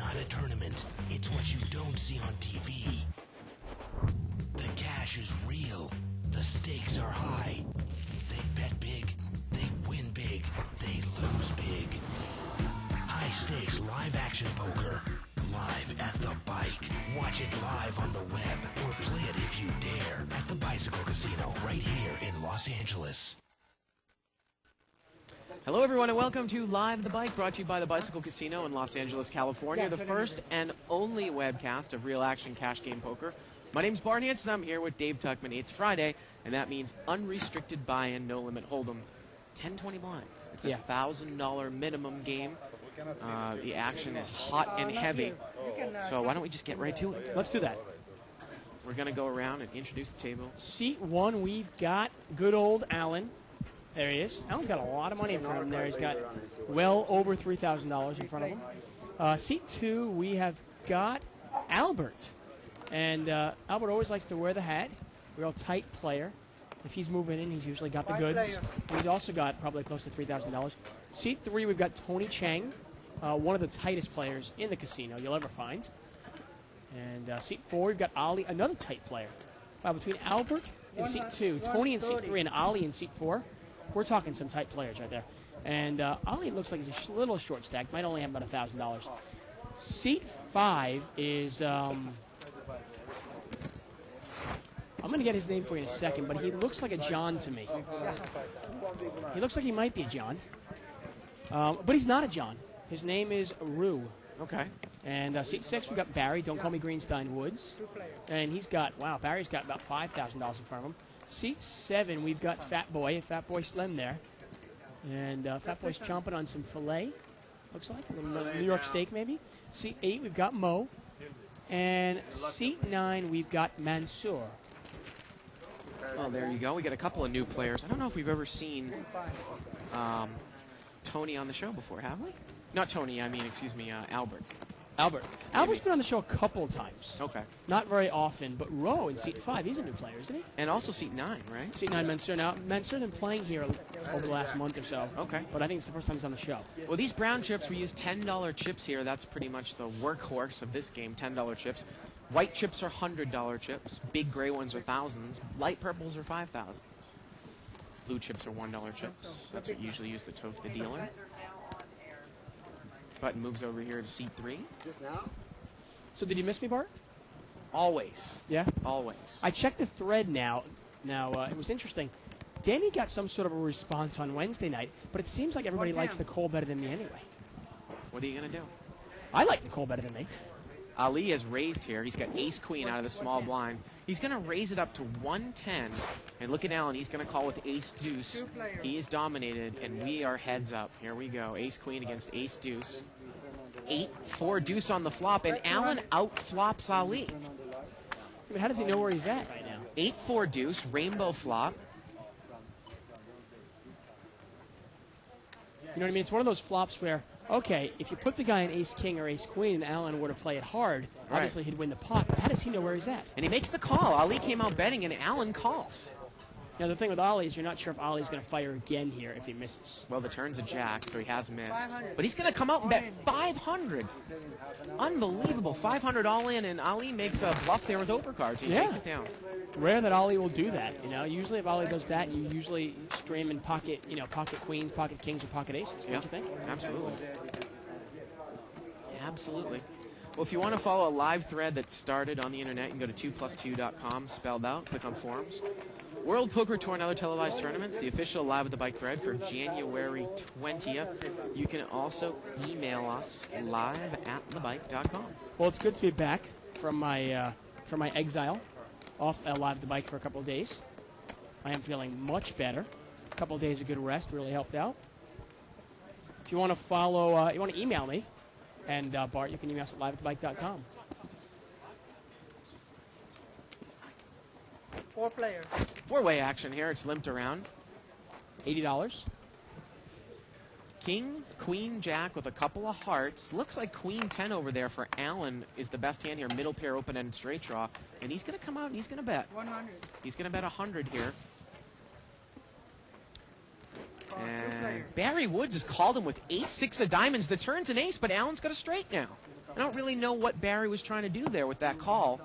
not a tournament. It's what you don't see on TV. The cash is real. The stakes are high. They bet big. They win big. They lose big. High stakes live action poker. Live at the bike. Watch it live on the web or play it if you dare at the Bicycle Casino right here in Los Angeles. Hello, everyone, and welcome to Live the Bike, brought to you by the Bicycle Casino in Los Angeles, California, the first and only webcast of real action cash game poker. My name's Bart Hanson. I'm here with Dave Tuckman. It's Friday, and that means unrestricted buy-in, no limit hold'em. 10-20 blinds. It's a $1,000 minimum game. The action is hot and heavy. So why don't we just get right to it? Let's do that. We're going to go around and introduce the table. Seat one, we've got good old Alan. There he is. Alan's got a lot of money in front of him there. He's got well over $3,000 in front of him. Seat two, we have got Albert. And Albert always likes to wear the hat. Real tight player. If he's moving in, he's usually got the goods. He's also got probably close to $3,000. Seat three, we've got Tony Chang, one of the tightest players in the casino you'll ever find. And seat four, we've got Ali, another tight player. Between Albert in seat two, Tony in seat three, and Ali in seat four, we're talking some tight players right there. And Ali looks like he's a little short stacked, might only have about $1,000. Seat five is... I'm going to get his name for you in a second, but he looks like a John to me. He looks like he might be a John. But he's not a John. His name is Rue. Okay. And seat six, we've got Barry. Don't call me Greenstein Woods. And he's got, Barry's got about $5,000 in front of him. Seat seven, we've got Fat Boy Slim there. And Fat Boy's chomping on some filet, looks like. A little New York steak, maybe. Seat eight, we've got Mo. And seat nine, we've got Mansour. Well, there you go. We got a couple of new players. I don't know if we've ever seen Tony on the show before, have we? Not Tony, Albert. Albert's been on the show a couple of times. Okay. Not very often, but Roe in seat five, he's a new player, isn't he? And also seat nine, right? Seat nine, Mansour. Now, Mansour's been playing here over the last month or so. Okay. But I think it's the first time he's on the show. Well, these brown chips, we use $10 chips here. That's pretty much the workhorse of this game, $10 chips. White chips are $100 chips. Big gray ones are thousands. Light purples are 5,000. Blue chips are $1 chips. That's what you usually use to toast the dealer. Button moves over here to seat three. So did you miss me, Bart? Always. Yeah? Always. I checked the thread now. It was interesting. Danny got some sort of a response on Wednesday night, but it seems like everybody likes Nicole better than me anyway. What are you going to do? I like Nicole better than me. Ali has raised here. He's got ace-queen out of the small blind. He's going to raise it up to 110. And look at Alan. He's going to call with ace-deuce. He is dominated, and we are heads up. Here we go. Ace-queen against ace-deuce. 8-4 deuce on the flop, and Alan outflops Ali. I mean, how does he know where he's at right now? 8-4 deuce, rainbow flop. You know what I mean? It's one of those flops where, okay, if you put the guy in ace-king or ace-queen and Alan were to play it hard, obviously he'd win the pot, but how does he know where he's at? And he makes the call. Ali came out betting, and Alan calls. Now, the thing with Ali is you're not sure if Ali's going to fire again here if he misses. Well, the turn's a jack, so he has missed. But he's going to come out and bet 500. Unbelievable. 500 all in, and Ali makes a bluff there with overcards. He takes it down. Rare that Ali will do that. Usually if Ali does that, you usually stream in pocket queens, pocket kings, or pocket aces. Don't you think? Absolutely. Absolutely. Well, if you want to follow a live thread that started on the internet, you can go to 2plus2.com, spelled out, click on forums. World Poker Tour and other televised tournaments, the official Live at the Bike thread for January 20th. You can also email us live@thebike.com. Well, it's good to be back from my exile off Live at the Bike for a couple of days. I am feeling much better. A couple of days of good rest really helped out. If you want to follow, you want to email me, and Bart, you can email us at live@thebike.com. 4 players. Four-way action here. It's limped around. $80. King, queen, jack with a couple of hearts. Looks like queen 10 over there for Alan is the best hand here. Middle pair, open-ended straight draw. And he's going to come out and he's going to bet. 100. He's going to bet 100 here. And Barry Woods has called him with ace-6 of diamonds. The turn's an ace, but Alan's got a straight now. don't really know what Barry was trying to do there with that call.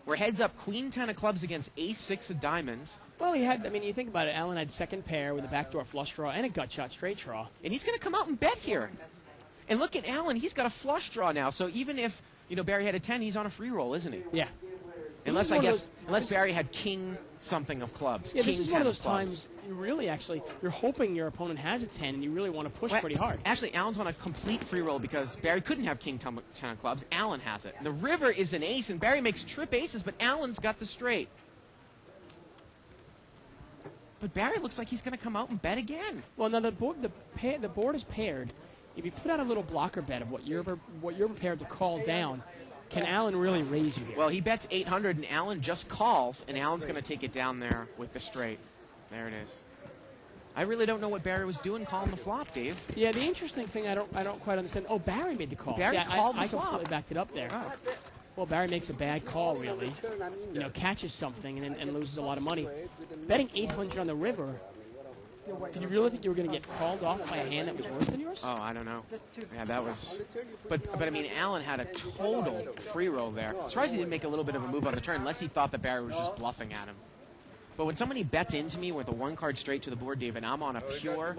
We're heads up, queen 10 of clubs against ace 6 of diamonds. Well, he had, I mean, you think about it, Allen had second pair with a backdoor flush draw and a gut shot straight draw. And he's going to come out and bet here. And look at Allen, he's got a flush draw now. So even if, Barry had a 10, he's on a free roll, isn't he? Yeah. Unless Barry had king something of clubs. Yeah, king this is 10 one of of those clubs. times you really you're hoping your opponent has a 10 and you really want to push Well, pretty hard. Actually, Allen's on a complete free roll because Barry couldn't have king 10 of clubs. Allen has it. The river is an ace, and Barry makes trip aces, but Allen's got the straight. But Barry looks like he's going to come out and bet again. Well, now the board is paired. If you put out a little blocker bet of what you're prepared to call down, can Allen really raise you here? Well, he bets 800, and Allen just calls, and Allen's going to take it down there with the straight. There it is. I really don't know what Barry was doing calling the flop, Dave. Yeah, the interesting thing I don't quite understand. Oh, Barry made the call. Barry called the I flop. completely backed it up there. Oh. Well, Barry makes a bad call, really. Catches something and loses a lot of money. Betting 800 on the river. Did you really think you were going to get called off by a hand that was worse than yours? Oh, I don't know. Yeah, that was... But I mean, Allen had a total free roll there. Surprised he didn't make a little bit of a move on the turn, unless he thought that Barry was just bluffing at him. But when somebody bets into me with a one-card straight to the board, Dave, and I'm on a pure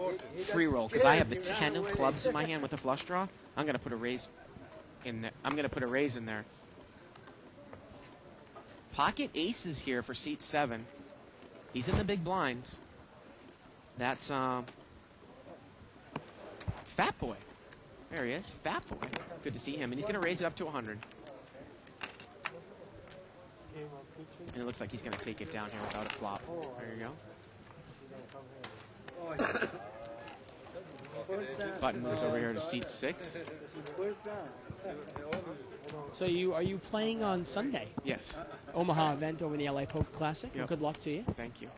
free roll, because I have the 10 of clubs in my hand with a flush draw, I'm going to put a raise in there. I'm going to put a raise in there. Pocket aces here for seat 7. He's in the big blind. That's Fat Boy. There he is, Fat Boy. Good to see him, and he's going to raise it up to 100. And it looks like he's going to take it down here without a flop. There you go. Button moves over here to seat 6. So are you playing on Sunday? Yes. Omaha event over the LA Poker Classic. Yep. Good luck to you. Thank you.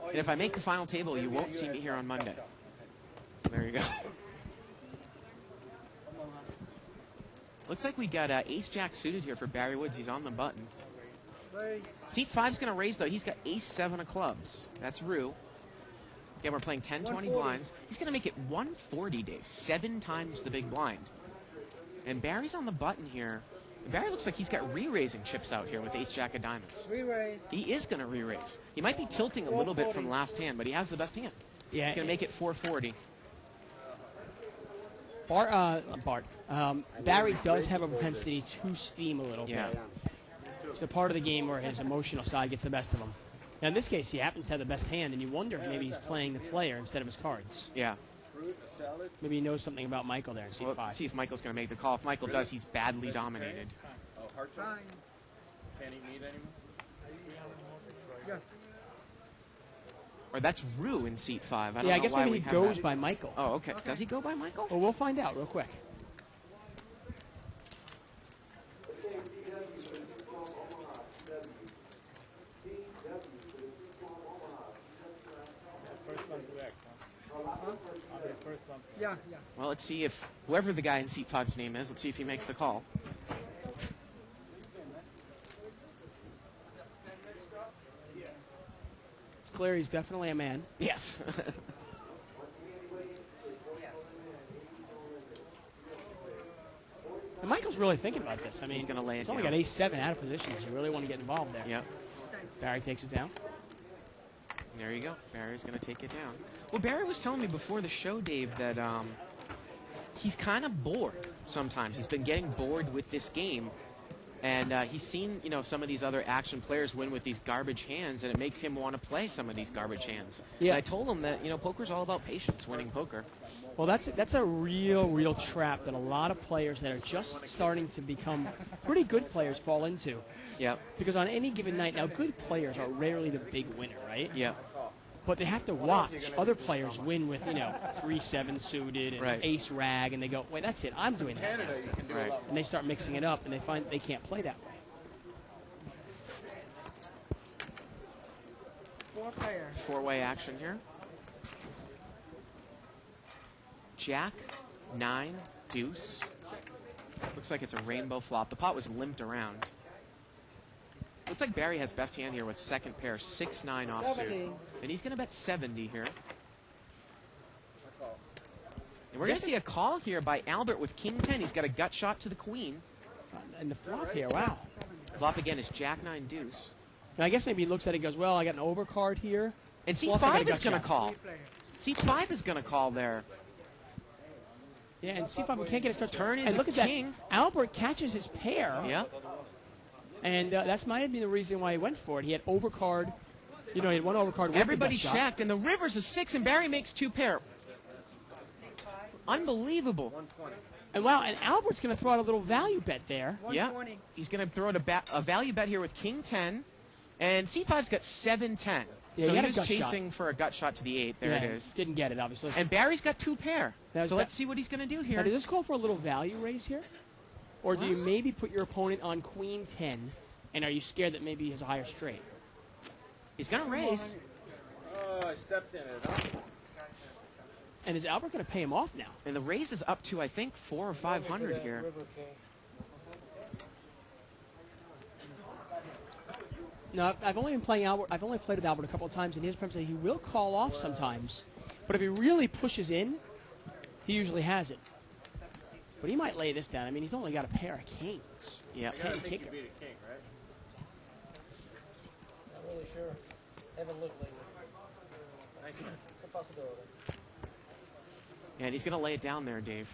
And if I make the final table, you won't see me here on Monday. So there you go. Looks like we got ace-jack suited here for Barry Woods. He's on the button. Seat 5's going to raise, though. He's got ace-7 of clubs. That's Rue. Again, we're playing 10-20 blinds. He's going to make it 140, Dave. 7 times the big blind. And Barry's on the button here. And Barry looks like he's got re-raising chips out here with ace-jack of diamonds. Re-raise. He is going to re-raise. He might be tilting a little bit from last hand, but he has the best hand. Yeah. He's going to make it 440. Barry does have a propensity to steam a little Yeah. bit. It's a part of the game where his emotional side gets the best of him. Now, in this case, he happens to have the best hand, and you wonder if maybe he's playing the player instead of his cards. Yeah. Maybe he knows something about Michael there in seat Well, 5. let's see if Michael's going to make the call. If Michael does, he's badly dominated. Fine. Can't eat meat anymore? Yes. Or that's Rue in seat 5. I don't Yeah, I know guess why maybe we he have goes that. by Michael. Oh, okay. Does he go by Michael? Well, we'll find out real quick. First one correct, huh? I'll be the first one. Yeah. Well, let's see if whoever the guy in seat 5's name is, let's see if he makes the call. It's clear he's definitely a man. Yes. And Michael's really thinking about this. I mean, He's gonna lay it he's only down. got ace-7 out of position. Does he really want to get involved there? Yep. Barry takes it down. There you go. Barry's going to take it down. Well, Barry was telling me before the show, Dave, that he's kind of bored sometimes. He's been getting bored with this game. And he's seen, some of these other action players win with these garbage hands, and it makes him want to play some of these garbage hands. Yeah. And I told him that, poker's all about patience, winning poker. Well, that's a real trap that a lot of players that are just starting to become pretty good players fall into. Yep. Because on any given night, now good players are rarely the big winner, right? Yep. But they have to watch other players win with, 3-7 suited and Right. ace rag, and they go, wait, that's it, I'm doing that. Canada, you can do Right. a lot And they start mixing it up, and they find they can't play that way. 4-player. Four-way action here. Jack, 9, deuce. Looks like it's a rainbow flop. The pot was limped around. Looks like Barry has best hand here with second pair, 6-9 offsuit. 70. And he's going to bet 70 here. And we're going to see a call here by Albert with King 10. He's got a gut shot to the queen. And the flop here, wow. Flop again is Jack 9 deuce. Now, I guess maybe he looks at it and goes, well, I got an overcard here. And Plus, I got a C5 is gut going to shot. call. C5 is going to call there. Yeah, and see if I can't get a start. Turn is and a look at king. that. Albert catches his pair. Yeah. And that's might have been the reason why he went for it. He had overcard. You know, he had one overcard. with the Everybody gut shot. checked, and the river's a 6, and Barry makes 2 pair. Unbelievable. And wow, and Albert's going to throw out a little value bet there. Yeah. He's going to throw out a value bet here with King 10, and C5's got 7-10. Yeah, so he he had a was gut shot. chasing for a gut shot to the 8. There Yeah, it is. Didn't get it, obviously. And Barry's got 2 pair. That was So ba- let's see what he's going to do Now, here. does this call for a little value raise here? Or do you maybe put your opponent on queen 10, and are you scared that maybe he has a higher straight? He's going to raise. Oh, I stepped in it. Huh? And is Albert going to pay him off now? And the raise is up to, I think, 400 or 500 here. River King. No, I've only been playing Albert. I've only played with Albert a couple of times, and his premise is he will call off sometimes. But if he really pushes in, he usually has it. But he might lay this down. I mean, he's only got a pair of kings. Yeah. I gotta think kicker. you beat a king, right? Not really sure. Haven't looked lately. Nice. It's a possibility. And he's going to lay it down there, Dave.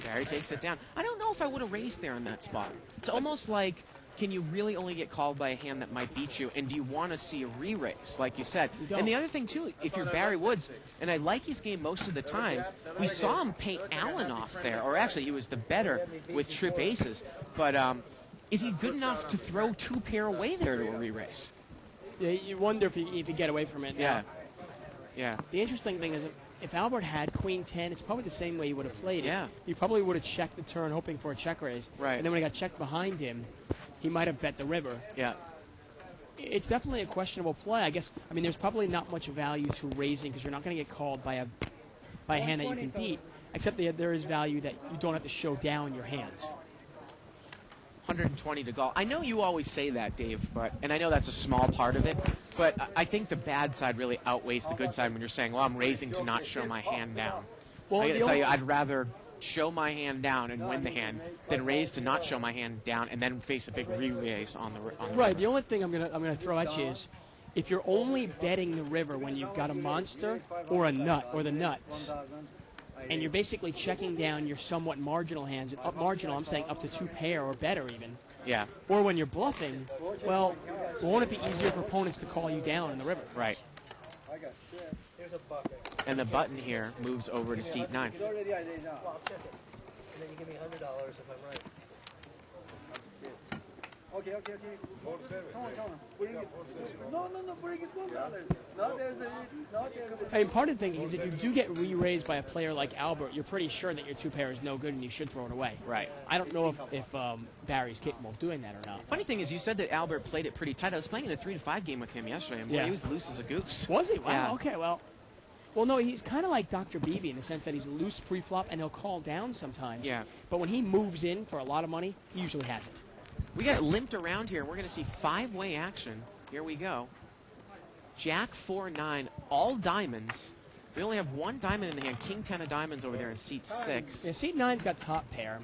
Barry takes it down. I don't know if I would have raised there in that spot. It's almost like, can you really only get called by a hand that might beat you? And do you want to see a re-raise, like you said? You don't. And the other thing, too, if you're Barry Woods, and I like his game most of the time, we saw him paint Allen off there. Or actually, he was the better with trip aces. But is he good enough to throw 2 pair away there to a re-raise? Yeah, you wonder if you get away from it. Yeah. Yeah. The interesting thing is, if Albert had queen 10, it's probably the same way he would have played it. Yeah. He probably would have checked the turn, hoping for a check raise. Right. And then when he got checked behind him, he might have bet the river. Yeah. It's definitely a questionable play. I guess. I mean, there's probably not much value to raising because you're not going to get called by a hand that you can beat. Except that there is value that you don't have to show down your hands. 120 to go. I know you always say that, Dave, and I know that's a small part of it, but I think the bad side really outweighs the good side when you're saying, well, I'm raising to not show my hand down. Well, I got the to tell only- you, I'd rather show my hand down and win the hand than raise to not show my hand down and then face a big re-raise on the Right. The only thing I'm gonna throw at you is, if you're only betting the river when you've got a monster or a nut or the nuts, and you're basically checking down your somewhat marginal hands, and marginal, I'm saying up to 2 pair or better even, Yeah, or when you're bluffing, well, won't it be easier for opponents to call you down in the river? right. I got 6. Here's a bucket. And the button here moves over to seat 9. It's already I laid down. Well, I'll check it. And then you give me $100 if I'm right. Okay. Come on. Bring it. No, bring it $1. No, there's a. I mean, part of the thing is if you do get re-raised by a player like Albert, you're pretty sure that your 2 pair is no good and you should throw it away. Right. I don't know if Barry's capable of doing that or not. Funny thing is, you said that Albert played it pretty tight. I was playing in a 3-5 game with him yesterday, and boy, Yeah. he was loose as a goose. Was he? Wow. Yeah. Okay. Well, no, he's kind of like Dr. Beebe in the sense that he's loose pre-flop and he'll call down sometimes. Yeah. But when he moves in for a lot of money, he usually has it. We got it limped around here. We're going to see 5-way action. Here we go. Jack 4-9, all diamonds. We only have 1 diamond in the hand. King 10 of diamonds over there in seat 6. Yeah, seat 9's got top pair.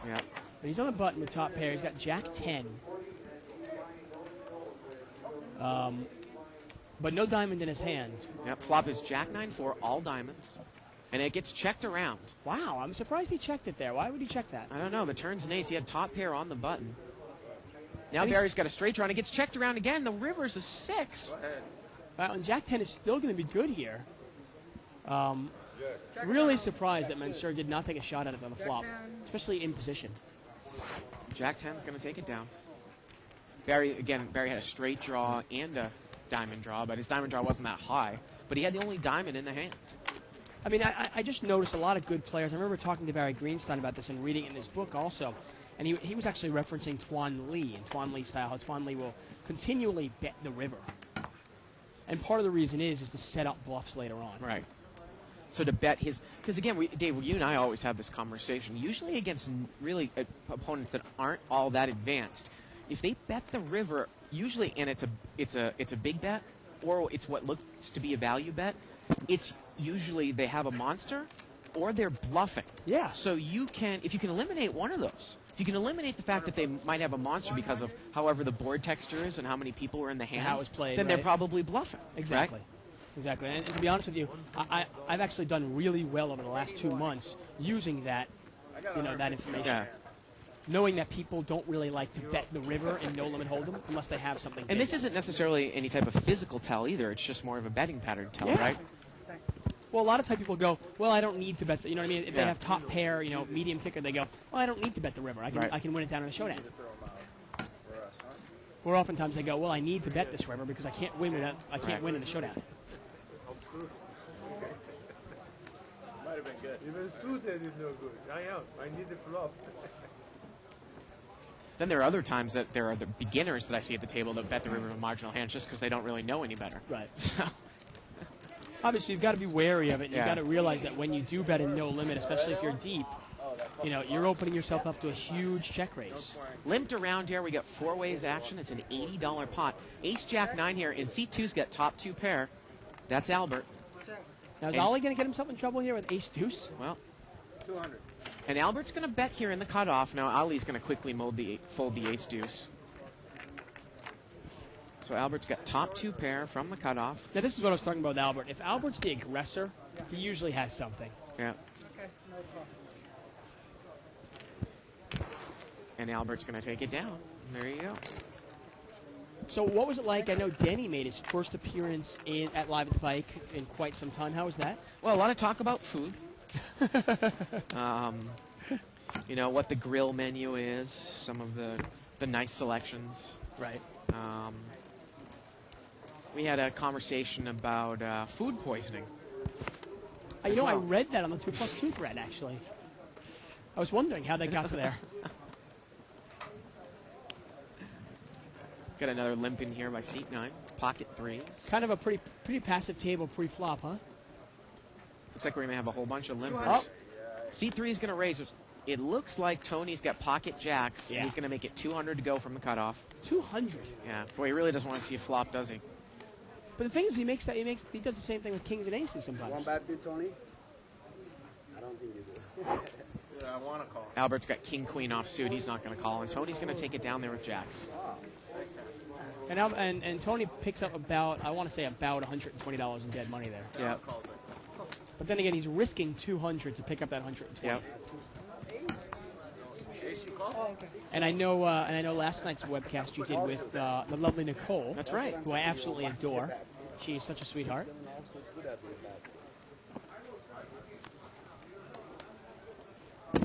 Yeah. But he's on the button with top pair. He's got Jack 10. But no diamond in his hand. Yep. Flop is Jack 9-4, all diamonds. And it gets checked around. Wow, I'm surprised he checked it there. Why would he check that? I don't know. The turn's an ace. He had top pair on the button. Now And he's- Barry's got a straight draw, and it gets checked around again. The river's a 6. Wow, and Jack 10 is still going to be good here. Really surprised that Mansour did not take a shot at it on the flop, especially in position. Jack 10's going to take it down. Barry had a straight draw and a diamond draw, but his diamond draw wasn't that high. But he had the only diamond in the hand. I mean, I just noticed a lot of good players. I remember talking to Barry Greenstein about this and reading it in his book also. And he was actually referencing Tuan Lee and Tuan Lee style, how Tuan Lee will continually bet the river. And part of the reason is to set up bluffs later on. Right. So to bet his, because again, Dave, you and I always have this conversation. Usually against really opponents that aren't all that advanced, if they bet the river, usually, and it's a big bet, or it's what looks to be a value bet, it's usually they have a monster, or they're bluffing. Yeah. So if you can eliminate one of those, if you can eliminate the fact that they might have a monster because of however the board texture is and how many people are in the hand, how it's played, then they're right? probably bluffing. Exactly. Right? Exactly. And to be honest with you, I've actually done really well over the last 2 months using that, that information. Yeah. Knowing that people don't really like to bet the river in no limit hold'em unless they have something. And big. this isn't necessarily any type of physical tell either. It's just more of a betting pattern tell, Yeah. right? Well, a lot of times people go, well, I don't need to bet. You know what I mean? If they Yeah. have top pair, medium kicker, they go, well, I don't need to bet the river. Right. I can win it down in a showdown. Or oftentimes they go, well, I need to bet this river because I can't win it. I can't win in the showdown. Might have been good. Even Stu said it's no good. I need the flop. Then there are other times that there are the beginners that I see at the table that bet the river with marginal hands just because they don't really know any better. Right. So, Obviously, you've got to be wary of it. You've Yeah. got to realize that when you do bet in no limit, especially if you're deep, you're opening yourself up to a huge check raise. limped around here, we got four ways action. It's an $80 pot. Ace Jack 9 here. In seat 2's got top 2 pair. That's Albert. Now, is And- Ollie going to get himself in trouble here with ace deuce? Well, 200. and Albert's going to bet here in the cutoff. Now, Ali's going to quickly fold the ace deuce. So Albert's got top 2 pair from the cutoff. Now, this is what I was talking about with Albert. If Albert's the aggressor, he usually has something. Yeah. And Albert's going to take it down. There you go. So what was it like? I know Denny made his first appearance at Live at the Bike in quite some time. How was that? Well, a lot of talk about food. What the grill menu is, some of the nice selections. Right. We had a conversation about food poisoning. I As well. read that on the 2+2 thread, actually. I was wondering how they got to there. Got another limp in here by seat 9. Pocket 3s. Kind of a pretty passive table pre-flop, huh? Looks like we're going to have a whole bunch of limpers. Oh. Seat 3 is going to raise. It looks like Tony's got pocket jacks. Yeah. He's going to make it 200 to go from the cutoff. 200. Yeah. Boy, he really doesn't want to see a flop, does he? But the thing is, he does the same thing with kings and aces sometimes. One bad beat, Tony? I don't think you do. Yeah, I want to call. Albert's got king, queen offsuit. He's not going to call. And Tony's going to take it down there with jacks. And Tony picks up about $120 in dead money there. Yeah. But then again, he's risking 200 to pick up that 120. Yeah. And I know last night's webcast you did with the lovely Nicole. That's right. Who I absolutely adore. She's such a sweetheart.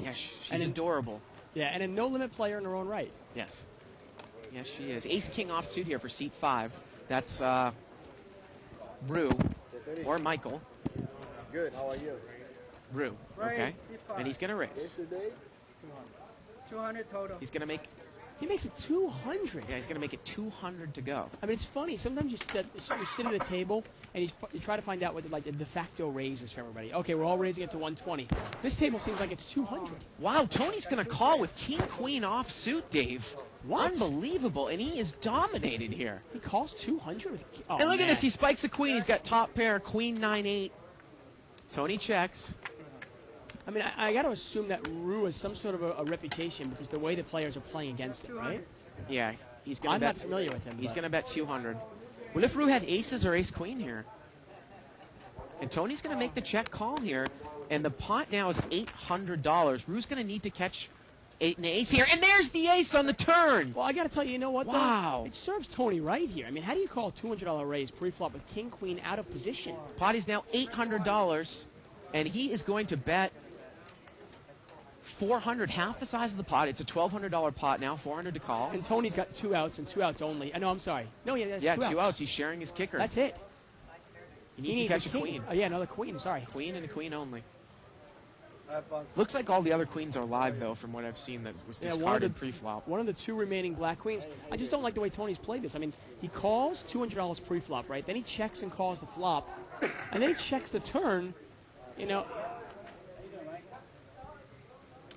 Yeah, she's And adorable. Yeah, and a no-limit player in her own right. Yes. Yes, she is. Ace king offsuit here for seat 5. That's Rue or Michael. Good. How are you? Rue. Okay. And he's going to raise. Yesterday? 200 total. He's going to make. He makes it 200. Yeah, he's going to make it 200 to go. I mean, it's funny. Sometimes you sit at a table and you try to find out what the de facto raise is for everybody. Okay, we're all raising it to 120. This table seems like it's 200. Wow, Tony's going to call with king queen offsuit, Dave. What? Unbelievable. And he is dominated here. He calls 200 with. Oh, And look at man. this. He spikes a queen. He's got top pair, queen 9-8. Tony checks. I mean, I got to assume that Rue has some sort of a reputation because the way the players are playing against it, right? Yeah, he's going to I'm bet. not familiar with him. He's but- going to bet 200. What if Rue had aces or ace queen here? And Tony's going to make the check call here. And the pot now is $800. Rue's going to need to catch an ace here. And there's the ace on the turn. Well, I got to tell you, you know what? though? Wow. It serves Tony right here. I mean, how do you call a $200 raise pre-flop with king queen out of position? Pot is now $800. And he is going to bet 400, half the size of the pot. It's a $1,200 pot now, 400 to call. And Tony's got 2 outs and 2 outs only. No, I'm sorry. No, yeah, that's Yeah, 2 2 outs. He's sharing his kicker. That's it. He needs to catch a king. queen. Oh, yeah, another queen. Sorry. Queen and a queen only. I have fun. Looks like all the other queens are live, though, from what I've seen that was Yeah, one of discarded the- pre-flop. One of the 2 remaining black queens. I just don't like the way Tony's played this. I mean, he calls $200 pre-flop, right? Then he checks and calls the flop, and then he checks the turn. You know,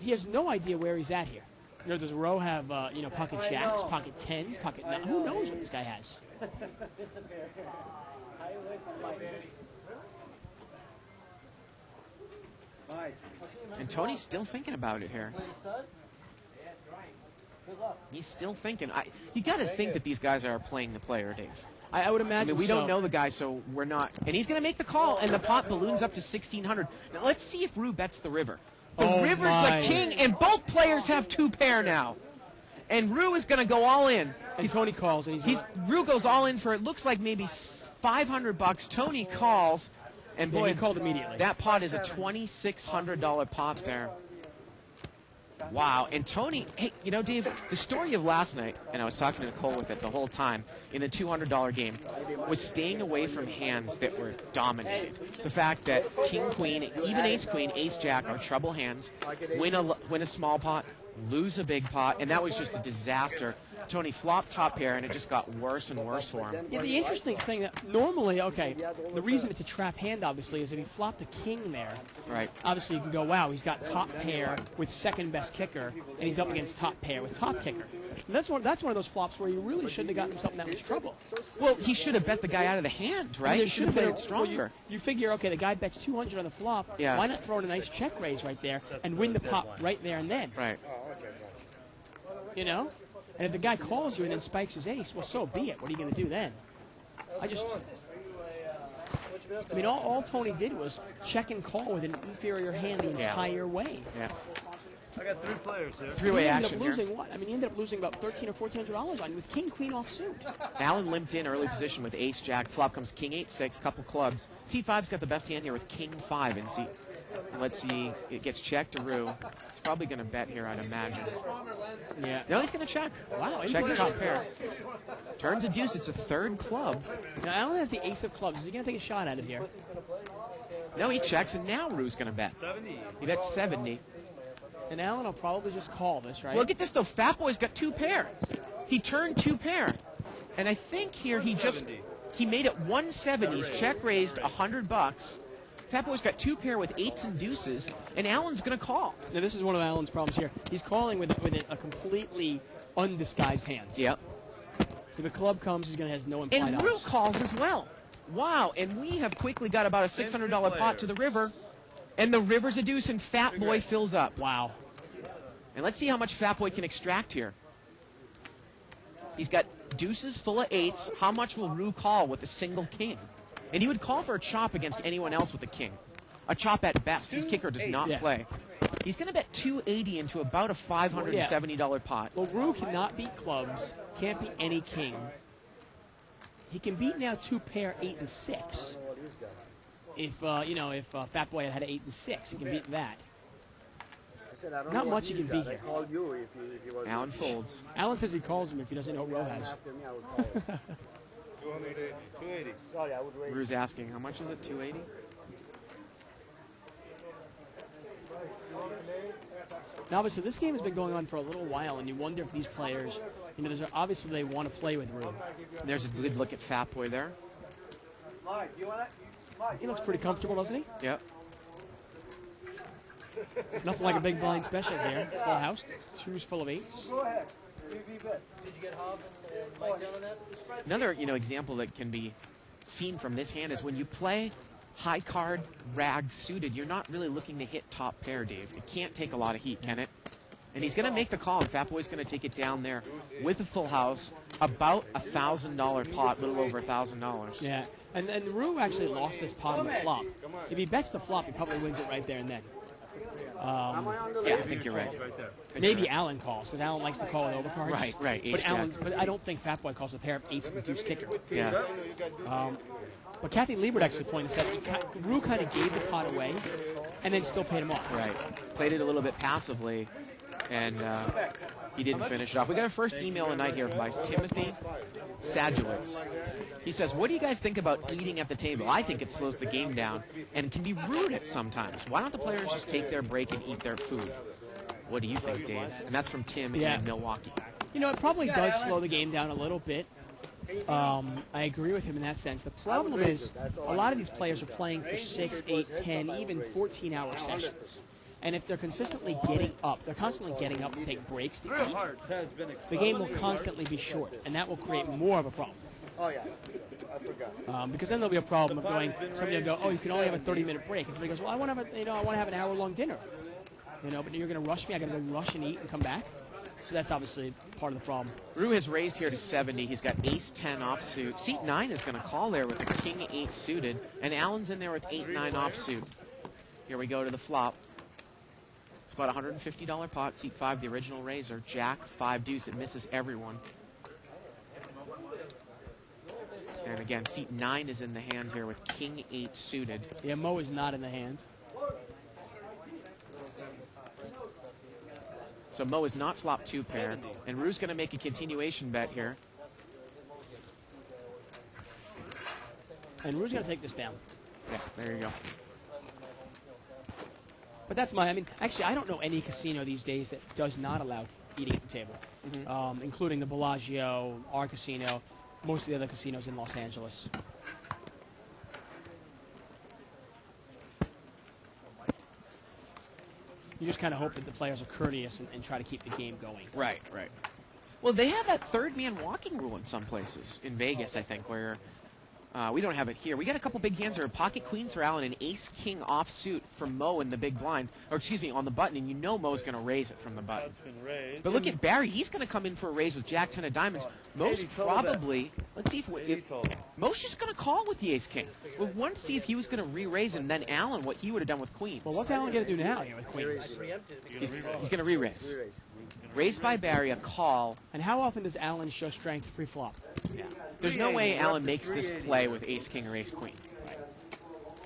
he has no idea where he's at here. You know, does Roe have pocket jacks, pocket tens, pocket nines? Who knows what this guy has? Nice. And Tony's still thinking about it here. He's still thinking. You got to think that these guys are playing the player, Dave. I would imagine. I mean, we don't know the guy, so we're not. And he's going to make the call, and the pot balloons up to 1,600. Now let's see if Rue bets the river. The river's my. the king, and both players have 2 pair now. And Rue is going to go all in. And Tony calls, and Rue goes all in for it looks like maybe $500. Tony calls, and boy, he called immediately. That pot is a $2,600 pot there. Wow. And Tony, hey, you know, Dave, the story of last night, and I was talking to Nicole with it the whole time, in the $200 game, was staying away from hands that were dominated. The fact that King, Queen, even Ace, Queen, Ace, Jack are trouble hands, win a small pot, lose a big pot, and that was just a disaster. Tony flopped top pair, and it just got worse and worse for him. Yeah, the interesting thing that normally, okay, the reason it's a trap hand, obviously, is if he flopped a king there. Right. Obviously, you can go, wow, he's got top pair with second best kicker, and he's up against top pair with top kicker. And that's one of those flops where you really shouldn't have gotten himself in that much trouble. Well, he should have bet the guy out of the hand, right? He should have played it stronger. Well, you figure, okay, the guy bets 200 on the flop. Yeah. Why not throw in a nice check raise right there and win the pot right there and then? Right. You know? And if the guy calls you and then spikes his ace, well, so be it. What are you going to do then? I mean, all Tony did was check and call with an inferior hand the entire way. Yeah. I got 3 players here. Three-way action He ended up losing here. what? I mean, he ended up losing about $1,300 or $1,400 on you with King, Queen off suit. Allen limped in early position with Ace, Jack. Flop comes King, 8-6, couple clubs. C5's got the best hand here with King 5 in C. And let's see, it gets checked to Rue. He's probably going to bet here, I'd imagine. Yeah. No, he's going to check. Wow. Checks top pair. Turns a deuce. It's a 3rd club. Now, Allen has the ace of clubs. Is he going to take a shot at it here? No, he checks, and now Rue's going to bet. 70. He bets 70. And Allen will probably just call this, right? Well, look at this, though. Fat Boy's got 2 pair. He turned 2 pair. And I think here he made it 170. He's check raised $100. Fat Boy's got 2 pair with 8s and deuces, and Allen's going to call. Now, this is one of Allen's problems here. He's calling with a completely undisguised hand. Yep. If a club comes, he's going to have no implied And odds. Rue calls as well. Wow, and we have quickly got about a $600 pot to the river, and the river's a deuce, and Fat Boy fills up. Wow. And let's see how much Fat Boy can extract here. He's got deuces full of 8s. How much will Rue call with a single king? And he would call for a chop against anyone else with a king. A chop at best. His kicker does not play. He's going to bet 280 into about a $570 pot. Well, Rue cannot beat clubs, can't beat any king. He can beat now 2 pair 8 and 6. If Fat Boy had 8 and 6, he can beat that. Not much he can beat here. Allen folds. Allen says he calls him if he doesn't know what Rue has. 280. Rue's asking, how much is it? 280? Now, obviously, this game has been going on for a little while, and you wonder if these players, obviously they want to play with Rue. There's a good look at Fat Boy there. He looks pretty comfortable, doesn't he? Yep. Nothing like a big blind special here. Full house. 2's full of 8s. Go ahead. Another, example that can be seen from this hand is when you play high card rag suited, you're not really looking to hit top pair, Dave. It can't take a lot of heat, can it? And he's going to make the call, and Fat Boy's going to take it down there with a full house, about a $1,000 pot, a little over $1,000. Yeah, and Rue actually lost this pot on the flop. If he bets the flop, he probably wins it right there and then. Yeah, I think you're right. Maybe Allen calls, because Allen likes to call with overcards. Right. But I don't think Fat Boy calls a pair of 8s with deuce kicker. Yeah. But Kathy Liebert actually pointed out Rue kind of gave the pot away and then still paid him off. Right. Played it a little bit passively, and he didn't finish it off. We got our first email tonight here by Timothy Sadowitz. He says, what do you guys think about eating at the table? I think it slows the game down and can be rude at sometimes. Why don't the players just take their break and eat their food? What do you think, Dave? And that's from Tim in Milwaukee. It probably does slow the game down a little bit. I agree with him in that sense. The problem is a lot of these players are playing for 6, 8, 10, even 14-hour sessions. And if they're consistently getting up, to take breaks to eat, the game will constantly be short, and that will create more of a problem. Oh, yeah. I forgot. Because then there'll be a problem of somebody will go, oh, you can only have a 30-minute break. And somebody goes, well, I want to have an hour-long dinner. You know, but you're going to rush me. I got to go rush and eat and come back. So that's obviously part of the problem. Rue has raised here to 70. He's got ace-10 offsuit. Seat 9 is going to call there with a king-8 suited, and Allen's in there with 8-9 offsuit. Here we go to the flop. It's about a $150 pot. Seat 5, the original raiser. Jack, 5 deuce. It misses everyone. And again, seat 9 is in the hand here with king-8 suited. Yeah, Mo is not in the hand. So Mo is not flop 2 pair, and Rue's going to make a continuation bet here. And Rue's going to take this down. Yeah, there you go. But that's I mean, actually, I don't know any casino these days that does not allow eating at the table, including the Bellagio, our casino, most of the other casinos in Los Angeles. You just kind of hope that the players are courteous and try to keep the game going. Right, right. Well, they have that third man walking rule in some places. In Vegas, I think, where we don't have it here. We got a couple big hands here. Pocket queens for Allen, an ace-king offsuit for Mo in the big blind. Or, excuse me, on the button, and you know Mo's going to raise it from the button. That's been raised. But look at Barry. He's going to come in for a raise with Jack-10 of diamonds. Mo's probably... Let's see if Mo's just going to call with the ace-king. We wanted to see if he was going to re-raise, and then Allen, what he would have done with queens. Well, what's Allen going to do now here with queens? He's going to re-raise. Raised by Barry, a call. And how often does Allen show strength pre-flop? Yeah. There's no way Allen makes this play with ace-king or ace-queen.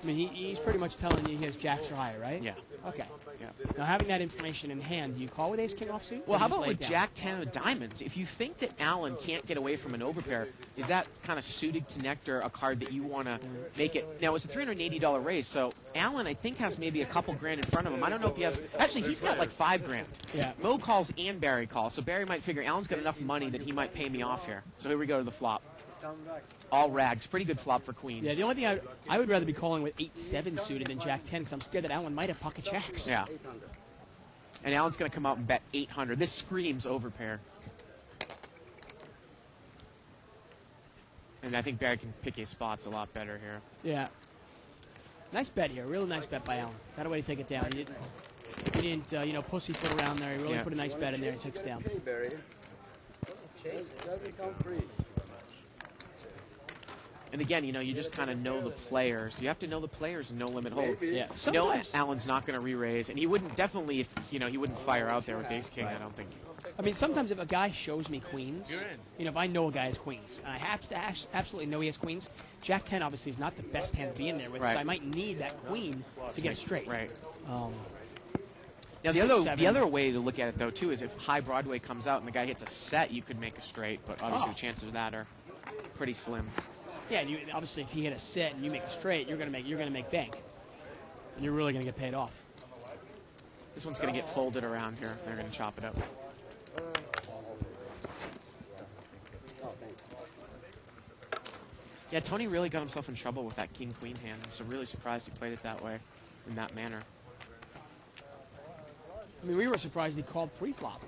I mean, he's pretty much telling you he has jacks or higher, right? Yeah. Okay. Yeah. Now, having that information in hand, do you call with ace-king offsuit? Well, how about with Jack-10 of diamonds? If you think that Allen can't get away from an overpair, is that kind of suited connector a card that you want to make it? Now, it's a $380 raise, so Allen, I think, has maybe a couple grand in front of him. I don't know if he has... Actually, he's got like $5 grand. Yeah. Mo calls and Barry calls, so Barry might figure Allen's got enough money that he might pay me off here. So here we go to the flop. All rags. Pretty good flop for queens. Yeah, the only thing I would rather be calling with 8-7 suited than Jack-10 because I'm scared that Allen might have pocket jacks. Yeah. And Allen's going to come out and bet 800. This screams overpair. And I think Barry can pick his spots a lot better here. Yeah. Nice bet here. Really nice bet by Allen. Got a way to take it down. He didn't pussyfoot around there. He really put a nice bet in there and took it down. Hey, Barry. Chase doesn't come free. And again, you just kind of know the players. You have to know the players and no limit hold. Yeah. You know Allen's not going to re-raise, and he wouldn't definitely if he wouldn't fire out there with ace king. I don't think. I mean, sometimes if a guy shows me queens, if I know a guy has queens, and I have to absolutely know he has queens, Jack-10 obviously is not the best hand to be in there with. Right. So I might need that queen to get it straight. Right. Now the other way to look at it though too is if high Broadway comes out and the guy hits a set, you could make a straight, but obviously the chances of that are pretty slim. Yeah, and obviously if you hit a set and you make a straight, you're gonna make bank, and you're really gonna get paid off. This one's gonna get folded around here. They're gonna chop it up. Yeah, Tony really got himself in trouble with that king-queen hand. I'm so really surprised he played it that way, in that manner. I mean, we were surprised he called pre-flop,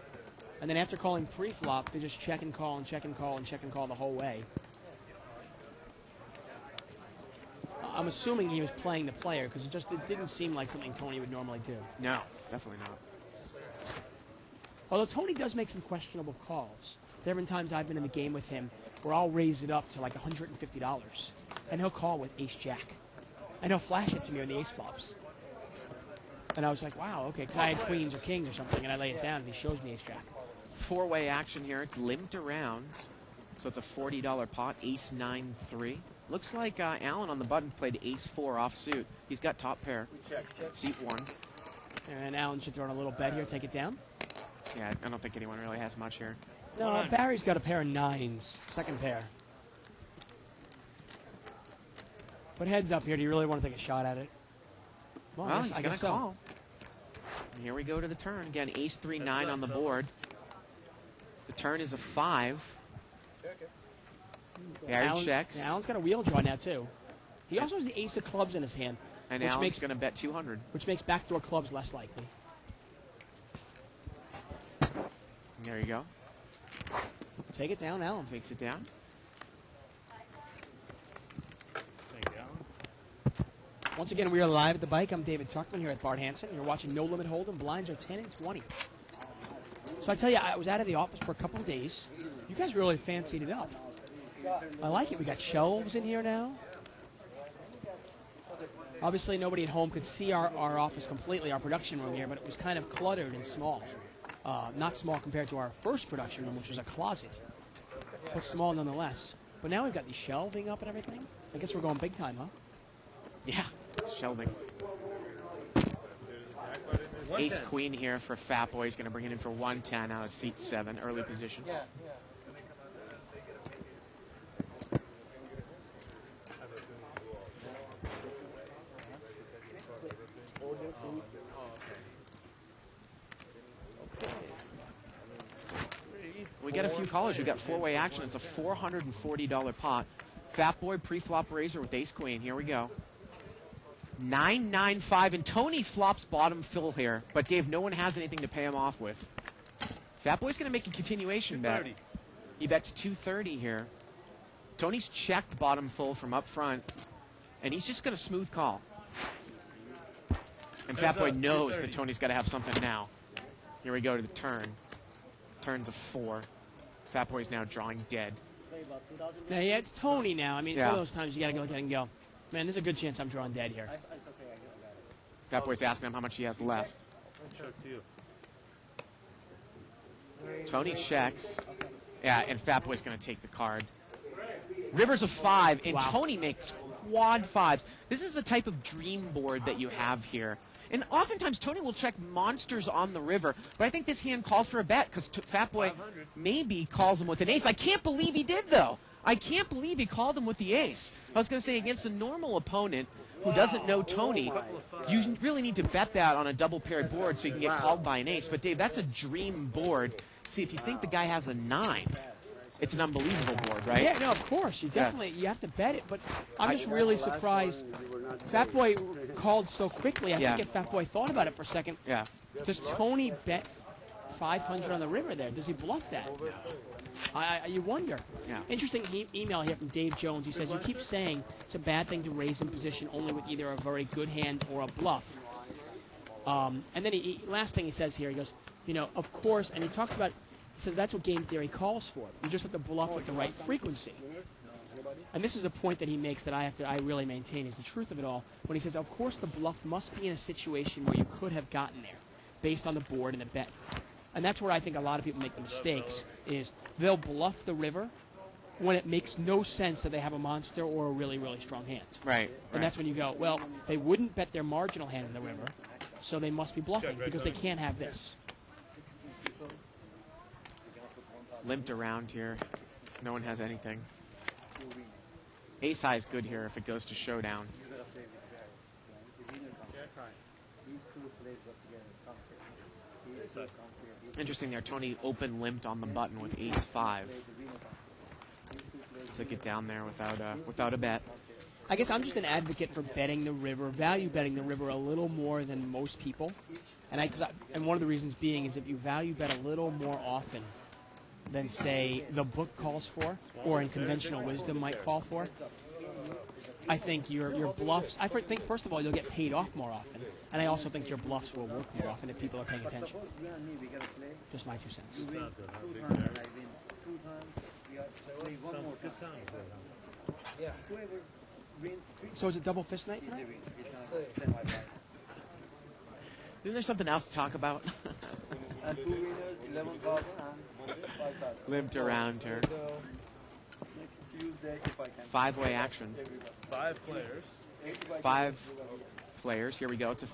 and then after calling pre-flop, they just check and call and check and call and check and call the whole way. I'm assuming he was playing the player because it didn't seem like something Tony would normally do. No, definitely not. Although Tony does make some questionable calls. There have been times I've been in the game with him where I'll raise it up to like $150, and he'll call with ace-jack. And he'll flash it to me on the ace flops. And I was like, wow, okay, because I had queens or kings or something, and I lay it down, and he shows me ace-jack. Four-way action here. It's limped around, so it's a $40 pot, ace-9-3. Looks like Allen on the button played ace-4 offsuit. He's got top pair. Seat 1. And Allen should throw in a little bet here, take it down. Yeah, I don't think anyone really has much here. No, Barry's got a pair of 9s, second pair. But heads up here, do you really want to take a shot at it? Well, he's going to call. And here we go to the turn. Again, ace-3-9 on the board. The turn is a 5. Barry checks. Yeah, Allen's got a wheel draw now, too. He also has the ace of clubs in his hand. And Allen's going to bet 200. Which makes backdoor clubs less likely. And there you go. Take it down, Allen. Takes it down. Once again, we are live at the bike. I'm David Tuckman here at Bart Hansen. You're watching No Limit Hold'em. Blinds are 10 and 20. So I tell you, I was out of the office for a couple of days. You guys really fancied it up. I like it. We got shelves in here now. Obviously, nobody at home could see our office completely, our production room here, but it was kind of cluttered and small. Not small compared to our first production room, which was a closet, but small nonetheless. But now we've got the shelving up and everything. I guess we're going big time, huh? Yeah, shelving. Ace Queen here for Fat Boy. He's going to bring it in for 110 out of seat 7, early position. Yeah. We got a few callers. We got 4-way action. It's a $440 pot. Fat Boy pre-flop raiser with Ace Queen. Here we go. 995, and Tony flops bottom fill here, but Dave, no one has anything to pay him off with. Fat Boy's going to make a continuation bet. He bets 230 here. Tony's checked bottom full from up front, and he's just going to smooth call. And Fat Boy knows that Tony's got to have something now. Here we go to the turn. Turns a 4. Fat Boy's now drawing dead. Yeah, it's Tony now. I mean, it's one of those times you got to go ahead and go, man, there's a good chance I'm drawing dead here. Fat Boy's asking him how much he has left. Tony checks. Yeah, and Fat Boy's going to take the card. River's a 5, and Tony makes quad 5s. This is the type of dream board that you have here. And oftentimes, Tony will check monsters on the river, but I think this hand calls for a bet because Fat Boy maybe calls him with an ace. I can't believe he did, though. I can't believe he called him with the ace. I was going to say, against a normal opponent who doesn't know Tony, you really need to bet that on a double-paired board so you can get called by an ace. But, Dave, that's a dream board. See, if you think the guy has a 9, it's an unbelievable board, right? Yeah, no, of course. You definitely you have to bet it, but I'm just really surprised. Fat Boy called so quickly. I think if Fat Boy thought about it for a second, does Tony bet 500 on the river there? Does he bluff that? You wonder. Interesting email here from Dave Jones. He says, you keep saying it's a bad thing to raise in position only with either a very good hand or a bluff. And then last thing he says here, he goes, you know, of course, and he talks about, he says that's what game theory calls for. You just have to bluff with the right frequency. And this is a point that he makes that I really maintain is the truth of it all. When he says, of course, the bluff must be in a situation where you could have gotten there based on the board and the bet. And that's where I think a lot of people make the mistakes, is they'll bluff the river when it makes no sense that they have a monster or a really, really strong hand. Right. And that's when you go, well, they wouldn't bet their marginal hand in the river, so they must be bluffing because they can't have this. Limped around here. No one has anything. Ace high is good here if it goes to showdown. Interesting there. Tony open limped on the button with ace 5. Took it down there without a bet. I guess I'm just an advocate for betting the river, value betting the river a little more than most people. And one of the reasons being is if you value bet a little more often than, say, the book calls for or in conventional wisdom might call for, I think your bluffs, I think, first of all, you'll get paid off more often. And I also think your bluffs will work more often if people are paying attention. Just my 2 cents. So is it double fist night tonight? Isn't there something else to talk about? Limped around her. 5-way action. 5 players. 5 players. Here we go. It's a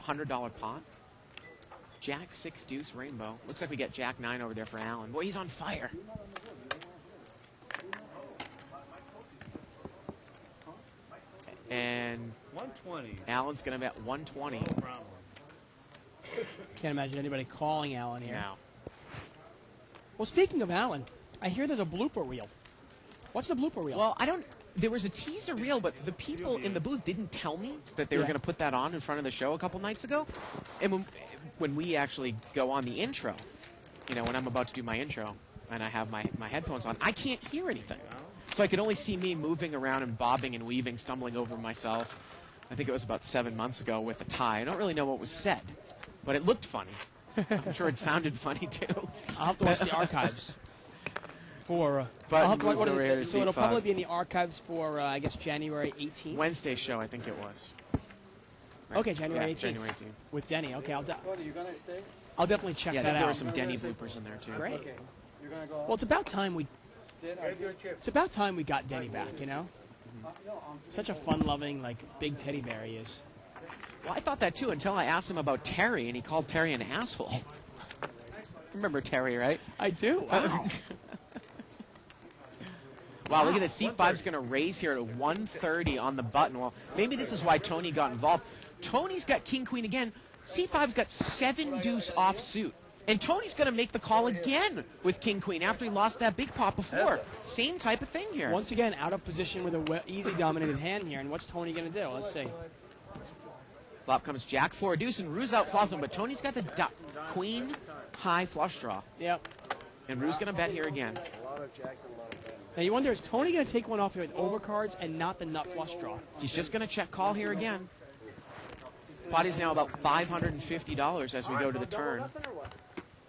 $100 pot. Jack 6 deuce rainbow. Looks like we get Jack 9 over there for Alan. Boy, he's on fire. And 120. Alan's going to bet 120. Can't imagine anybody calling Alan here. Now. Well, speaking of Alan, I hear there's a blooper reel. What's the blooper reel? Well, there was a teaser reel, but the people in the booth didn't tell me that they were going to put that on in front of the show a couple nights ago. And when we actually go on the intro, you know, when I'm about to do my intro and I have my headphones on, I can't hear anything. So I could only see me moving around and bobbing and weaving, stumbling over myself. I think it was about 7 months ago with a tie. I don't really know what was said, but it looked funny. I'm sure it sounded funny, too. I'll have to watch the archives for. But I'll have to watch, moved over here to so it'll seat probably 5. be in the archives for, I guess, January 18th. Wednesday show, I think it was. Okay, January Yeah, 18th. January 18th. With Denny. Okay, Tony, you gonna stay? I'll definitely check Yeah, that there were out. some Denny bloopers in there, too. Great. Okay. You're gonna go. Well, it's about time we. Then It's about time we got Denny back. You know, such a fun-loving, like big teddy bear he is. Well, I thought that, too, until I asked him about Terry, and he called Terry an asshole. Remember Terry, right? I do. Wow. Wow, look at this. Seat 5's going to raise here to 130 on the button. Well, maybe this is why Tony got involved. Tony's got king-queen again. Seat 5's got 7 deuce offsuit. And Tony's going to make the call again with king-queen after he lost that big pot before. Same type of thing here. Once again, out of position with a easy dominated hand here. And what's Tony going to do? Let's see. Flop comes jack 4 deuce, and Rue's out flopping, but Tony's got the queen high flush draw. Yep. And Rue's going to bet here again. Now you wonder, is Tony going to take one off here with overcards and not the nut flush draw? He's just going to check call here again. Pot is now about $550 as we go to the turn.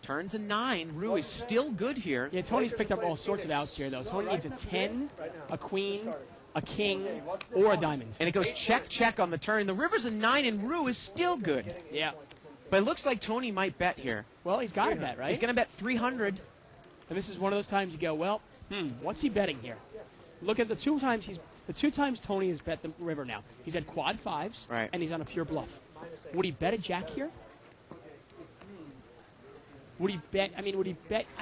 Turns a 9. Rue is still good here. Yeah, Tony's picked up all sorts of outs here, though. Tony needs a 10, a queen, a king, or a diamond. And it goes check, check on the turn. The river's a 9, and Rue is still good. Yeah. But it looks like Tony might bet here. Well, he's got to bet, right? He's going to bet 300. And this is one of those times you go, well, what's he betting here? Look at the two times Tony has bet the river now. He's had quad 5s, Right. and he's on a pure bluff. Would he bet a jack here? Would he bet? I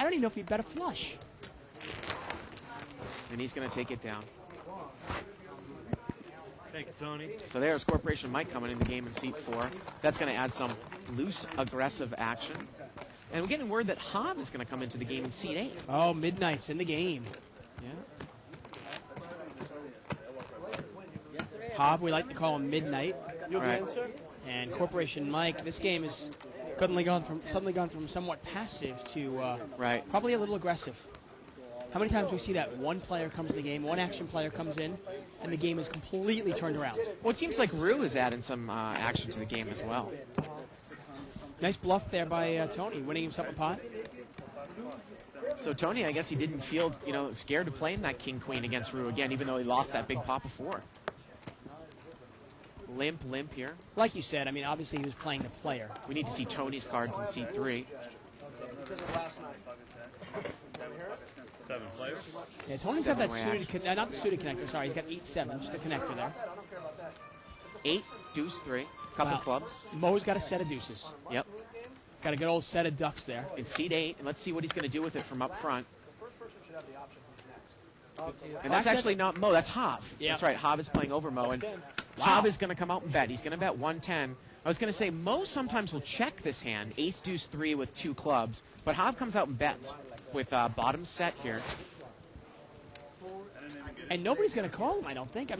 don't even know if he'd bet a flush. And he's going to take it down. Thank you, Tony. So there's Corporation Mike coming in the game in seat 4. That's going to add some loose, aggressive action. And we're getting word that Hob is going to come into the game in seat 8. Oh, Midnight's in the game. Yeah. Hob, we like to call him Midnight. All right. And Corporation Mike, this game has suddenly gone from somewhat passive to Right. probably a little aggressive. How many times do we see that one player comes in the game, one action player comes in, and the game is completely turned around? Well, it seems like Rue is adding some action to the game as well. Nice bluff there by Tony, winning himself a pot. So Tony, I guess he didn't feel, scared to play in that king-queen against Rue again, even though he lost that big pot before. Limp here. Like you said, obviously he was playing the player. We need to see Tony's cards in seat 3. 7 players. Yeah, Tony's got that Seven-way suited, not the suited connector, sorry, he's got 8-7, just a connector there. 8, deuce 3, couple Wow. clubs. Mo's got a set of deuces. Yep. Got a good old set of ducks there. In seat 8, and let's see what he's going to do with it from up front. And that's actually not Mo, that's Hav. Yeah. That's right, Hav is playing over Mo, and Hav is going to come out and bet. He's going to bet 110. I was going to say, Mo sometimes will check this hand, ace deuce 3 with 2 clubs, but Hav comes out and bets with bottom set here. And nobody's going to call him, I don't think.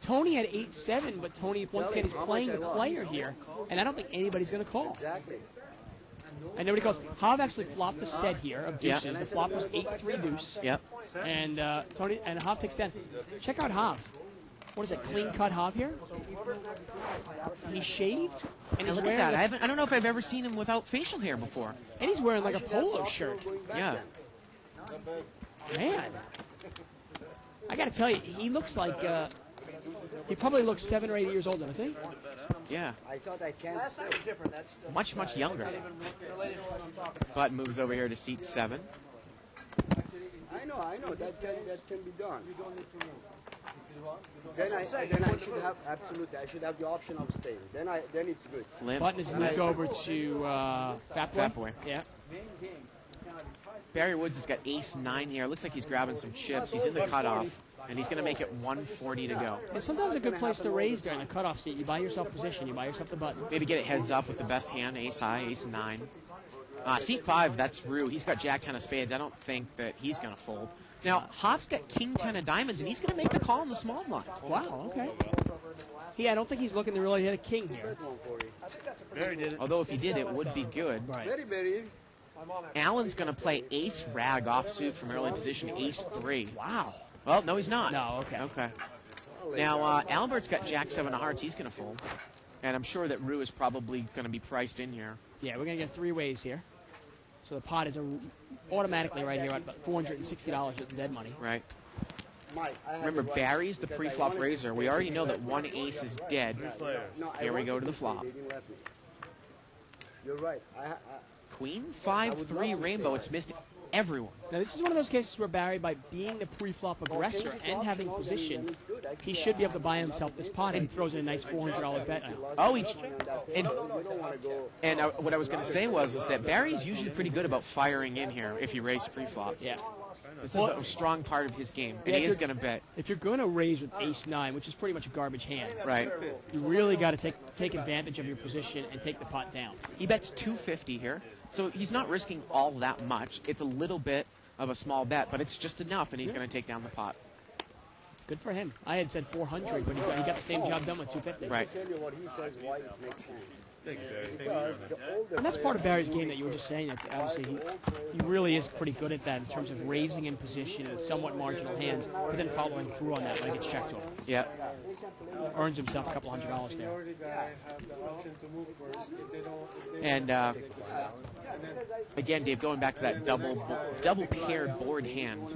Tony had 8-7, but Tony, once again, is playing the player here, and I don't think anybody's going to call. Exactly. And nobody calls. Hav actually flopped a set here of deuces. Yep. The flop was 8-3 deuce. Yep. And Tony and Hav takes down. Check out Hav. What is it? Clean cut Hav here. He's shaved, and And he's look wearing at that. I don't know if I've ever seen him without facial hair before. and he's wearing like a polo shirt. Yeah. Man, I got to tell you, he looks like he probably looks 7 or 8 years older, doesn't he? Yeah. I thought I can't stay. Much, much younger. Button moves over here to seat 7. I know. That can be done. Then I should have I should have the option of staying. Then it's good. Limp. Button has moved over to Fat Boy. Fat Boy. Yeah. Barry Woods has got ace 9 here. Looks like he's grabbing some chips. He's in the cutoff, and he's going to make it 140 to go. It's sometimes a good place to raise during the cutoff seat. You buy yourself position. You buy yourself the button. Maybe get it heads up with the best hand, ace high, ace 9. Seat 5, that's Rue. He's got jack 10 of spades. I don't think that he's going to fold. Now, Hop's got king 10 of diamonds, and he's going to make the call in the small blind. Wow, okay. I don't think he's looking to really hit a king here. Barry did it. Although if he did, it would be good. Right. Very. Allen's going to play ace rag offsuit from early position, ace 3. Wow. Well, no, he's not. No, okay. Okay. Now, Albert's got Jack 7 of hearts. He's going to fold. And I'm sure that Rue is probably going to be priced in here. Yeah, we're going to get 3 ways here. So the pot is automatically right here at about $460 at dead money. Right. Remember, Barry's the pre-flop raiser. We already know that 1 ace is dead. Here we go to the flop. You're right. Queen 5-3 rainbow. It's missed everyone. Now, this is one of those cases where Barry, by being the pre-flop aggressor and having position, he should be able to buy himself this pot and throws in a nice $400 bet now. Oh, and what I was going to say was that Barry's usually pretty good about firing in here if he raised pre-flop. Yeah. This is a strong part of his game, and he is going to bet. If you're going to raise with ace-9, which is pretty much a garbage hand, right, you really got to take advantage of your position and take the pot down. He bets 250 here, so he's not risking all that much. It's a little bit of a small bet, but it's just enough, and he's going to take down the pot. Good for him. I had said 400, but he got the same job done with 250. Right. Tell you what he says, why it makes sense. And that's part of Barry's game that you were just saying. That obviously he really is pretty good at that in terms of raising in position in somewhat marginal hands, but then following through on that when it gets checked to him. Yeah. Earns himself a couple $100 there. And again, Dave, going back to that double paired board hand.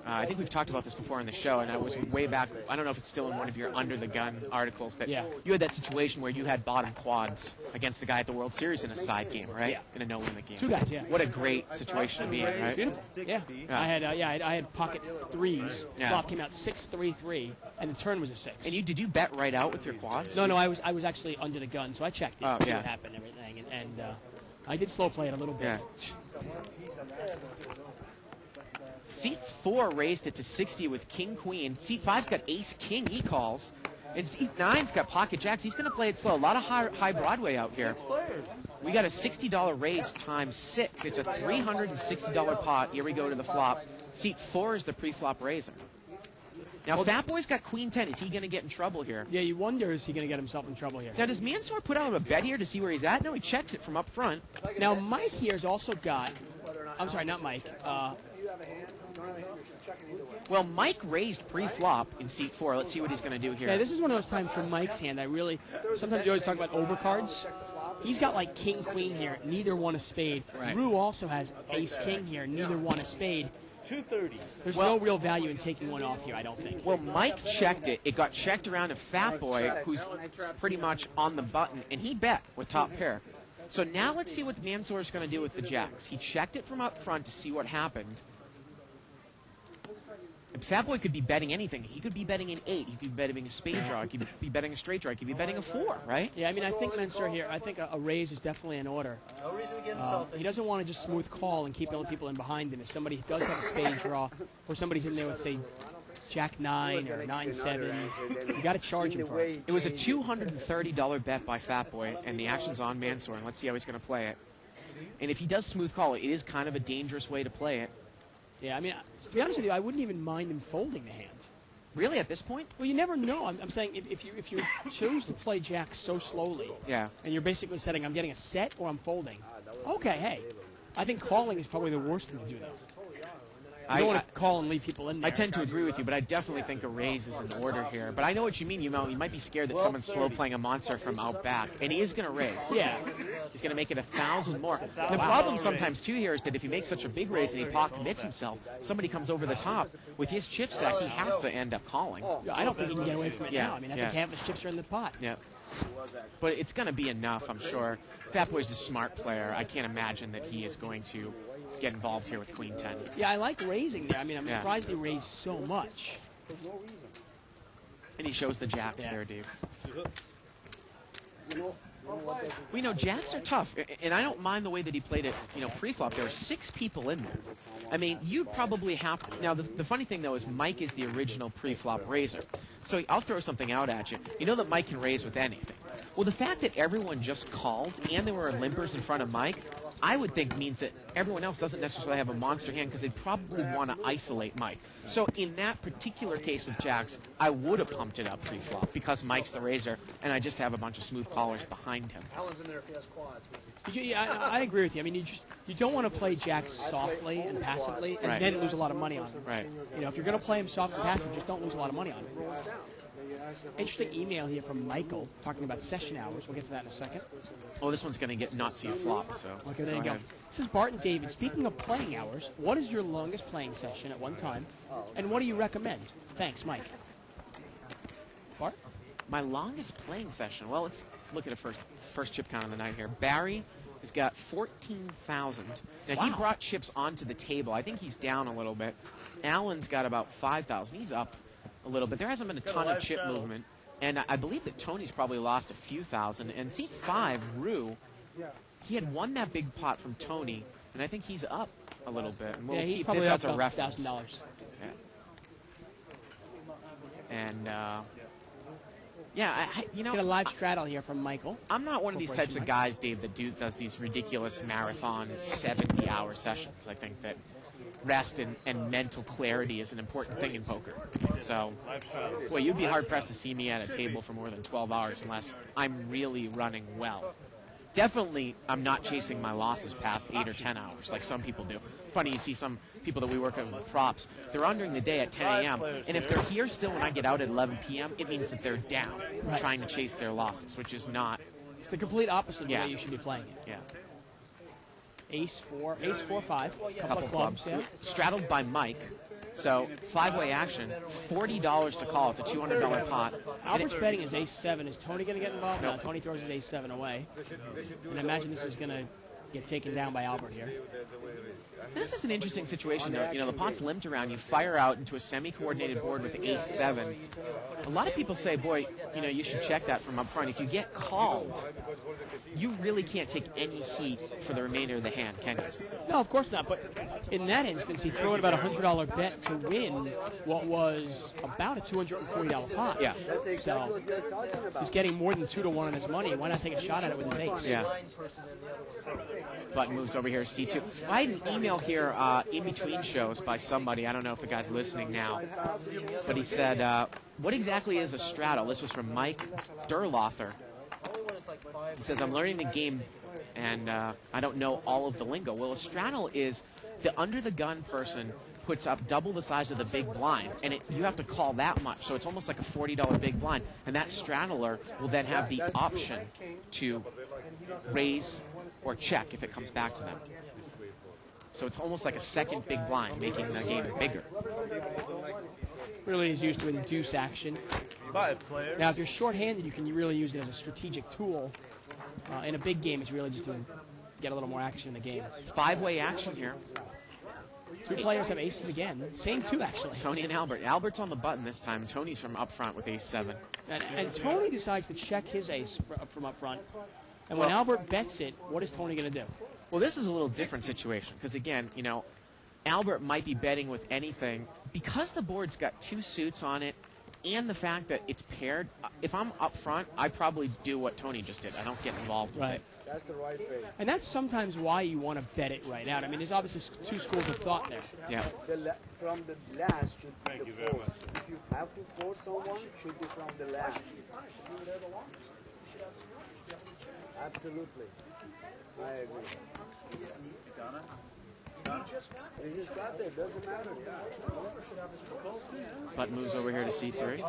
I think we've talked about this before on the show, and I was way back. I don't know if it's still in one of your Under the Gun articles that you had that situation where you had bottom quads against the guy at the World Series in a side game, right? Yeah. In a no-limit game. 2 guys, yeah. What a great situation to be in, right? Beautiful. Yeah. I had pocket 3s. Yeah. Flop came out 6-3-3, and the turn was a 6. And did you bet right out with your quads? No, I was actually under the gun, so I checked it, see what happened and everything, and I did slow play it a little bit. Yeah. Seat 4 raised it to 60 with King Queen. Seat 5's got Ace King. He calls. And Seat 9's got Pocket Jacks. He's going to play it slow. A lot of high Broadway out here. We got a $60 raise times 6. It's a $360 pot. Here we go to the flop. Seat 4 is the pre-flop raiser. Now, Fat Boy's got Queen 10. Is he going to get in trouble here? Yeah, you wonder, is he going to get himself in trouble here? Now, does Mansour put out a bet here to see where he's at? No, he checks it from up front. Now, Mike here's also got... I'm sorry, not Mike. Well, Mike raised pre-flop in seat 4. Let's see what he's going to do here. Yeah, this is one of those times for Mike's hand. Sometimes you always talk about overcards. He's got like King Queen here, neither one a spade. Right. Rue also has Ace King here, neither one a spade. 230. There's no real value in taking one off here, I don't think. Well, Mike checked it. It got checked around to Fat Boy, who's pretty much on the button, and he bet with top pair. So now let's see what Mansour's going to do with the jacks. He checked it from up front to see what happened. And Fat Boy could be betting anything. He could be betting an 8. He could be betting a spade draw. He could be betting a straight draw. He could be betting a 4, right? Yeah, I mean, I think Mansour here, I think a raise is definitely in order. No reason to get insulted. He doesn't want to just smooth call and keep other people in behind him. If somebody does have a spade draw, or somebody's in there with, say, Jack 9 or 9-7, you got to charge him for it. It was a $230 bet by Fat Boy, and the action's on Mansour, and let's see how he's going to play it. And if he does smooth call, it is kind of a dangerous way to play it. Yeah, I mean, to be honest with you, I wouldn't even mind him folding the hand. Really, at this point? Well, you never know. I'm saying if you choose to play Jack so slowly, yeah, and you're basically setting, I'm getting a set or I'm folding. Okay, hey, I think calling is probably the worst thing to do, though. I don't want to call and leave people in there. I tend to agree with you, but I definitely think a raise is in order here. But I know what you mean. You might be scared that someone's slow playing a monster from out back, and he is going to raise. Yeah. He's going to make it 1,000 more. The problem sometimes, too, here is that if he makes such a big raise and he pot commits himself, somebody comes over the top. With his chip stack, he has to end up calling. I don't think he can get away from it now. I mean, I think half his chips are in the pot. Yeah. But it's going to be enough, I'm sure. Fat Boy's a smart player. I can't imagine that he is going to get involved here with Queen 10. Yeah, I like raising there. I mean, I'm surprised he raised so much. And he shows the jacks there, Dave. We know jacks are tough, and I don't mind the way that he played it, pre-flop. There were 6 people in there. I mean, you'd probably have to... Now, the funny thing, though, is Mike is the original pre-flop raiser. So I'll throw something out at you. You know that Mike can raise with anything. Well, the fact that everyone just called and there were limpers in front of Mike, I would think means that everyone else doesn't necessarily have a monster hand because they'd probably want to isolate Mike. So in that particular case with jacks, I would have pumped it up pre-flop because Mike's the raiser and I just have a bunch of smooth callers behind him. Alan's in there if he has quads. Yeah, I agree with you. I mean, you don't want to play jacks softly and passively and then lose a lot of money on them. Right. If you're going to play him soft and passive, just don't lose a lot of money on him. Interesting email here from Michael talking about session hours. We'll get to that in a second. Oh, this one's going to not see a flop, so. Okay, there you go. This is Bart and David. Speaking of playing hours, what is your longest playing session at one time, and what do you recommend? Thanks, Mike. Bart? My longest playing session. Well, let's look at a first chip count of the night here. Barry has got 14,000. Now, he brought chips onto the table. I think he's down a little bit. Alan's got about 5,000. He's up a little bit. There hasn't been a ton of chip movement. And I believe that Tony's probably lost a few thousand. And seat 5, Rue, he had won that big pot from Tony, and I think he's up a little bit. And we'll he's keep probably this up as a reference. $1,000. Yeah. And, yeah, Get a live straddle here from Michael. I'm not one of these types of guys, Dave, that does these ridiculous marathon 70-hour sessions. I think that rest and mental clarity is an important thing in poker. So, boy, you'd be hard-pressed to see me at a table for more than 12 hours unless I'm really running well. Definitely, I'm not chasing my losses past 8 or 10 hours like some people do. It's funny, you see some people that we work with props, they're on during the day at 10 a.m., and if they're here still when I get out at 11 p.m., it means that they're down, trying to chase their losses, which is not... It's the complete opposite of the way you should be playing it. Yeah. Ace 4, 5, couple of clubs. Yeah. Straddled by Mike. So, 5-way action, $40 to call. It's a $200 pot. Albert's betting is Ace 7. Is Tony going to get involved? No, Tony throws his Ace 7 away. And I imagine this is going to get taken down by Albert here. This is an interesting situation, though. You know, the pot's limped around. You fire out into a semi-coordinated board with Ace 7. A lot of people say, boy, you know, you should check that from up front. If you get called, you really can't take any heat for the remainder of the hand, can you? No, of course not. But in that instance, he threw in about a $100 bet to win what was about a $240 pot. Yeah. So he's getting more than 2-1 on his money. Why not take a shot at it with his ace? Yeah. Button moves over here to C2. I had an email here in between shows by somebody. I don't know if the guy's listening now. But he said, what exactly is a straddle? This was from Mike Derlother. He says, I'm learning the game, and I don't know all of the lingo. Well, a straddle is the under-the-gun person puts up double the size of the big blind, and you have to call that much. So it's almost like a $40 big blind, and that straddler will then have the option to raise or check if it comes back to them. So it's almost like a second big blind, making the game bigger. Really is used to induce action. Now, if you're short-handed, you can really use it as a strategic tool. In a big game, it's really just to get a little more action in the game. 5-way action here. 2 players have aces again. Same 2, actually. Tony and Albert. Albert's on the button this time. Tony's from up front with Ace 7. And Tony decides to check his ace from up front. And when Albert bets it, what is Tony going to do? Well, this is a little different situation because, again, you know, Albert might be betting with anything. Because the board's got 2 suits on it and the fact that it's paired, if I'm up front, I probably do what Tony just did. I don't get involved with it. That's the right way. And that's sometimes why you want to bet it right out. I mean, there's obviously 2 schools of thought there. Yeah. From the last should be the force. If you have to force someone, should be from the last. Absolutely. I agree. He just got there. Doesn't matter. Button moves over here to C3.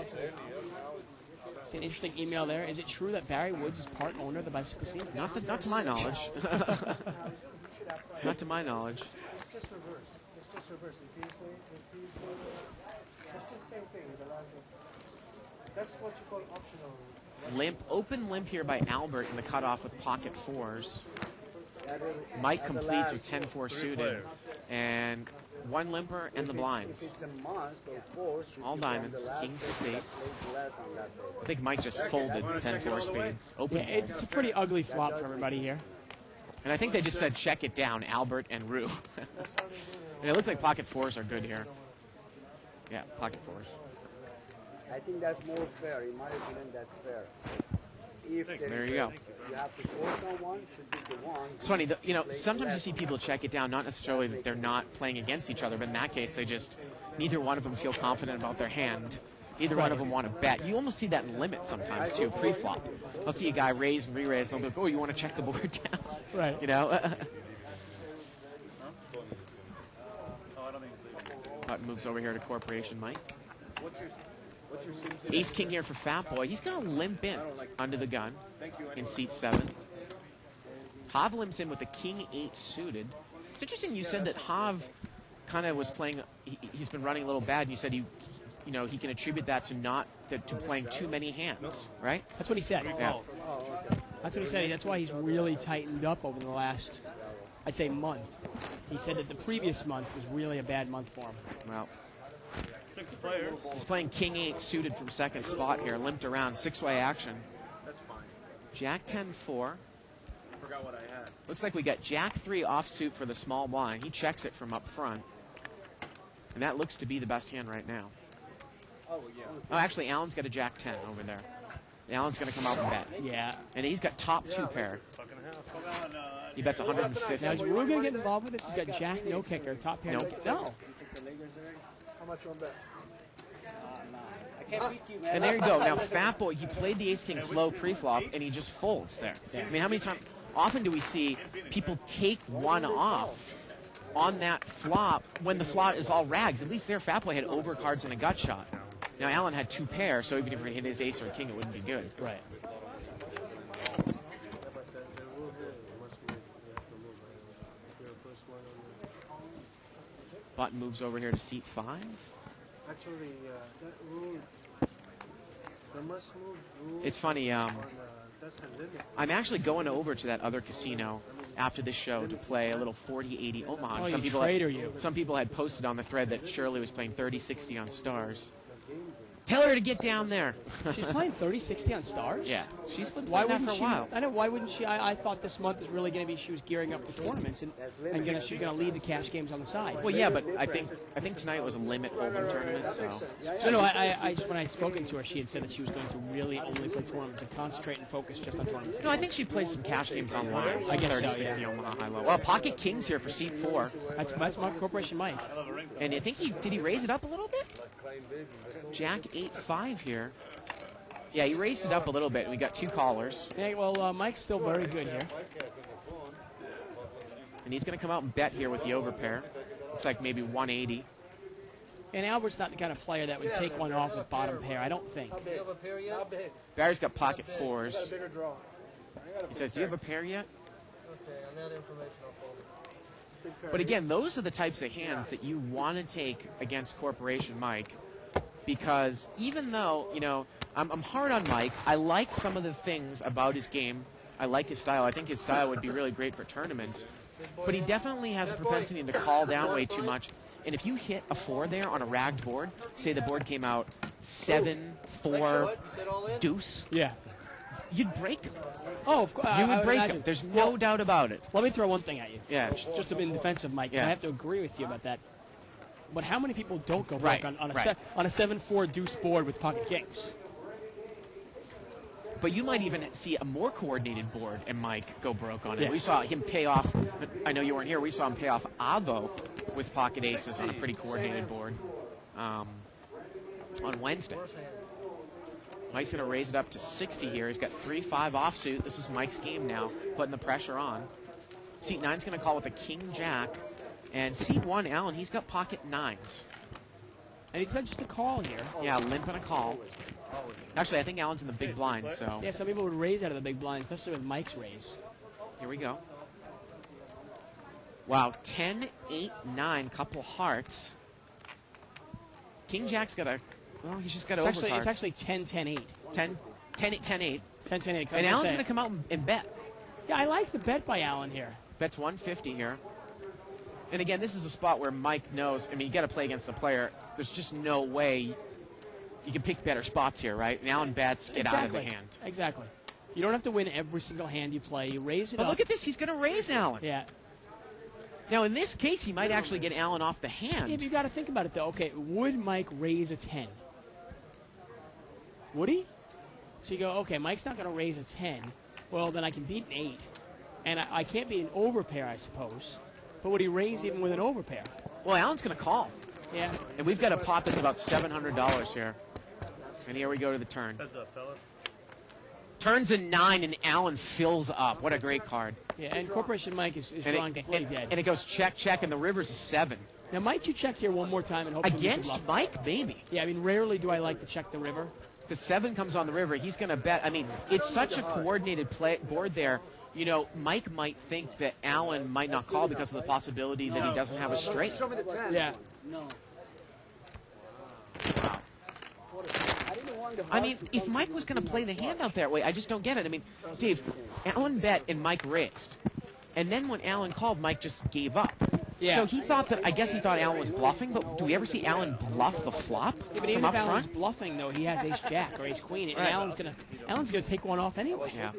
See an interesting email there. Is it true that Barry Woods is part owner of the Bicycle Casino? Not to my knowledge. Not to my knowledge. It's just reverse. It's just reverse. It's just same thing with the last one. That's what you call optional. Limp, open limp here by Albert in the cutoff with pocket 4s. Mike completes with 10-4 suited. And 1 limper and the blinds. All diamonds, king 6 ace. I think Mike just folded 10-4 spades. Open. Yeah, it's a pretty ugly flop for everybody here. And I think they just said check it down, Albert and Rue. And it looks like pocket 4s are good here. Yeah, pocket 4s. I think that's more fair. In my opinion, that's fair. If there you go. You have to force someone, should be the one. It's funny, you know, sometimes you see people check it down, not necessarily that they're not playing against each other, but in that case, they just, neither one of them feel confident about their hand. Either one of them want to bet. You almost see that in limits sometimes, too, pre-flop. I'll see a guy raise and re-raise, and they'll be like, oh, you want to check the board down? Right. You know? Button moves over here to Corporation Mike. Ace king here for Fat Boy. He's going to limp in under the gun in seat 7. Hav limps in with the king 8 suited. It's interesting you said that Hav kind of was playing, he's been running a little bad, and you said he can attribute that to playing too many hands, right? That's what he said. Yeah. That's what he said. That's why he's really tightened up over the last, I'd say, month. He said that the previous month was really a bad month for him. Well, 6 players. he's playing king 8 suited from second spot here, limped around, 6-way action. That's fine. Jack 10-4. Forgot what I had. Looks like we got Jack 3 offsuit for the small blind. He checks it from up front. And that looks to be the best hand right now. Oh, yeah. Oh, actually, Allen's got a Jack 10 over there. Allen's going to come out and bet. Yeah. And he's got top 2 pair. Fucking house. He bets 150. Now, is Rue going to get involved with this? He's got Jack, no kicker, top pair. Nope. No. How much you want to bet? And there you go. Now, Fat Boy, he played the ace-king slow pre-flop, and he just folds there. I mean, how many times? Often do we see people take one off on that flop when the flop is all rags? At least there, Fat Boy had overcards and a gut shot. Now, Allen had 2 pair, so even if he hit his ace or king, it wouldn't be good. Right. Button moves over here to seat 5. Actually, that rule, the must move rule. It's funny. That's a limit. I'm actually going over to that other casino after this show to play a little 40-80 Omaha. Oh, Some you people traitor, you. Some people had posted on the thread that Shirley was playing 30-60 on Stars. Tell her to get down there. She's playing 30-60 on Stars? Yeah, she's been Why playing that wouldn't for a she? while. I know. Why wouldn't she? I thought this month is really going to be. She was gearing up for tournaments and she's going to lead the cash games on the side. Well, yeah, but I think tonight was a limit hold'em tournament, so. No. I just when I spoken to her, she had said that she was going to really only play tournaments and concentrate and focus just on tournaments. No, I think she plays some cash games online. I guess so, 30-60 yeah. Omaha high low. Well, pocket kings here for seat 4, That's my Corporation Mike. and I think did he raise it up a little bit? Jack 8-5 here. Yeah, he raised it up a little bit. We got 2 callers, Yeah, well, Mike's still very good here. and he's going to come out and bet here with the overpair. Looks like maybe 180. And Albert's not the kind of player that would take one off with bottom pair. I don't think. Do you have a pair yet? Barry's got pocket Got a 4s. bigger draw. He says, "Do you have a pair yet?" Okay, on that information, I'll fold it. But again, those are the types of hands that you want to take against Corporation Mike, because even though, I'm hard on Mike, I like some of the things about his game. I like his style. I think his style would be really great for tournaments. But he definitely has a propensity to call down way too much. And if you hit a 4 there on a ragged board, say the board came out 7-4 deuce, Yeah. you'd break him. Oh, of course. You would break him. There's no doubt about it. Let me throw one thing at you. Yeah. Just in defense of Mike. Yeah. I have to agree with you about that. But how many people don't go Right, broke on right. on a 7-4 deuce board with pocket kings? But you might even see a more coordinated board and Mike go broke on it. Yeah. We saw him pay off, I know you weren't here, we saw him pay off Avo with pocket aces on a pretty coordinated board on Wednesday. Mike's going to raise it up to 60 here. He's got 3-5 offsuit. This is Mike's game now, putting the pressure on. Seat 9's going to call with a king-jack. And seat 1, Allen, he's got pocket 9s. And he's got just a call here. Yeah, limp and a call. Actually, I think Allen's in the big blind, so Yeah, some people would raise out of the big blind, especially with Mike's raise. here we go. Wow, 10, 8, 9, couple hearts. King-jack's got a, well, he's just got overcards. It's actually 10-10-8. 10, 10, 10, 8. 10-10-8. And Allen's going to come out and bet. Yeah, I like the bet by Allen here. Bets 150 here. And again, this is a spot where Mike knows, I mean, you got to play against the player. There's just no way you can pick better spots here, right? And Allen bets, get out of the hand. Exactly. You don't have to win every single hand you play. You raise it But up. look at this. He's going to raise Allen. Yeah. Now, in this case, he might actually get Allen off the hand. Yeah, but you got to think about it, though. Okay, would Mike raise a 10? Would he? So you go, okay, Mike's not going to raise a 10. Well, then I can beat an 8. And I can't beat an overpair, I suppose. But would he raise even with an overpair? Well, Allen's going to call. Yeah. And we've got a pot that's about $700 here. And here we go to the turn. Heads up, fellas. Turns a 9, and Allen fills up. What a great card. Yeah, and Corporation Mike is drawing completely dead. And it goes check, check, and the river's a 7. Now, might you check here one more time and hope for lucid Against bluff? Mike, maybe. Yeah, I mean, rarely do I like to check the river. The 7 comes on the river. He's going to bet. I mean, it's such a coordinated board there. You know, Mike might think that Allen might not call because of the possibility that he doesn't have a straight. Yeah. I mean, if Mike was going to play the hand out that way, I just don't get it. I mean, Dave, Allen bet and Mike raised. And then when Allen called, Mike just gave up. Yeah. So he thought that, I guess he thought Allen was bluffing, but do we ever see Allen bluff the flop Yeah, but from even up if Allen's front? bluffing, though, he has ace-jack or ace-queen, and Right. Allen's gonna take one off anyway. Yeah.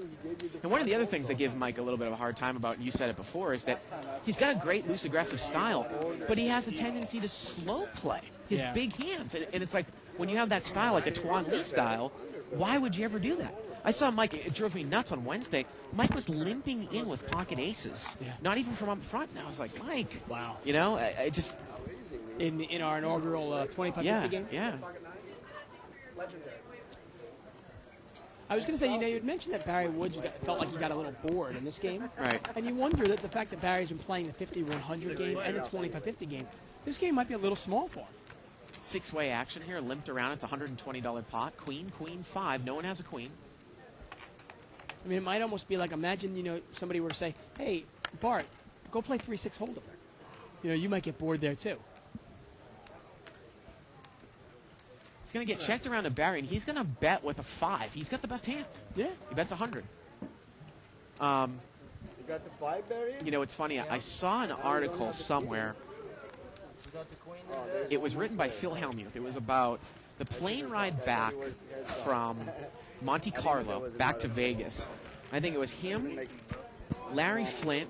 And one of the other things I give Mike a little bit of a hard time about, and you said it before, is that he's got a great loose aggressive style, but he has a tendency to slow play his Yeah. big hands. And it's like, when you have that style, like a Tuan Lee style, why would you ever do that? I saw Mike, it drove me nuts on Wednesday. Mike was limping in with pocket aces, Yeah. not even from up front. And I was like, Mike, Wow. you know, I just, In our inaugural 25-50 yeah, game. yeah. I was going to say, you had mentioned that Barry Woods felt like he got a little bored in this game. Right. And you wonder that the fact that Barry's been playing the 50-100 game and the 25-50 game, this game might be a little small for him. 6-way action here, limped around. It's a $120 pot. Queen, queen, 5. No one has a queen. I mean, it might almost be like, imagine, somebody were to say, hey, Bart, go play 3-6 hold'em. You might get bored there, too. He's going to get checked around to Barry, and he's going to bet with a 5. He's got the best hand. Yeah. He bets 100. You got the 5, Barry? It's funny. I saw an article somewhere. It was written by Phil Hellmuth. It was about the plane ride back from Monte Carlo back to Vegas. I think it was him, Larry Flint,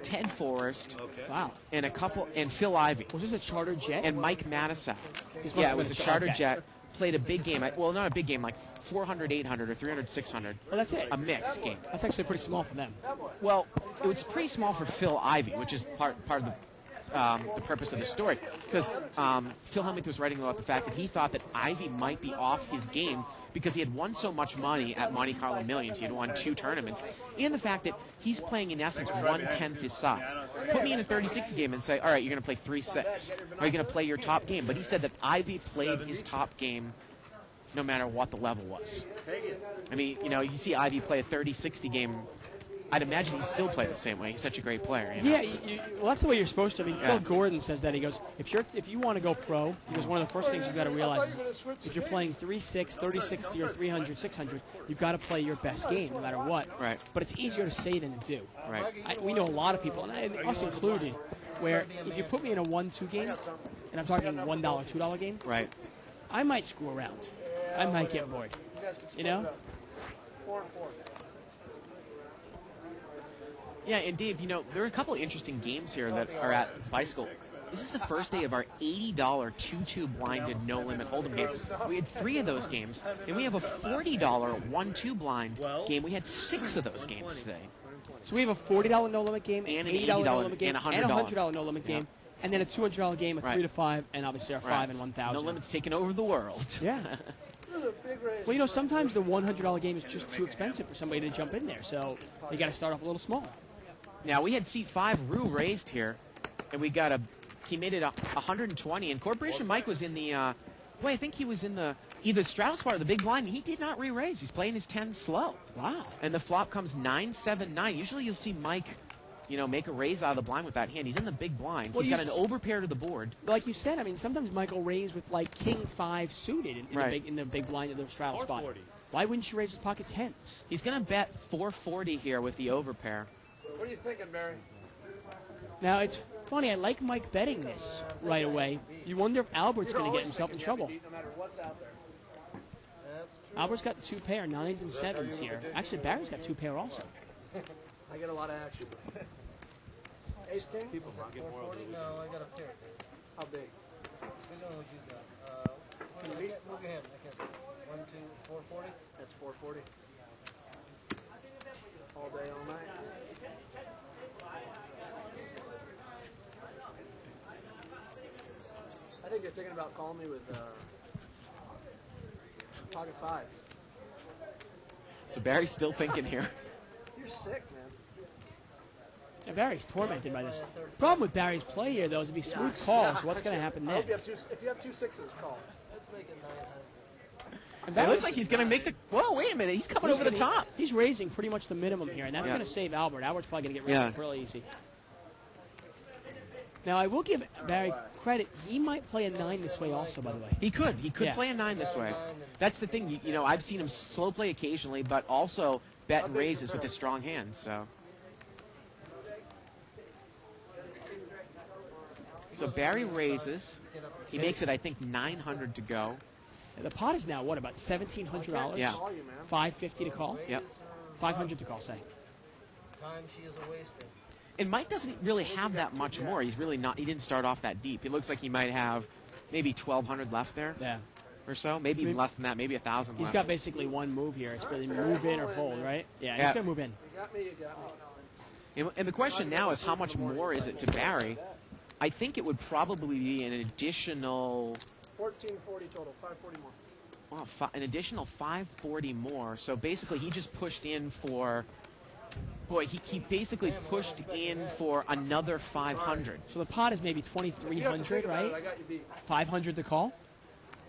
Ted Forrest, Wow. and Phil Ivey, Was this a charter jet? and Mike Matisow. He's Yeah, supposed it was to a be charter okay. jet. Played a big game. Well, not a big game, like 400, 800, or 300, 600. Well, that's it. A mixed game. That's actually pretty small for them. Well, it was pretty small for Phil Ivey, which is part of the purpose of the story. Because Phil Hellmuth was writing about the fact that he thought that Ivey might be off his game because he had won so much money at Monte Carlo Millions. He had won 2 tournaments. And the fact that he's playing, in essence, 1/10 his size. Put me in a 30-60 game and say, all right, you're going to play 3-6. Are you going to play your top game? But he said that Ivey played his top game no matter what the level was. I mean, you see Ivey play a 30-60 game. I'd imagine he'd still play the same way. He's such a great player. Yeah, well, that's the way you're supposed to. I mean, Yeah. Phil Gordon says that. He goes, if you want to go pro, because one of the first things you've got to realize is if you're playing 3-6, 30-60, or 300, 600, you've got to play your best game no matter what. Right. But it's easier to say than to do. Right. We know a lot of people, and us included, where if you put me in a 1-2 game, and I'm talking $1, $2 game, Right. I might screw around. I might get bored. You know? 4 and 4. Yeah, and Dave, there are a couple of interesting games here that are at Bicycle. This is the first day of our $80 2-2 blinded no limit hold'em game. We had 3 of those games, and we have a $40 1-2 blind game. We had 6 of those games today. So we have a $40 no limit game, And an an $80 no $80 limit game, and a and a $100 $100 no limit Yeah. game, and then a $200 game, a Right. 3 to 5, and obviously our 5 and 1,000. No limits taking over the world. Yeah. Well, sometimes the $100 game is just too expensive for somebody to jump in there, so you got to start off a little small. Now, we had seat 5, Rue raised here, and he made it 120, and Corporation Mike was in the, I think he was in the, either straddle spot or the big blind, and he did not re-raise. He's playing his 10 slow. Wow. And the flop comes 9-7-9. Usually you'll see Mike, make a raise out of the blind with that hand. He's in the big blind. Well, He's got an overpair to the board. Like you said, I mean, sometimes Michael raise with like King 5 suited in the big blind of the straddle spot. 440. Why wouldn't you raise with pocket 10s? He's going to bet 440 here with the overpair. What are you thinking, Barry? Now, it's funny, I like Mike betting this right away. You wonder if Albert's going to get himself in trouble. No matter what's out there. Albert's got 2 pair, 9s and 7s here. Actually, Barry's got 2 pair also. I get a lot of action. Ace King? People get more of those. No, I got a pair. How big? I know what you got. Look at him. I can't. 1, 2, 440? That's 440. All day, all night. I think you're thinking about calling me with pocket 5s. So Barry's still thinking here. You're sick, man. And Barry's tormented by this. Problem with Barry's play here, though, is if he smooth calls, what's going to happen I hope next? if you have two sixes, call. Let's make it 900. And It Barry's- looks like he's going to make the. Whoa, wait a minute. He's coming over the top. He's raising pretty much the minimum here, and that's Yeah. going to save Albert. Albert's probably going to get rid Yeah. of it real easy. Now, I will give Barry credit. He might play a 9 this way also, by the way. He could. He could Yeah. play a 9 this way. That's the thing. You know, I've seen him slow play occasionally, but also bet and raises with his strong hands. So Barry raises. He makes it, I think, 900 to go. The pot is now, what, about $1,700? Yeah. Call you, man. $550 to call? Yep. $500 to call, say. Time she is a waster. And Mike doesn't really have that much more. He's really not. He didn't start off that deep. It looks like he might have maybe 1,200 left there Yeah. or so. Maybe even less than that. Maybe 1,000 He's left. got basically one move here. It's really move in or fold, right? Yeah, he's Yeah. going to move in. You got me, you got me. And the question now is how much more is it to Barry? I think it would probably be an additional 1440 total, 540 more. an additional 540 more. So basically, he just pushed in for. Boy, he basically pushed in for another 500. So the pot is maybe You have to think 2,300, about it, I right? got you beat. 500 to call?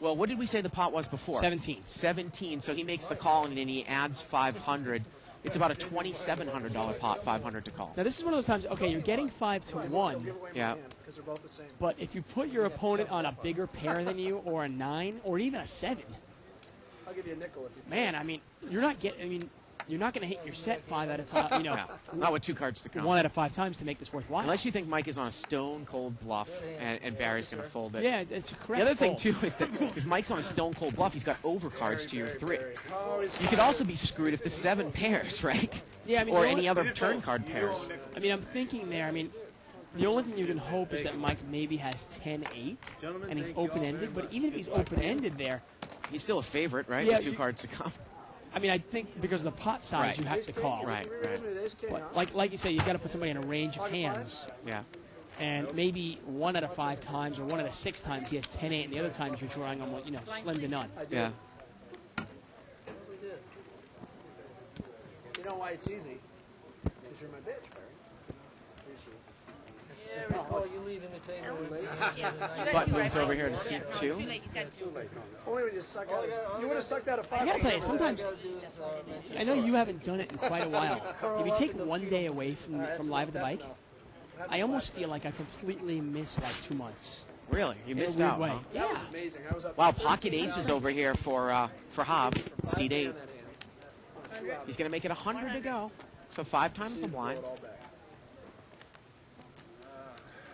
Well, what did we say the pot was before? 17. 17. So he makes the call and then he adds 500. It's about a $2,700 pot, 500 to call. Now, this is one of those times, okay, you're getting 5 to 1, Give away my Yeah. hand, because they're both the same. but if you put your opponent on a bigger pair than you, or a 9, or even a 7, I'll give you a nickel if you man, I mean, you're not going to hit your set 5 at a time, Yeah. Not with two cards to come. 1 out of 5 times to make this worthwhile. Unless you think Mike is on a stone cold bluff and Barry's going to fold it. Yeah, it's a correct The other thing, fold. too, is that if Mike's on a stone cold bluff, he's got overcards to your 3. Oh, he's You could also be screwed if the 7 pairs, right? Yeah, I mean, or the any only- other turn card pairs. I mean, I'm thinking there, the only thing you can hope is that Mike maybe has 10-8, and he's open-ended, but even if he's open-ended there, He's still a favorite, right? Yeah, with two you- cards to come. I think because of the pot size, Right. you have to call. Right, right. Ace king, huh? But like you say, you've got to put somebody in a range of hands, Yeah. and maybe 1 out of 5 times or 1 out of 6 times he has 10-8, and the other times you're drawing on slim to none. I did. Yeah. We did. You know why it's easy? Because you're my bitch, Barry. Yeah, recall you leaving the table. Butt moves over here to seat 2. Only when you suck out. You would have sucked out a 5. I gotta tell you, sometimes I know you haven't done it in quite a while. If you take one day away from Live at the Bike, I almost feel like I completely missed like 2 months. Really? You In a missed weird out. way. Huh? That Yeah. was amazing. I was up Wow, pocket aces over here for Hob, seat 8. He's going to make it 100 to go. So 5 times the blind.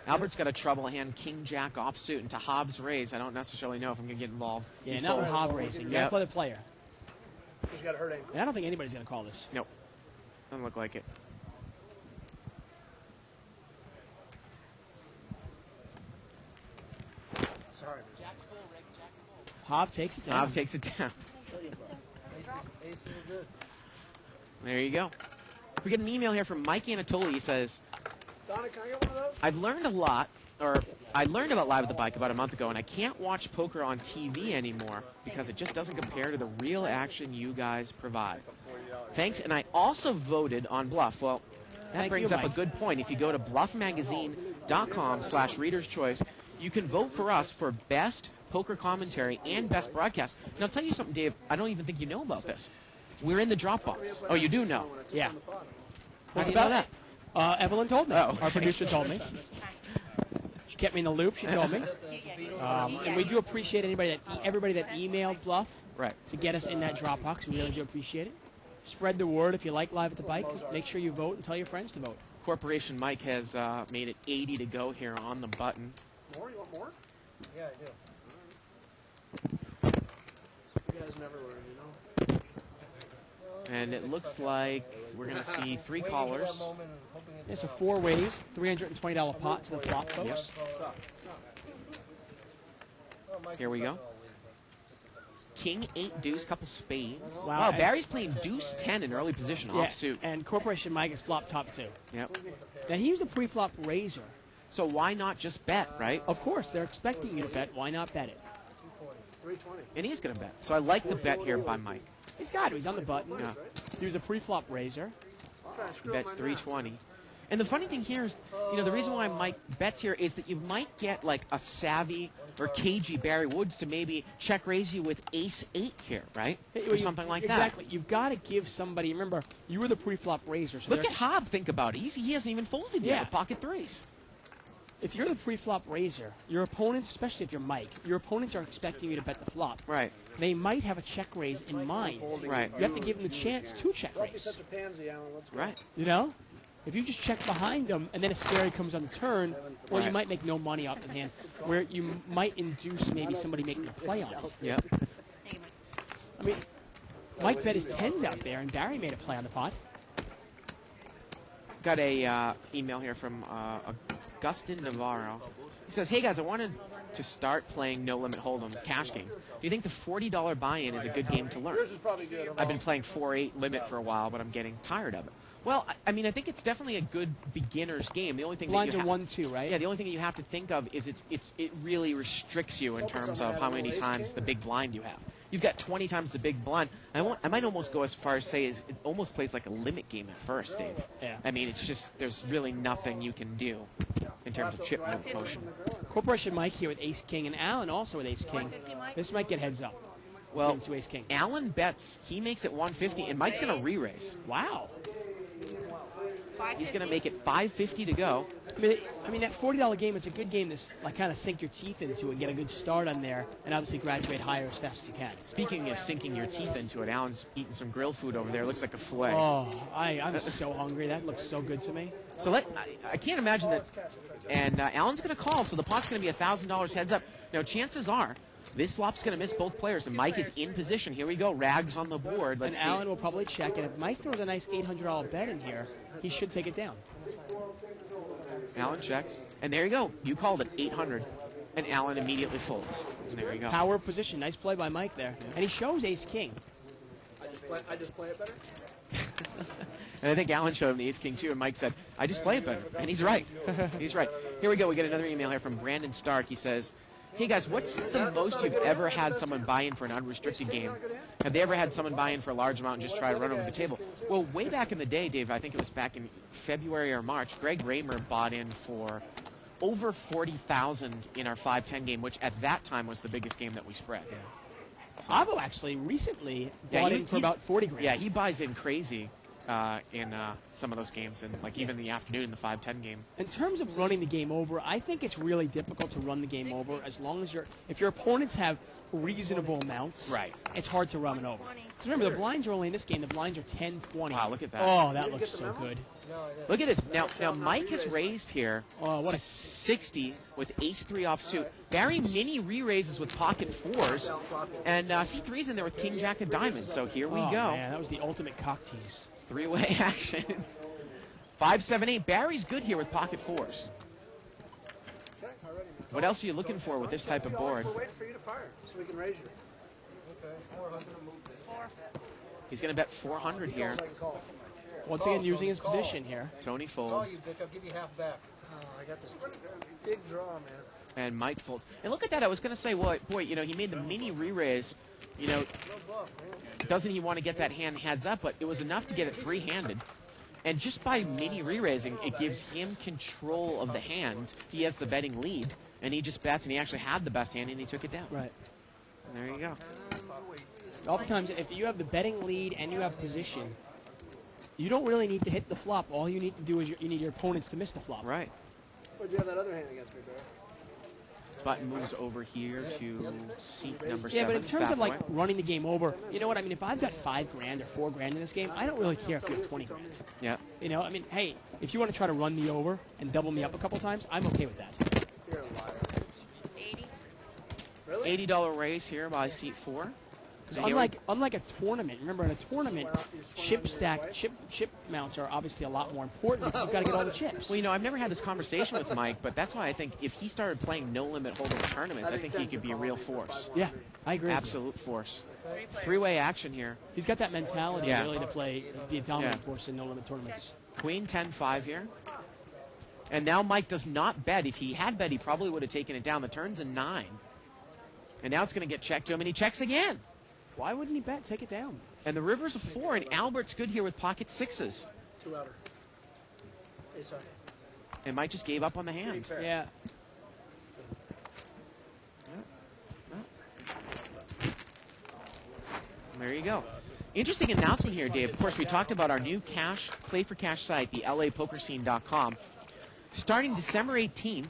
Albert's got a trouble hand, King Jack offsuit, and to Hobbs raise. I don't necessarily know if I'm going to get involved. Yeah, He not with folds. hob racing. You Yep. gotta play the player. He's got a hurt ankle. And I don't think anybody's gonna call this. Nope. Doesn't look like it. Sorry. Hob takes it down. Hob takes it down. Ace is good. There you go. We get an email here from Mike Anatoli. He says, Donna, can I get one of those? I've learned a lot, or I learned about Live at the Bike about a month ago, and I can't watch poker on TV anymore because it just doesn't compare to the real action you guys provide. Thanks, and I also voted on Bluff. Well, that Thank brings you, up a Mike. good point. If you go to bluffmagazine.com/reader's choice, you can vote for us for best poker commentary and best broadcast. And I'll tell you something, Dave, I don't even think you know about this. We're in the Dropbox. Oh, you do know? Yeah. How What's do you know about that? Evelyn told me. Oh, okay. Our producer told me. She kept me in the loop. She told me. And we do appreciate everybody that emailed Bluff Right. to get us in that Dropbox. We really do appreciate it. Spread the word if you like Live at the Bike. Make sure you vote and tell your friends to vote. Corporation Mike has made it 80 to go here on the button. More? You want more? Yeah, I do. You guys never learn, you know? And it looks like we're going to see 3 callers. It's a 4 ways, $320 pot to the flop, folks. Here we go. King 8 deuce, couple spades. Wow. Wow, Barry's playing deuce 10 in early position, Yeah, offsuit. and Corporation Mike is flop top 2. Yep. Now, he was a pre-flop raiser. So why not just bet, right? Of course, they're expecting you to bet. Why not bet it? 320. And he's going to bet. So I like the bet here by Mike. He's got it. He's on the button. Yeah. He was a pre-flop raiser. I'm trying to He screw up bets my math. 320. And the funny thing here is, the reason why Mike bets here is that you might get like a savvy or cagey Barry Woods to maybe check raise you with ace-8 here, right? Or something like that. Exactly. You've got to give somebody. Remember, you were the pre-flop raiser. So Look at Hobb. Think about it. He hasn't even folded yet with pocket threes. If you're the pre-flop raiser, your opponents, especially if you're Mike, your opponents are expecting you to bet the flop. Right. They might have a check raise in mind. Right. You have to give them the chance to check Don't be raise. such a pansy, Alan. Let's go. Right. You know? If you just check behind them and then a scary comes on the turn, well, you Right. might make no money off the hand, where you might induce maybe somebody making a play on it. Yep. I mean, Mike bet his tens out there, and Barry made a play on the pot. Got a email here from Augustin Navarro. He says, "Hey guys, I wanted to start playing No Limit Hold'em cash game. Do you think the $40 buy-in is a good game to learn? Yours is probably good. I've been playing 4-8 limit for a while, but I'm getting tired of it." Well, I mean, I think it's definitely a good beginner's game. The only thing Blinds that are you 1-2, right? yeah, the only thing that you have to think of is it really restricts you in terms of how many times the big blind you have. You've got 20 times the big blind. I might almost go as far as say it almost plays like a limit game at first, Dave. Yeah. I mean, it's just there's really nothing you can do in terms of chip motion. Corporation Mike here with Ace King, and Alan also with Ace King. This might get heads up. Well, To Ace King. Alan bets he makes it 150, and Mike's going to re-raise. Wow. He's going to make it 550 to go. I mean, that $40 game is a good game to like kind of sink your teeth into and get a good start on there, and obviously graduate higher as fast as you can. Speaking of sinking your teeth into it, Alan's eating some grilled food over there. Looks like a filet. Oh, I'm so hungry. That looks so good to me. So I can't imagine that. And Alan's going to call, so the pot's going to be $1,000 heads up. Now, chances are this flop's going to miss both players, and Mike is in position. Here we go. Rags on the board. Let's see. Alan will probably check, and if Mike throws a nice $800 bet in here, he should take it down. Alan checks. And there you go. You called it 800. And Alan immediately folds. And there you go. Power of position. Nice play by Mike there. And he shows Ace King. I just play it better. And I think Alan showed him the Ace King too, and Mike said, "I just play it better." And he's right. He's right. Here we go. We get another email here from Brandon Stark. He says, "Hey guys, what's the most you've ever had someone buy in for an unrestricted game? Have they ever had someone buy in for a large amount and just try to run over the table?" Well, way back in the day, Dave, I think it was back in February or March, Greg Raymer bought in for over 40,000 in our 5-10 game, which at that time was the biggest game that we spread. Avo actually recently bought in for about 40 grand. Yeah, he buys in crazy in some of those games, and like even in the afternoon in the 5-10 game. In terms of running the game over, I think it's really difficult to run the game over as long as if your opponents have reasonable amounts. Right. It's hard to run it over. Because remember, the blinds are only in this game. The blinds are 10, 20. Wow, look at that. Oh, that looks so good. Look at this. Now Mike has raised here What to a 60 with ace-3 offsuit. Barry mini re-raises with pocket 4s, and C3's in there with king-jack of diamonds. So here we Oh, go. man, that was the ultimate cock tease. Three-way action. 5-7-8. Barry's good here with pocket 4s. What else are you looking for with this type of board? We're waiting for you to fire so we can raise you. He's going to bet 400 here. I can call. Once again, using his position here. Tony Oh, folds, you bitch. I'll give you half back. Oh, I got this big draw, man. and Mike folds. And look at that. I was going to say, well, boy, he made the mini re-raise. Doesn't he want to get that hand heads up? But it was enough to get it three-handed. And just by mini re-raising, it gives him control of the hand. He has the betting lead, and he just bets, and he actually had the best hand, and he took it down. Right. And there you go. Oftentimes, if you have the betting lead and you have position, you don't really need to hit the flop. All you need to do is you need your opponents to miss the flop. Right. What'd you have that other hand against me, Barry? Button moves over here to seat number 7. Yeah, but in terms Fat of like Boy. running the game over, you know what I mean? If I've got $5,000 or $4,000 in this game, I don't really care if you have 20 grand. Yeah. You know, I mean, hey, if you want to try to run me over and double me up a couple times, I'm okay with that. You're a liar. 80. Really? $80 raise here by seat 4. And here Unlike a tournament, remember in a tournament, chip mounts are obviously a lot more important. You've got to get all the chips. Well, I've never had this conversation with Mike, but that's why I think if he started playing no limit hold'em tournaments, I think he could be a real force. Yeah, I agree. Absolute force. Three-way action here. He's got that mentality Yeah. really to play, be a dominant Yeah. force in no limit tournaments. Queen 10-5 here. And now Mike does not bet. If he had bet, he probably would have taken it down. The turn's a 9. And now it's going to get checked to him, and he checks again. Why wouldn't he bet? Take it down. And the river's a 4, and Albert's good here with pocket 6s. 2 outer. Ace high. And Mike just gave up on the hand. Yeah. There you go. Interesting announcement here, Dave. Of course, we talked about our new cash, play for cash site, the LAPokerScene.com. Starting December 18th,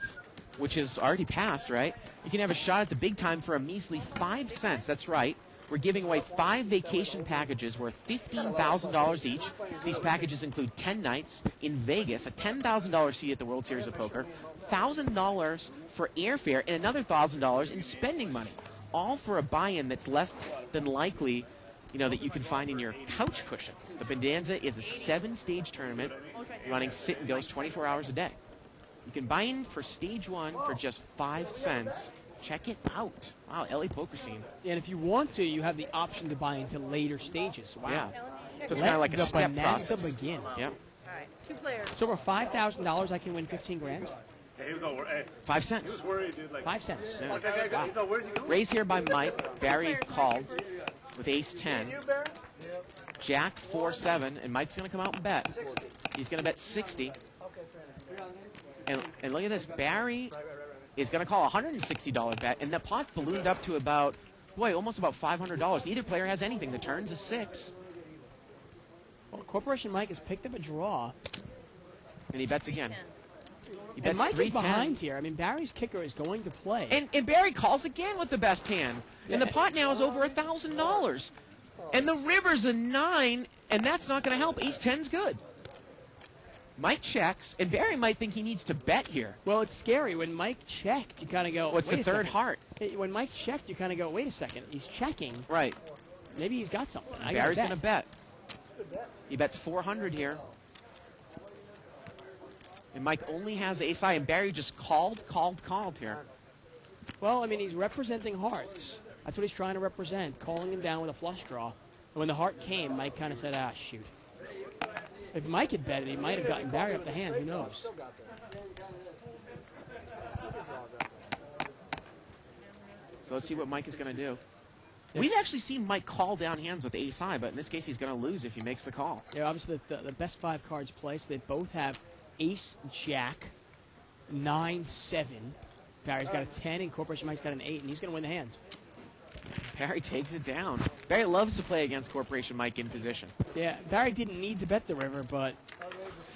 which is already passed, right? You can have a shot at the big time for a measly 5 cents. That's right. We're giving away 5 vacation packages worth $15,000 each. These packages include 10 nights in Vegas, a $10,000 seat at the World Series of Poker, $1,000 for airfare, and another $1,000 in spending money. All for a buy-in that's less than likely, that you can find in your couch cushions. The Bonanza is a 7-stage tournament running sit and goes 24 hours a day. You can buy in for stage 1 for just 5 cents. Check it out. Wow, LA Poker Scene. And if you want to, you have the option to buy into later stages. Wow. Yeah. So it's kind of like a the step Bonanza process. begin. Yep. All right, 2 players. So for $5,000, I can win 15 grand. Hey, he was all worried. 5 He cents. was worried, dude. Like, 5 cents. Yeah. Wow. he's all, where's he going? Raise here by Mike. Barry called with ace 10. You, Barry? Jack 4-7, and Mike's going to come out and bet. He's going to bet 60. Okay, fair enough. And look at this. Barry is going to call a $160 bet, and the pot ballooned up to about, almost about $500. Neither player has anything. The turn's a 6, Well, Corporation Mike has picked up a draw. and he bets again. He And bets Mike is 310. behind here. I mean, Barry's kicker is going to play. And Barry calls again with the best hand. And the pot now is over $1,000. And the river's a 9, and that's not going to help. Ace 10's good. Mike checks, and Barry might think he needs to bet here. Well, it's scary. When Mike checked, you kind of go, What's wait the a third second. heart? When Mike checked, you kind of go, wait a second. He's checking. Right. Maybe he's got something. Barry's going to bet. bet. He bets 400 here. And Mike only has ace high, and Barry just called here. Well, I mean, he's representing hearts. That's what he's trying to represent, calling him down with a flush draw. And when the heart came, Mike kind of said, shoot. If Mike had betted, he might have gotten Barry up the hand. Who knows? So let's see what Mike is going to do. We've actually seen Mike call down hands with ace high, but in this case he's going to lose if he makes the call. Yeah, obviously the best 5 cards play, so they both have ace, jack, 9, 7. Barry's got a 10, and Corporation Mike's got an 8, and he's going to win the hand. Barry takes it down. Barry loves to play against Corporation Mike in position. Yeah, Barry didn't need to bet the river, but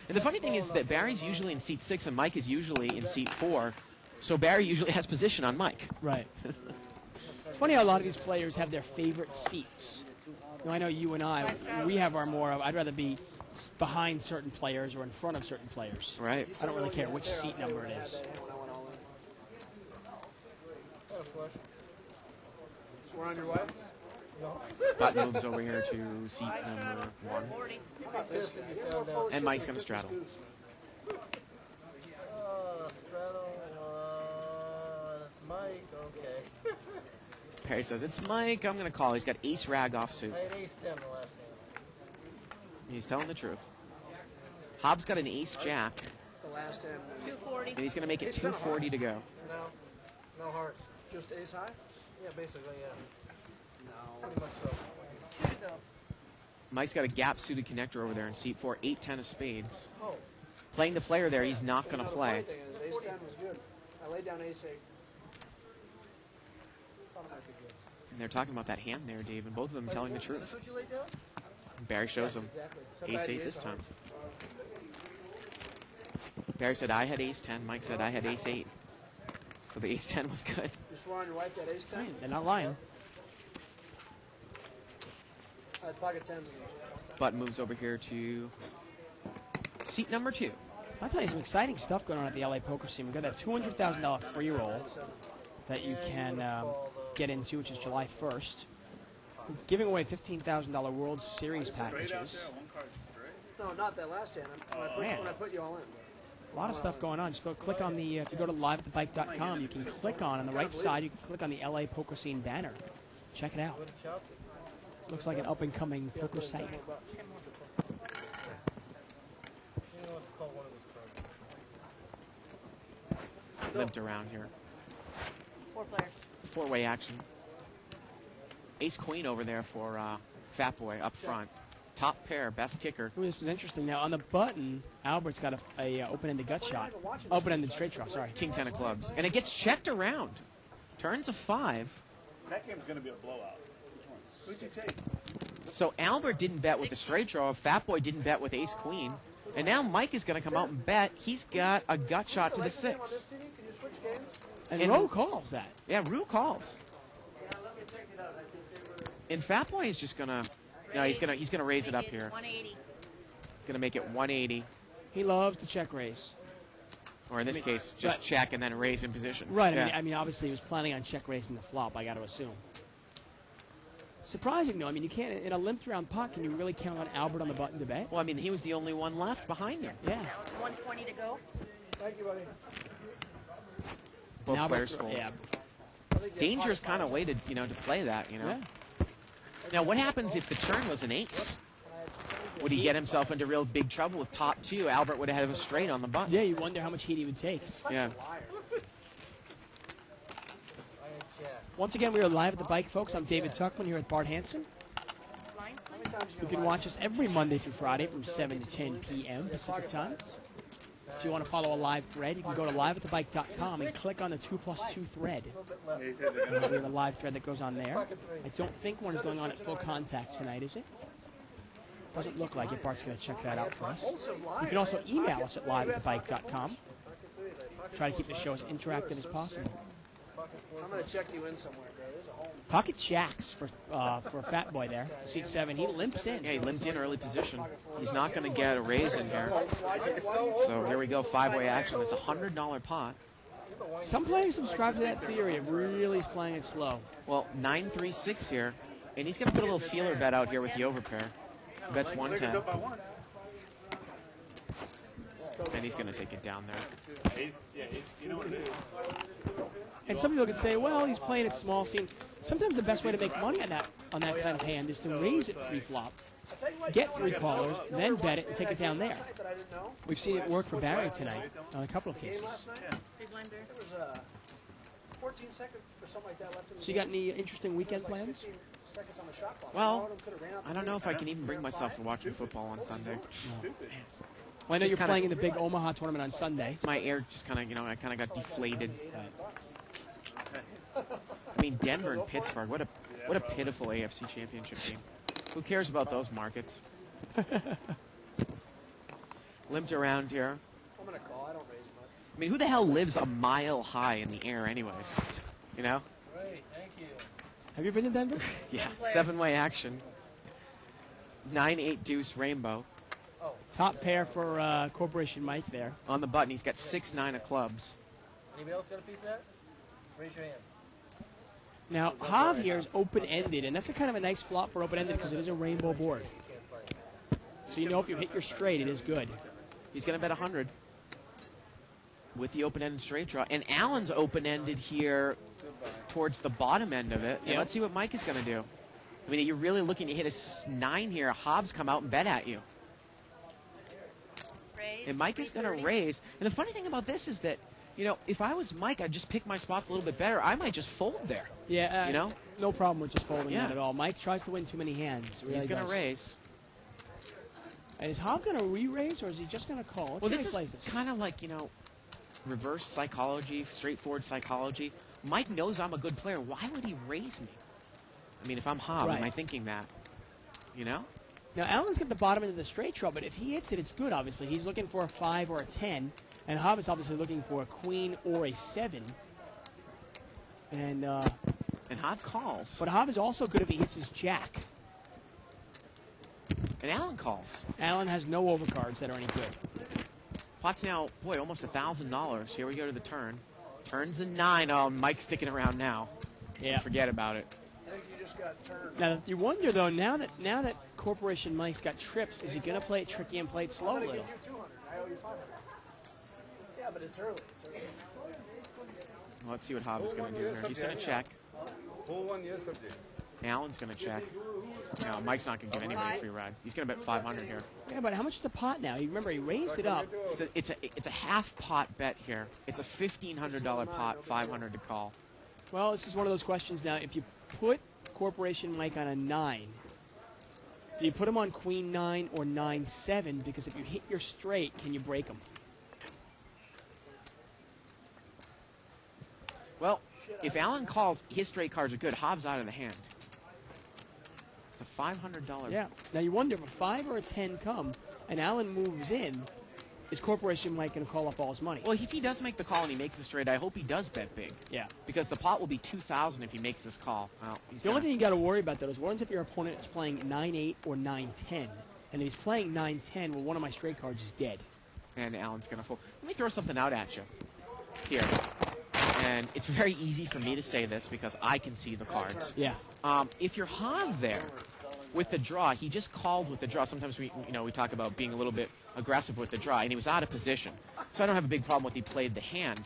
And the funny thing is that Barry's usually in seat 6 and Mike is usually in seat 4. So Barry usually has position on Mike. right. It's funny how a lot of these players have their favorite seats. I know you and I, we have our more of, I'd rather be behind certain players or in front of certain players. Right. I don't really care which seat number it is. Swear on your wife? Button moves over here to seat number 1. And Mike's going to straddle. Straddle, that's Mike, okay. Barry says, it's Mike, I'm going to call. He's got ace rag offsuit. I had ace 10 the last game. He's telling the truth. Hobbs got an ace jack, The last 10. 240. and he's going to make it 240 to go. No hearts. Just ace high? Yeah, basically, yeah. No. Pretty much so. 2 to go. Mike's got a gap suited connector over there in seat 4, 8-10 of spades. Oh. Playing the player there, he's not going to play. The funny thing is, ace 10 was good. I laid down ace 8. Thought it might be good. And they're talking about that hand there, Dave, and both of them telling the Is truth. this what you laid down? Barry shows him Exactly. ace 8 this time. Barry said, I had ace 10. Mike said, I had ace 8. So the ace 10 was good. You swore on your wife that ace 10? They're not lying. I had pocket 10s again. Button moves over here to seat number 2. I'll tell you some exciting stuff going on at the LA Poker Scene. We've got that $200,000 free roll that you can get into, which is July 1st. We're giving away $15,000 World Series Straight out there, packages. 1 card straight. No, not that last hand. Man. When I put you all in. A lot of stuff going on. Just go click on the, if you go to liveatthebike.com, you can click on the right side, you can click on the LA Poker Scene banner. Check it out. Looks like an up-and-coming poker site. Limped around here. 4 players. 4-way action. Ace queen over there for Fat Boy up front. top pair, best kicker. Ooh, this is interesting. Now, on the button, Albert's got a open-ended gut shot. Open-ended straight draw, sorry. King 10 of clubs. And it gets checked around. Turns a 5. That game's going to be a blowout. Who'd you take? So Albert didn't bet with the straight draw. Fat Boy didn't bet with ace queen. And now Mike is going to come out and bet. He's got a gut shot to the 6. And Roe calls that. Yeah, Rue calls. And Fat Boy is just going to... No, he's gonna raise it up here. 180. Gonna make it 180. He loves to check raise. Or in this case, just check and then raise in position. Right. Yeah. I mean, obviously he was planning on check raising the flop, I got to assume. Surprising, though. I mean, you can't, in a limped round pot, can you really count on Albert on the button to bet? Well, I mean, he was the only one left behind him. Yeah. Now it's 120 to go. Thank you, buddy. Both Now players Albert- full. Yeah. Dangerous kind of way to, to play that, Yeah. Now, what happens if the turn was an ace? Would he get himself into real big trouble with top 2? Albert would have a straight on the button. Yeah, you wonder how much heat he would take. Yeah. Once again, we are live at the bike, folks. I'm David Tuckman here with Bart Hansen. Lines, please. You can watch us every Monday through Friday from 7 to 10 p.m. Pacific time. If you want to follow a live thread, you can go to liveatthebike.com and click on the 2+2 thread. He said they're gonna- We have a live thread that goes on there. I don't think one is going on at full contact tonight, is it? Doesn't look like it. Bart's going to check that out for us. You can also email us at liveatthebike.com. Try to keep the show as interactive as possible. I'm going to check you in somewhere, bro. There's a hole. Pocket jacks for Fat Boy there. Seat 7. He limps in. Yeah, he limped in early position. He's not going to get a raise in here. So here we go, 5-way action. It's a $100 pot. Some players subscribe to that theory of really playing it slow. Well, 9-3-6 here. And he's going to put a little feeler bet out here with the overpair. Bets Lakers 110. up by 1. And he's going to take it down there. You know what it is. And some people could say, well, he's playing it small. See, sometimes the best way to make money on that kind of hand is to raise it 3-flop, get 3 callers, then bet it and take it down there. We've seen it work for Barry tonight on a couple of cases. Big blind bear. There was 14 seconds or something like that left in the So you got any interesting weekend plans? 15 seconds on the shot clock. Well, I don't know if I can even bring myself to watching football on Sunday. Well, I know Just you're kinda- playing in the big Omaha tournament on Sunday. My air just kind of, I kind of got deflated. I mean, Denver and Pittsburgh, what a pitiful AFC championship game. Who cares about those markets? Limped around here. I'm going to call. I don't raise much. I mean, who the hell lives a mile high in the air anyways? You know? Great. Thank you. Have you been to Denver? Yeah, 7-way action. 9-8 deuce rainbow. Top pair for Corporation Mike there. On the button, he's got 6-9 of clubs. Anybody else got a piece of that? Raise your hand. Now, Hav here is open-ended, and that's a kind of a nice flop for open-ended because it is a rainbow board. So you know if you hit your straight, it is good. He's going to bet 100 with the open-ended straight draw. And Allen's open-ended here towards the bottom end of it. And Yep. let's see what Mike is going to do. I mean, you're really looking to hit a 9 here. Hobbs come out and bet at you. Raise. And Mike is going to 330. raise. And the funny thing about this is that, if I was Mike, I'd just pick my spots a little bit better. I might just fold there. Yeah, no problem with just folding Yeah. that at all. Mike tries to win too many hands. Really He's going does. to raise. And is Hav going to re-raise, or is he just going to call? Let's Well, see this how he is plays this. kind of like, reverse psychology, straightforward psychology. Mike knows I'm a good player. Why would he raise me? I mean, if I'm Hob, Right. am I thinking that? Now, Allen's got the bottom end of the straight draw, but if he hits it, it's good, obviously. He's looking for a 5 or a 10, and Hav is obviously looking for a queen or a 7. And Hob calls. But Hav is also good if he hits his jack. And Allen calls. Allen has no overcards that are any good. Pot's now, almost $1,000. Here we go to the turn. Turns the 9. Oh, Mike's sticking around now. Yeah. Forget about it. I think you just got turned. Now you wonder though, now that Corporation Mike's got trips, is he going to play it tricky and play it slow a I'm going to little? give you 200. I owe you 500. Yeah, but it's early. It's early. Well, let's see what Hob is going to do here. He's going to check. Allen's going to check. No, Mike's not going to give anybody a free ride. He's going to bet 500 here. Yeah, but how much is the pot now? You remember he raised it up. It's a half pot bet here. It's a $1,500 pot, 500 to call. Well, this is one of those questions now. If you put Corporation Mike on a 9, Do you put him on queen 9 or 9-7? Because if you hit your straight, can you break him? Well, if Allen calls, his straight cards are good. Hov's out of the hand. It's a $500. Yeah. Now you wonder if a 5 or a 10 come and Allen moves in, is Corporation Mike going to call up all his money? Well, if he does make the call and he makes the straight, I hope he does bet big. Yeah. Because the pot will be 2,000 if he makes this call. Well, The only thing you got to worry about, though, is what if your opponent is playing 9-8 or 9-10? And if he's playing 9-10, well, one of my straight cards is dead. And Allen's going to fold. Let me throw something out at you here. And it's very easy for me to say this because I can see the cards. Yeah. If you're Hov there with the draw, he just called with the draw. Sometimes we talk about being a little bit aggressive with the draw, and he was out of position. So I don't have a big problem with he played the hand.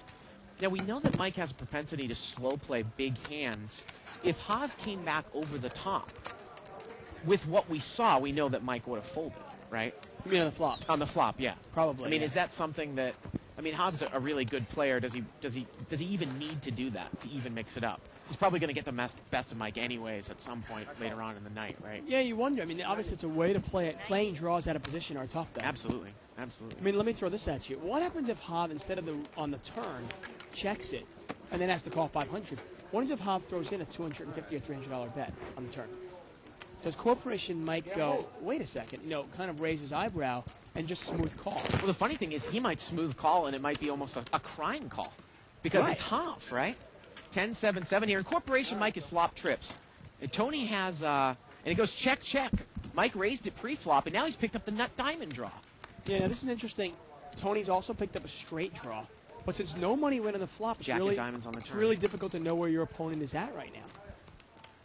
Now, we know that Mike has a propensity to slow play big hands. If Hov came back over the top, with what we saw, we know that Mike would have folded, right? You mean on the flop? On the flop, yeah. Probably. I mean, yeah. is that something that... I mean, Hov's a really good player. Does he even need to do that, to even mix it up? He's probably going to get the best of Mike anyways at some point later on in the night, right? Yeah, you wonder. I mean, obviously it's a way to play it. Playing draws out of position are tough, though. Absolutely. I mean, let me throw this at you. What happens if Hov, instead of on the turn, checks it and then has to call 500? What happens if Hov throws in a $250 or $300 bet on the turn? Does Corporation Mike go, wait a second, kind of raise his eyebrow and just smooth call? Well, the funny thing is he might smooth call, and it might be almost a crime call because Right. it's Hov, right? 10-7-7 here. And Corporation Mike is flop trips. And Tony has, and it goes check, check. Mike raised it pre-flop, and now he's picked up the nut diamond draw. Yeah, now this is interesting. Tony's also picked up a straight draw. But since no money went on the flop, it's Jack of really, diamonds on the it's turn. really difficult to know where your opponent is at right now.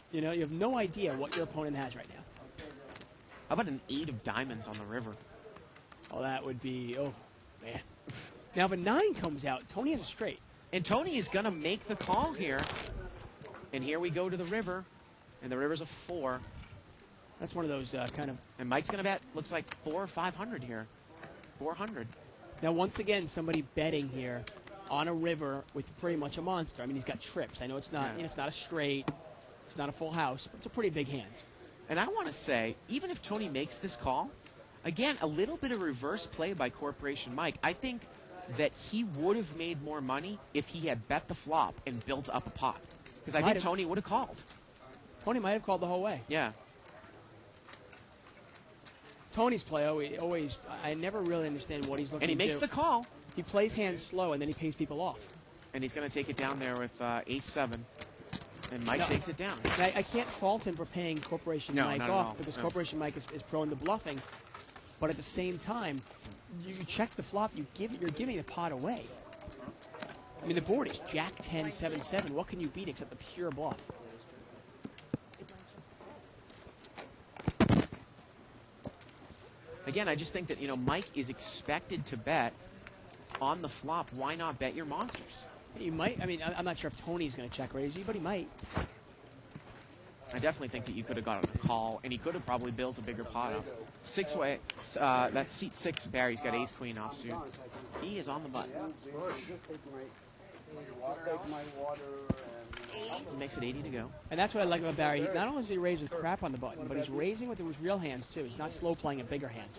You have no idea what your opponent has right now. How about an 8 of diamonds on the river? Oh, that would be, man. Now, if a 9 comes out, Tony has a straight. And Tony is going to make the call here. And here we go to the river. And the river's a 4. That's one of those kind of... And Mike's going to bet, looks like 400 or 500 here. 400. Now, once again, somebody betting here on a river with pretty much a monster. I mean, he's got trips. I know it's not, it's not a straight. It's not a full house, but it's a pretty big hand. And I want to say, even if Tony makes this call, again, a little bit of reverse play by Corporation Mike. I think that he would have made more money if he had bet the flop and built up a pot. Because I think Tony would have called. Tony might have called the whole way. Yeah. Tony's play always I never really understand what he's looking to do. And he makes the call. He plays hands slow, and then he pays people off. And he's going to take it down there with ace-7. And Mike takes it down. I can't fault him for paying Corporation Mike not at all. off because Corporation Mike is prone to bluffing. But at the same time, you check the flop, you're giving the pot away. I mean, the board is Jack 10, 7, 7. What can you beat except the pure bluff? Again, I just think that, Mike is expected to bet on the flop. Why not bet your monsters? You might. I mean, I'm not sure if Tony's going to check raise you, but he might. I definitely think that you could have gotten a call, and he could have probably built a bigger pot up. 6-way, that's seat 6, Barry's got ace-queen offsuit. He is on the button. He makes it 80 to go. And that's what I like about Barry. Not only does he raise with crap on the button, but he's raising with his real hands, too. He's not slow playing a bigger hand.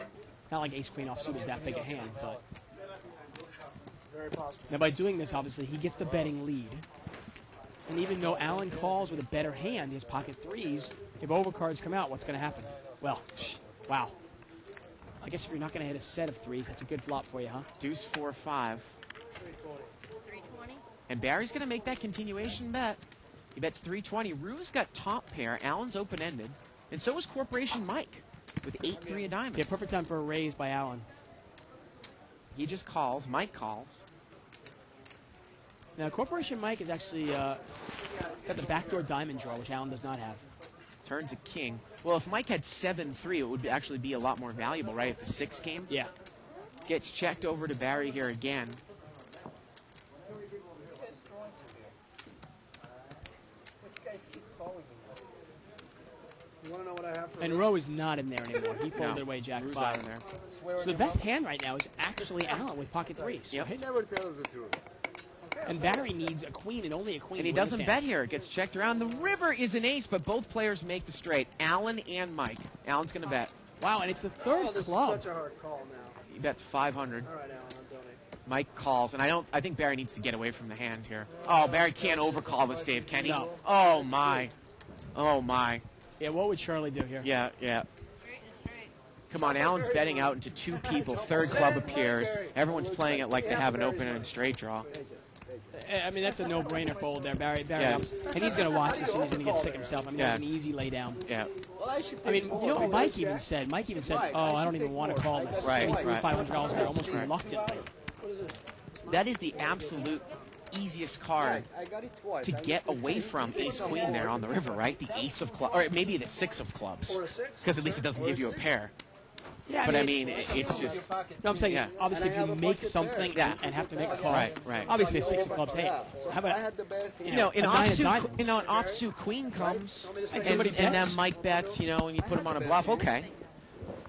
Not like ace-queen offsuit is that big a hand, but... Now, by doing this, obviously, he gets the betting lead. And even though Allen calls with a better hand, his pocket threes, if overcards come out, what's going to happen? Well, wow. I guess if you're not going to hit a set of threes, that's a good flop for you, huh? Deuce 4-5. 320. And Barry's going to make that continuation bet. He bets 320. Rue's got top pair. Allen's open-ended. And so is Corporation Mike with 8-3 of diamonds. Yeah, perfect time for a raise by Allen. He just calls. Mike calls. Now, Corporation Mike is actually got the backdoor diamond draw, which Allen does not have. Turns a king. Well, if Mike had 7-3, it would actually be a lot more valuable, right? If the 6 came. Yeah. Gets checked over to Barry here again. You want to know what I have for And Rowe is not in there anymore. He folded away Jack Rue's 5. out of there. So the best hand right now is actually Allen with pocket threes. Yep. He never tells the truth. And Barry needs a queen and only a queen. And he to win doesn't this bet hand. here. It gets checked around. The river is an ace, but both players make the straight. Alan and Mike. Alan's going to bet. Wow, and it's the third Oh, this club. is such a hard call now. He bets 500. All right, Alan, I'll donate. Mike calls, and I think Barry needs to get away from the hand here. Oh, Barry can't overcall this, Dave, can he? No. Oh, my. Oh, my. Yeah, what would Charlie do here? Yeah. Straight is straight. Come on, Alan's betting out into two people. Third club appears. Everyone's playing it like they have an open and straight draw. I mean, that's a no-brainer fold there, Barry. Yeah. And he's going to watch this and he's going to get sick himself. I mean, Yeah. that's an easy lay down. Yeah. I mean, you know what Mike even said? Mike even said, oh, I don't even want to call this. Right, And he threw right. $500 there almost reluctantly. That is the absolute easiest card to get away from ace-queen there on the river, right? The ace of clubs, or maybe the six of clubs, because at least it doesn't give you a pair. Yeah, But I mean, it's just, No, I'm saying, Yeah. obviously, if you make something Yeah. and have to make a call, Right. obviously, a six of clubs, hey, how about, you know, an a nine of offsuit, diamonds? an offsuit queen comes, and somebody then bets. Mike bets, you know, and you put him on a bluff. Okay,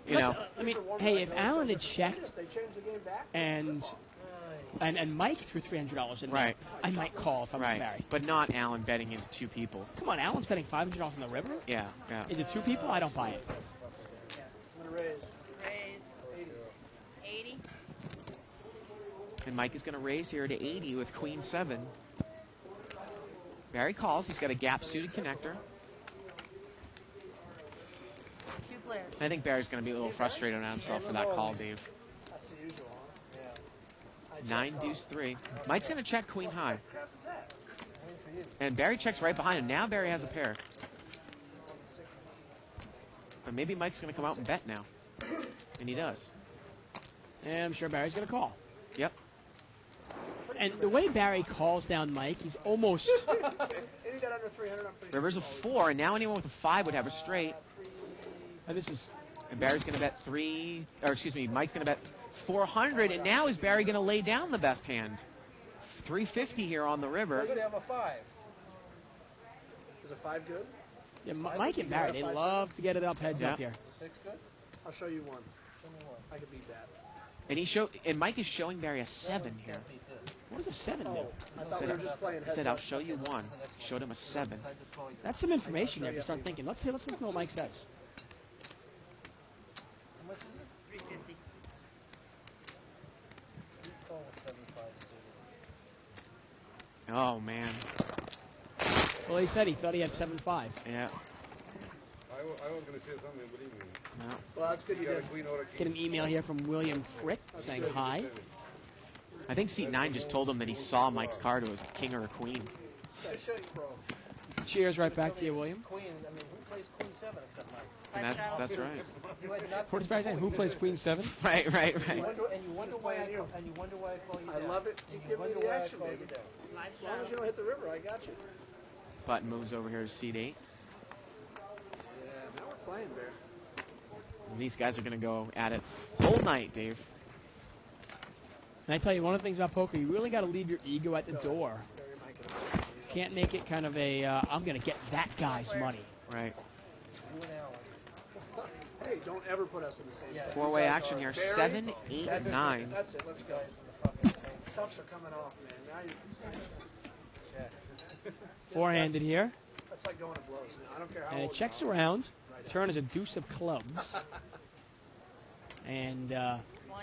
you know, I mean, hey, if Alan had checked and Mike threw $300 in there, Right. I might call if I'm right. Barry. But not Alan betting into two people. Come on, Alan's betting $500 on the river? Yeah. Into two people? I don't buy it. Raise. 80. And Mike is going to raise here to 80 with queen 7. Barry calls. He's got a gap-suited connector. 2 players. I think Barry's going to be a little frustrated on himself for that call, Dave. That's the usual, huh? Yeah. 9 deuce 3. Mike's going to check queen high. And Barry checks right behind him. Now Barry has a pair. But maybe Mike's going to come out and bet now. And he does. And I'm sure Barry's going to call. Yep. And the way Barry calls down Mike, he's almost... And he got under 300 on free. River's a 4, and now anyone with a 5 would have a straight. And this is... And Barry's going to bet Mike's going to bet 400, and now is Barry going to lay down the best hand? 350 here on the river. Good, have a 5. Is a 5 good? Yeah, Mike and Barry, they love to get it up heads Yeah. up here. Is a 6 good? I'll show you one. Show me one. I can beat that. And Mike is showing Barry a 7 here. What does a 7 do? I thought we were just playing He heads said, up. I'll show you one. Showed him a 7. That's some information there. Just start thinking. Let's listen to what Mike says. How much is it? 350. You call a 75 city. Oh, man. Well, he said he thought he had 7-5. Yeah. I was going to say something, believe me. No. Well, that's good you You got a did. queen or a Get king. an email here from William Frick saying hi. I think Seat 9 just told him that he saw Mike's card. It was a king or a queen. Show you, bro. Cheers right back to you, William. Queen, I mean, who plays Queen 7 except Mike? And that's right. You had nothing. What is Barry saying? Who plays Queen 7? Right. You wonder why I call you I down. love it. You And give me wonder the why I action, call baby. you down. Live As long as show. you don't hit the river, I got you. Button moves over here to Seat 8. Yeah, now we're playing, Bear. And these guys are going to go at it whole night, Dave. And I tell you, one of the things about poker, you really got to leave your ego at the door. You can't make it kind of a, I'm going to get that guy's money. Right. You and Alan. Hey, don't ever put us in the same set. 4-way action here. 7, 8, That's it. 9. That's it. Let's go. Guys in the fucking same Stuffs are coming off, man. Now you. check. Four-handed here. That's like going to blows. Now, I don't care how And it old checks you are. around. Turn is a deuce of clubs. And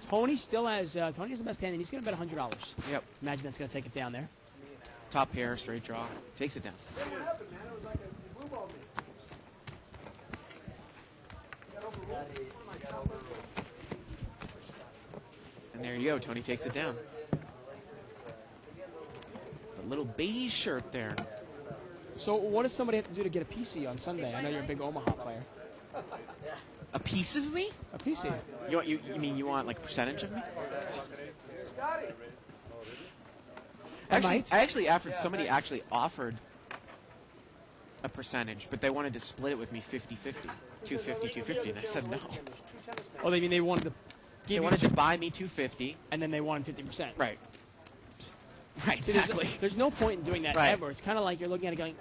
Tony still has, Tony has the best hand, and he's going to bet $100. Yep. Imagine that's going to take it down there. Top pair, straight draw. Takes it down. What happened, man? It was like a blue ball me. And there you go. Tony takes it down. The little beige shirt there. So what does somebody have to do to get a PC on Sunday? I know you're a big Omaha player. A piece of me? A PC. You mean you want like a percentage of me? Actually, after somebody actually offered a percentage, but they wanted to split it with me 50-50, 250, and I said no. Oh, they mean they wanted to They give wanted you, to buy me 250. and then they wanted 50%. Right. Right, See, exactly. There's no point in doing that Right. ever. It's kind of like you're looking at it going,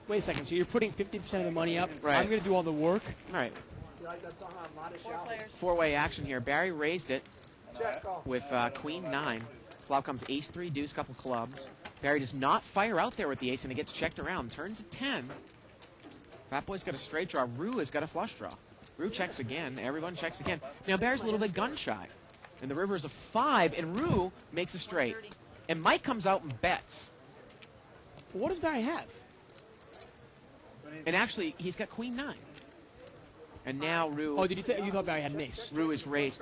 wait a second, so you're putting 50% of the money up. Right. I'm going to do all the work. All right. You like that song on Modest 4 Shout? players. 4-way action here. Barry raised it Check, call. with Queen 9. Flop comes ace 3, deuce, couple clubs. Barry does not fire out there with the ace, and it gets checked around. Turns a 10. Fat Boy's got a straight draw. Rue has got a flush draw. Rue checks again. Everyone checks again. Now Barry's a little bit gun shy. And the river is a 5, and Rue makes a straight. And Mike comes out and bets. What does Barry have? And actually, he's got queen 9. And now Rue... Oh, you thought Barry had an ace? Rue is raised.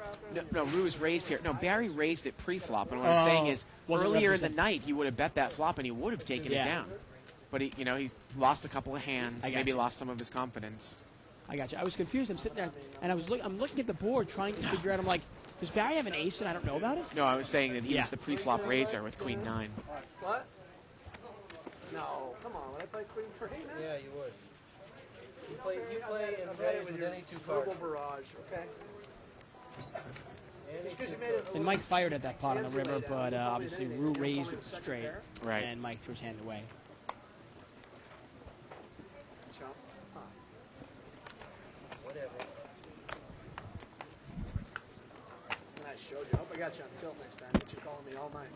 No, Rue is raised here. No, Barry raised it pre-flop. And what I'm saying is, earlier in the night, he would have bet that flop, and he would have taken it down. But he's lost a couple of hands. Maybe lost some of his confidence. I got you. I was confused. I'm sitting there, and I'm looking at the board, trying to figure out. I'm like, does Barry have an ace, and I don't know about it? No, I was saying that he was the pre-flop raiser with queen 9. What? No, come on. Would I play queen 3 now? Yeah, you would. You play and raise with any 2 cards. Verbal barrage, okay. Because you made it And Mike fired at that pot on the river, but obviously Rue raised with the straight, and Mike threw his hand away. Chump. Huh. Whatever. I showed you. I hope I got you on tilt next time. But you're calling me all night.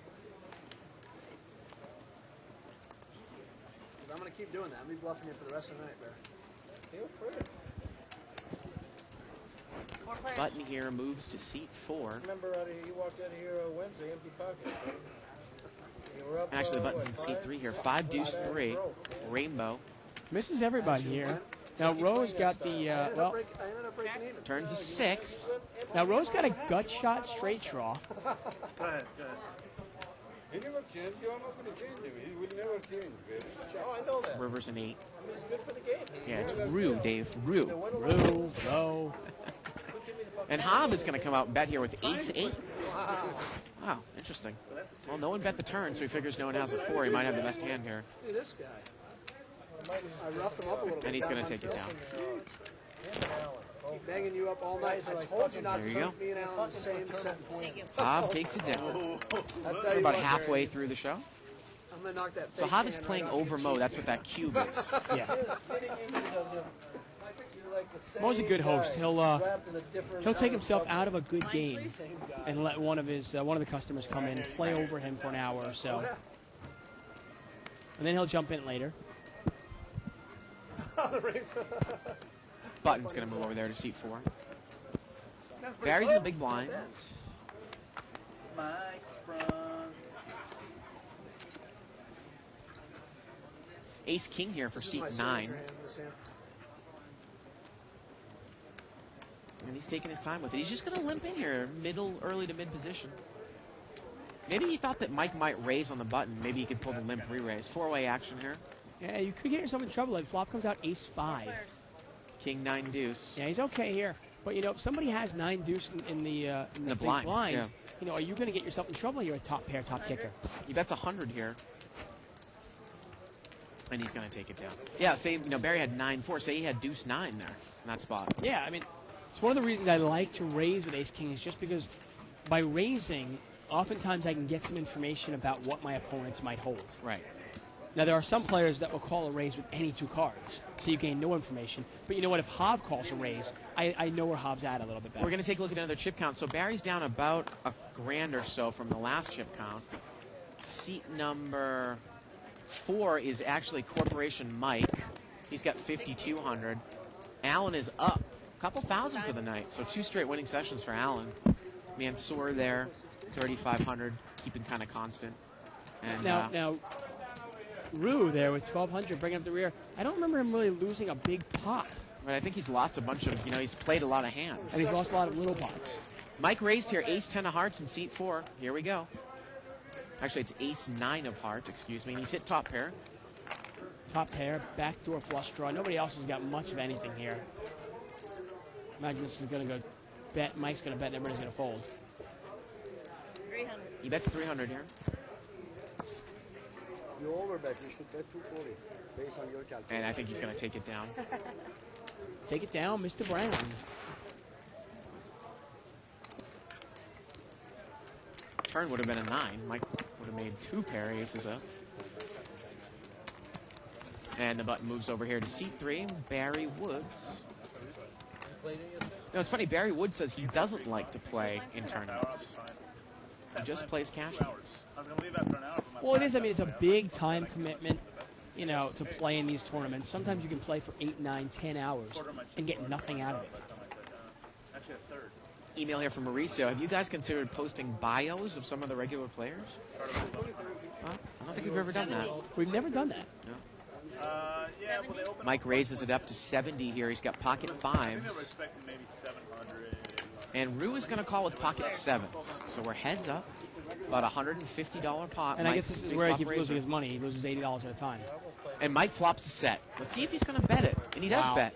Because I'm going to keep doing that. I'm going to be bluffing you for the rest of the night, Bear. Feel free. Button here moves to seat 4. Remember, you walked out of here Wednesday, empty pocket. You were up, And actually, the button's in seat 3 here. 5, deuce, 3. Rainbow. Misses everybody here. Now Rose got the I ended up breaking even. Turns a 6. now Rose got a gut shot straight draw. He never changed. I'm not going to change him. He will never change, baby. Oh, I know that. River's an 8. I mean, it's good for the game. Yeah, it's Rue, Dave. Rue. Rue, Roe. And Hob is going to come out and bet here with ace 8. Wow, interesting. Well, no one bet the turn, so he figures no one has a 4. He might have the best hand here. Look at this guy. I roughed him up a little bit. And he's going to take it down. Keep banging you up all night. I told you not There to you go. put me and Alan in the same sentence. Hob takes it down. I'll tell We're you about what, halfway Barry, through the show. I'm going to knock that So fake Hob is hand playing right off over your Mo. cheek. That's what that cube is. Yeah. Like Mo's a good host. He'll He'll take himself out of a good game and let one of the customers come in, play over him for an hour or so, and then he'll jump in later. Button's going to move over there to seat 4. Barry's in the big blind. Mike Sprung. Ace King here for This is my seat 9. signature hand, this hand. And he's taking his time with it. He's just going to limp in here, early to mid position. Maybe he thought that Mike might raise on the button. Maybe he could pull the limp re-raise. 4-way action here. Yeah, you could get yourself in trouble. Like flop comes out ace 5. King 9 deuce. Yeah, he's okay here. But if somebody has 9 deuce in the big blind, yeah. Are you going to get yourself in trouble? You're a top pair, top kicker. He bets 100 here. And he's going to take it down. Yeah, say, Barry had 9-4. Say he had deuce 9 there in that spot. Yeah, I mean, it's one of the reasons I like to raise with ace king is just because by raising, oftentimes I can get some information about what my opponents might hold. Right. Now, there are some players that will call a raise with any 2 cards, so you gain no information. But you know what? If Hob calls a raise, I know where Hob's at a little bit better. We're going to take a look at another chip count. So Barry's down about a grand or so from the last chip count. Seat number 4 is actually Corporation Mike. He's got 5,200. Alan is up a couple thousand for the night, so 2 straight winning sessions for Alan. Mansoor there, 3,500, keeping kind of constant. And Now, Rue there with 1,200, bringing up the rear. I don't remember him really losing a big pot. but I think he's lost a bunch of, he's played a lot of hands. And he's lost a lot of little pots. Mike raised here, ace 10 of hearts in seat 4. Here we go. Actually, it's ace 9 of hearts, excuse me. And he's hit top pair. Top pair, backdoor flush draw. Nobody else has got much of anything here. Imagine this is going to go bet. Mike's going to bet and everybody's going to fold. 300. He bets 300 here. You overbet. You should bet 240 based on your calculation. And I think he's going to take it down. Take it down, Mr. Brown. Turn would have been a 9. Mike would have made 2 pair aces up. And the button moves over here to seat 3. Barry Woods. No, it's funny. Barry Woods says he doesn't like to play in tournaments. He just plays cash. 2 hours. I was going to leave after an hour. For my Well, it is. I mean, it's a big time commitment, you know, to play in these tournaments. Sometimes you can play for 8, 9, 10 hours and get nothing out of it. Actually, a third. Email here from Mauricio. Have you guys considered posting bios of some of the regular players? Huh? I don't think we've ever done that. We've never done that. Yeah, well, they opened Mike raises it up to 70 here. He's got pocket I think they were fives. expecting maybe 700. And Rue is going to call with pocket sevens. So we're heads up. About $150 pot. And I Mike's guess this is big where he flop keeps raiser. losing his money. He loses $80 at a time. And Mike flops a set. Let's see if he's going to bet it. And he does Wow. bet.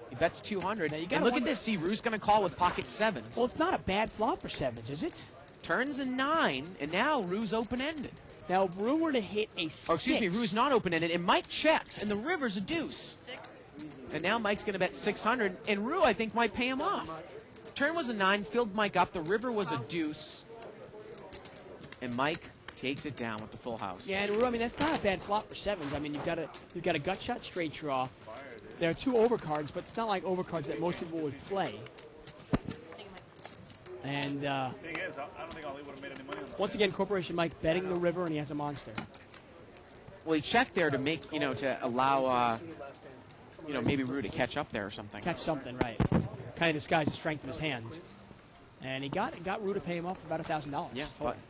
He bets 200. Now, you And gotta look at wonder- this. See, Rue's going to call with pocket sevens. Well, it's not a bad flop for sevens, is it? Turns a 9, and now Rue's open-ended. Now, if Rue were to hit a 6. Or excuse me, Rue's not open-ended, and Mike checks, and the river's a deuce. And now Mike's going to bet 600, and Rue, I think, might pay him off. Turn was a 9, filled Mike up. The river was a deuce. And Mike takes it down with the full house. Yeah, and Rue, I mean, that's not a bad flop for sevens. I mean, you've got a gut shot straight draw. There are 2 overcards, but it's not like overcards that most people would play. And Thing is, I don't think Ali would have made any money on that. once again, Corporation Mike betting the river, and he has a monster. Well, he checked there to make, to allow, maybe Rue to catch up there or something. Catch something, right? Kind of disguise the strength of his hand. And he got Rue to pay him off for about $1,000. Yeah,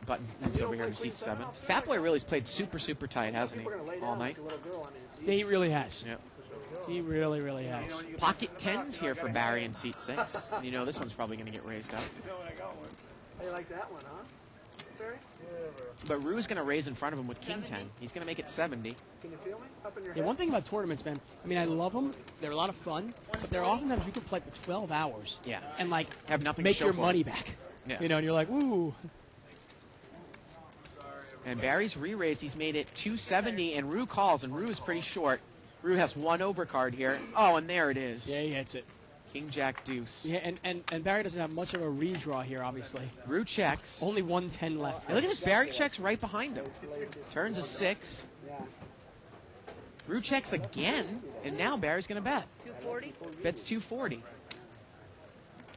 Buttons moves over here to seat 7. Fat Boy really's played super, super tight, hasn't he? All night. Yeah, he really has. Yeah. He really, really has. Pocket 10s here for Barry in seat 6. This one's probably going to get raised up. How you like that one, huh? Barry? But Rue's going to raise in front of him with King 10. He's going to make it 70. Can you feel me? Up in your Yeah, head? one thing about tournaments, man, I mean, I love them. They're a lot of fun, but there are oftentimes you can play for 12 hours. Yeah. And, like, Have nothing make to show your for money it. back. Yeah. And you're like, ooh. And Barry's re-raised. He's made it 270, and Rue calls, and Rue is pretty short. Rue has one overcard here. Oh, and there it is. Yeah, he hits it. King, Jack, Deuce. Yeah, and Barry doesn't have much of a redraw here, obviously. Rue checks. Only 110 left. And look at this. Barry checks right behind him. Turns a 6. Rue checks again, and now Barry's going to bet. 240? Bets 240.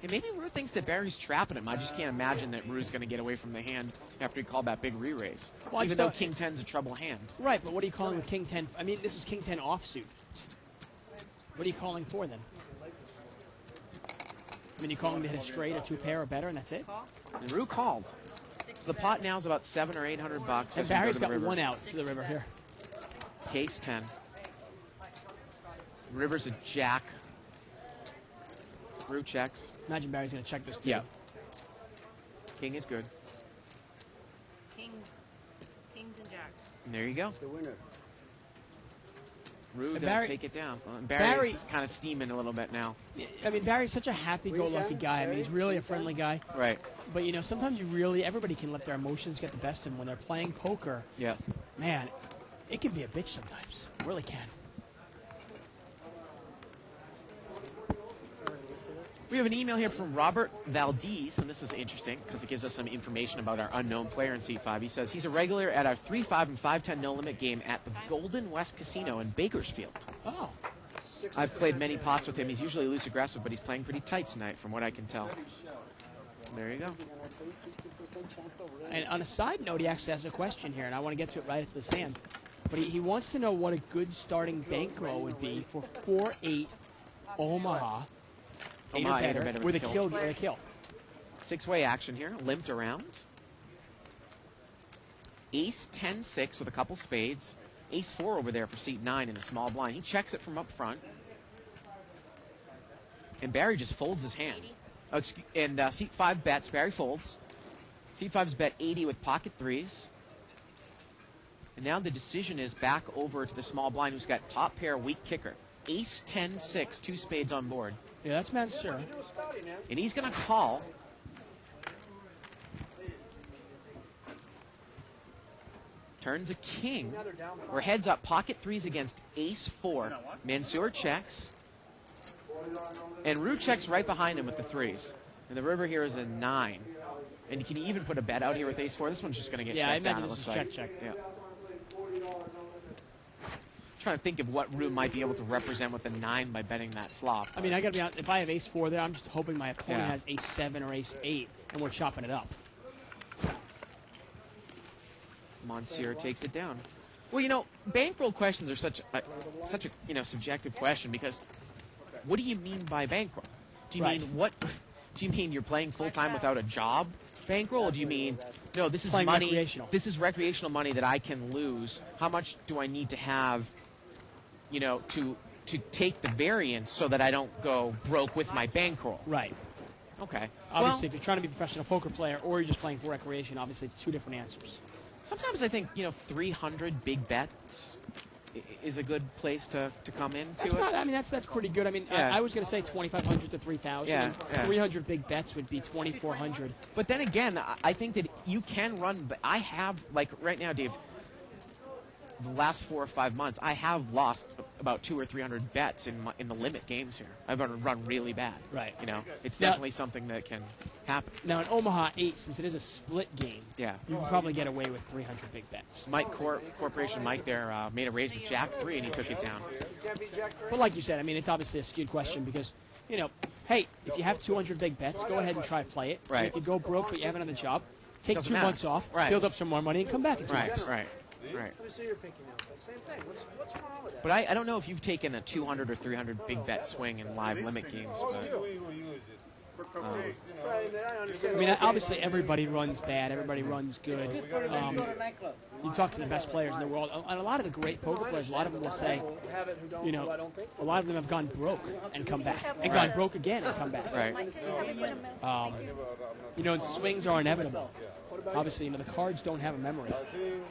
And maybe Rue thinks that Barry's trapping him. I just can't imagine that Rue's going to get away from the hand after he called that big re-raise. Well, I Even just though don't- King 10's a trouble hand. Right, but what are you calling with King 10? I mean, this is King 10 offsuit. What are you calling for then? I mean, you calling to hit a straight or 2 pair or better, and that's it? And Rue called. So the pot now is about $700 or $800. And as we go Barry's to the got river. 1 out to the river here. Case 10. River's a jack. Rue checks. Imagine Barry's going to check this too. Yeah. King is good. Kings and jacks. And there you go. The winner. Rue And doesn't Barry- take it down. Well, Barry- Barry's kind of steaming a little bit now. I mean, Barry's such a happy-go-lucky guy. I mean, he's really a friendly guy. Right. But, sometimes everybody can let their emotions get the best of them when they're playing poker. Yeah. Man, it can be a bitch sometimes. It really can. We have an email here from Robert Valdez, and this is interesting because it gives us some information about our unknown player in C5. He says he's a regular at our 3-5 and 5-10 no-limit game at the Golden West Casino in Bakersfield. Oh. I've played many pots with him. He's usually loose-aggressive, but he's playing pretty tight tonight from what I can tell. There you go. And on a side note, he actually has a question here, and I want to get to it right after this hand. But he wants to know what a good starting bankroll would be for 4-8 Omaha. Omaha, Eight or better, with a kill. kill. Six-way action here, limped around. Ace 10-6 with a couple spades. Ace 4 over there for seat 9 in the small blind. He checks it from up front. And Barry just folds his hand. Oh, and seat 5 bets. Barry folds. Seat 5's bet 80 with pocket 3s. And now the decision is back over to the small blind who's got top pair, weak kicker. Ace 10-6, 2 spades on board. Yeah, that's Mansour. And he's going to call. Turns a king. We're heads up. Pocket 3s against ace 4. Mansour checks. And Rue checks right behind him with the 3s. And the river here is a 9. And you can even put a bet out here with ace 4. This one's just going to get Yeah, I checked down, imagine it this looks is like. check. Yeah. Trying to think of what Rue might be able to represent with a 9 by betting that flop. I mean, I got to be honest. If I have ace 4 there, I'm just hoping my opponent Yeah. has ace 7 or ace 8, and we're chopping it up. Monsieur takes it down. Well, bankroll questions are such a subjective question because what do you mean by bankroll? Do you mean what? Do you mean you're playing full time without a job bankroll? Or do you mean no? This is Playing money. recreational. This is recreational money that I can lose. How much do I need to have? To take the variance so that I don't go broke with my bankroll. Right. Okay. Obviously, if you're trying to be a professional poker player or you're just playing for recreation, obviously it's two different answers. Sometimes I think 300 big bets is a good place to come into it. That's pretty good. I mean, Yeah. I was going to say 2,500 to 3,000. Yeah, yeah. 300 big bets would be 2,400. But then again, I think that you can run. But I have right now, Dave. The last 4 or 5 months, I have lost about 200 or 300 bets in the limit games here. I've run really bad. Right. It's definitely something that can happen. Now in Omaha 8, since it is a split game, Yeah. you can probably get away with 300 big bets. Corporation Mike there made a raise with Jack 3 and he took it down. But like you said, it's obviously a skewed question because, hey, if you have 200 big bets, go ahead and try to play it. Right. And if you go broke but you have another job, take Doesn't 2 matter. months off, Right. build up some more money, and come back in 2 months. Right. Let me see your pinky nail. Same thing. What's wrong with that? But I don't know if you've taken a 200 or 300 big bet swing in live limit games. But, Right, I understand. Obviously everybody runs bad, everybody runs good. You talk to the best players in the world, and a lot of the great poker players, a lot of them will say, Have it who don't, who I don't think. a lot of them have gone broke and come back, and gone broke again and come back. right. And swings are inevitable. Obviously, the cards don't have a memory. I think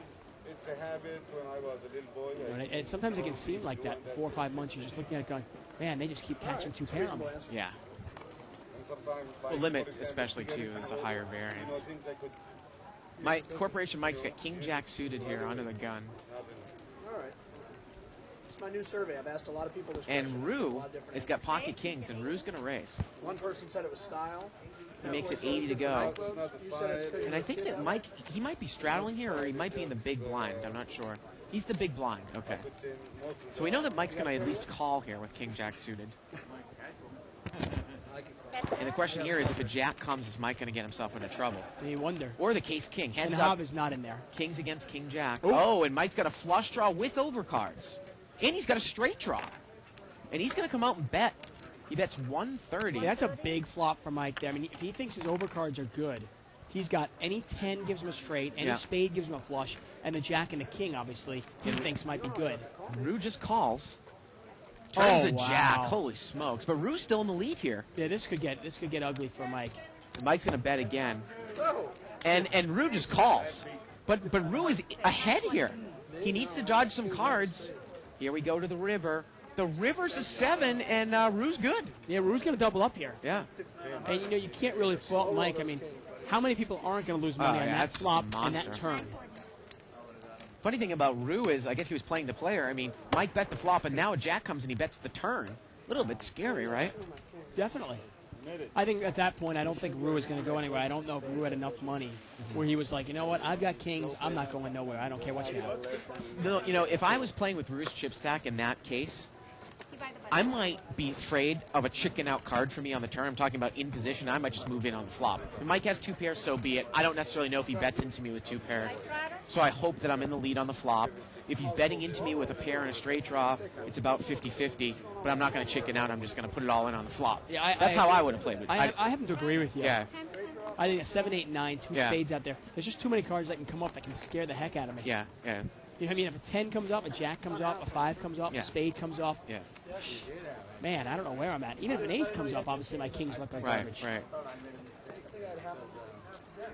it's a habit when I was a little boy. And sometimes it can seem like that. 4 or 5 months, you're just looking at it going, man, they just keep catching 2 pair on me. Yeah. And sometimes Well, limit especially too is a higher variance. things I could My Corporation Mike's got King Jack suited here under the gun, All right. It's my new survey. I've asked a lot of people this and question. A Rue lot of different has got pocket kings, and Rue's gonna raise. One person said it was style. He makes it 80 to go. You said it's bigger And I than think two. that Mike, he might be straddling here, or he might be in the big blind. I'm not sure. He's the big blind. Okay. So we know that Mike's going to at least call here with King Jack suited. And the question here is, if a Jack comes, is Mike going to get himself into trouble? And you wonder. Or the case King. And Heads Hob up. is not in there. Kings against King Jack. Ooh. Oh, and Mike's got a flush draw with overcards. And he's got a straight draw. And he's going to come out and bet. He bets 130. Yeah, that's a big flop for Mike there. If he thinks his overcards are good, he's got any 10 gives him a straight, any Yeah. spade gives him a flush, and the Jack and the King, obviously, he thinks might be good. Rue just calls. Turns a wow. Jack. Holy smokes. But Rue's still in the lead here. Yeah, this could get ugly for Mike. And Mike's going to bet again. And Rue just calls. But Rue is ahead here. He needs to dodge some cards. Here we go to the river. The river's a 7, and Rue's good. Yeah, Rue's going to double up here. Yeah. And, you can't really fault Mike. How many people aren't going to lose money on yeah, that that's flop just a and that monster. turn? Funny thing about Rue is, I guess he was playing the player. Mike bet the flop, and now a Jack comes and he bets the turn. A little bit scary, right? Definitely. I think at that point, I don't think Rue is going to go anywhere. I don't know if Rue had enough money where he was like, you know what, I've got kings. I'm not going nowhere. I don't care what you have. If I was playing with Rue's chip stack in that case, I might be afraid of a chicken out card for me on the turn. I'm talking about in position. I might just move in on the flop. If Mike has 2 pairs, so be it. I don't necessarily know if he bets into me with 2 pair. So I hope that I'm in the lead on the flop. If he's betting into me with a pair and a straight draw, it's about 50-50. But I'm not going to chicken out. I'm just going to put it all in on the flop. Yeah, That's how I would have played with it. I happen to agree with you. Yeah. I think a 7, 8, 9, 2 Yeah. spades out there. There's just too many cards that can come up that can scare the heck out of me. Yeah. You know what I mean? If a 10 comes up, a Jack comes up, a 5 comes up, Yeah. a spade comes off. Yeah. Man, I don't know where I'm at. Even if an ace comes up, obviously my kings look like garbage. Right.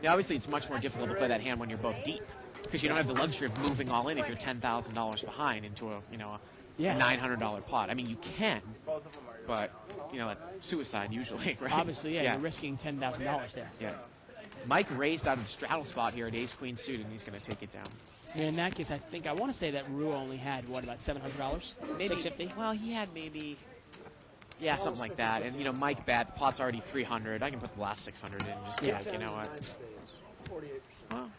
Now, obviously, it's much more difficult to play that hand when you're both deep, because you don't have the luxury of moving all in if you're $10,000 behind into a Yeah. $900 pot. You can, but that's suicide usually, right? Obviously, yeah, you're risking $10,000 there. Yeah. Mike raised out of the straddle spot here at ace queen suited, and he's going to take it down. And in that case, I want to say that Rue only had about $700, Maybe. $650. Well, he had maybe. Yeah, something like that. And Mike bet pot's already 300. I can put the last 600 in and just be like, you know what? 48%.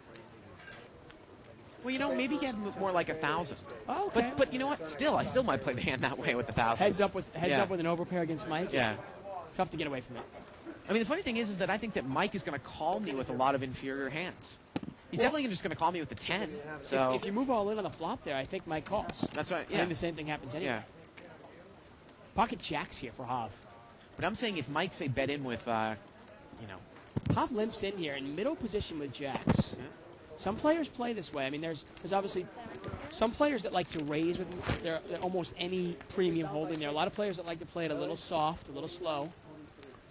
Well, maybe he had more like 1,000. Oh, okay. But you know what? I still might play the hand that way with 1,000. Heads up with Yeah. an overpair against Mike. Yeah. Tough to get away from it. The funny thing is that I think that Mike is going to call me with a lot of inferior hands. He's definitely just going to call me with the 10. So If you move all in on the flop there, I think Mike calls. that's right. I Yeah. think the same thing happens anyway. Yeah. Pocket jacks here for Hav. But I'm saying if Mike say bet in with, Hav limps in here in middle position with jacks. Yeah. Some players play this way. I mean, there's obviously some players that like to raise with their almost any premium holding. There are a lot of players that like to play it a little soft, a little slow.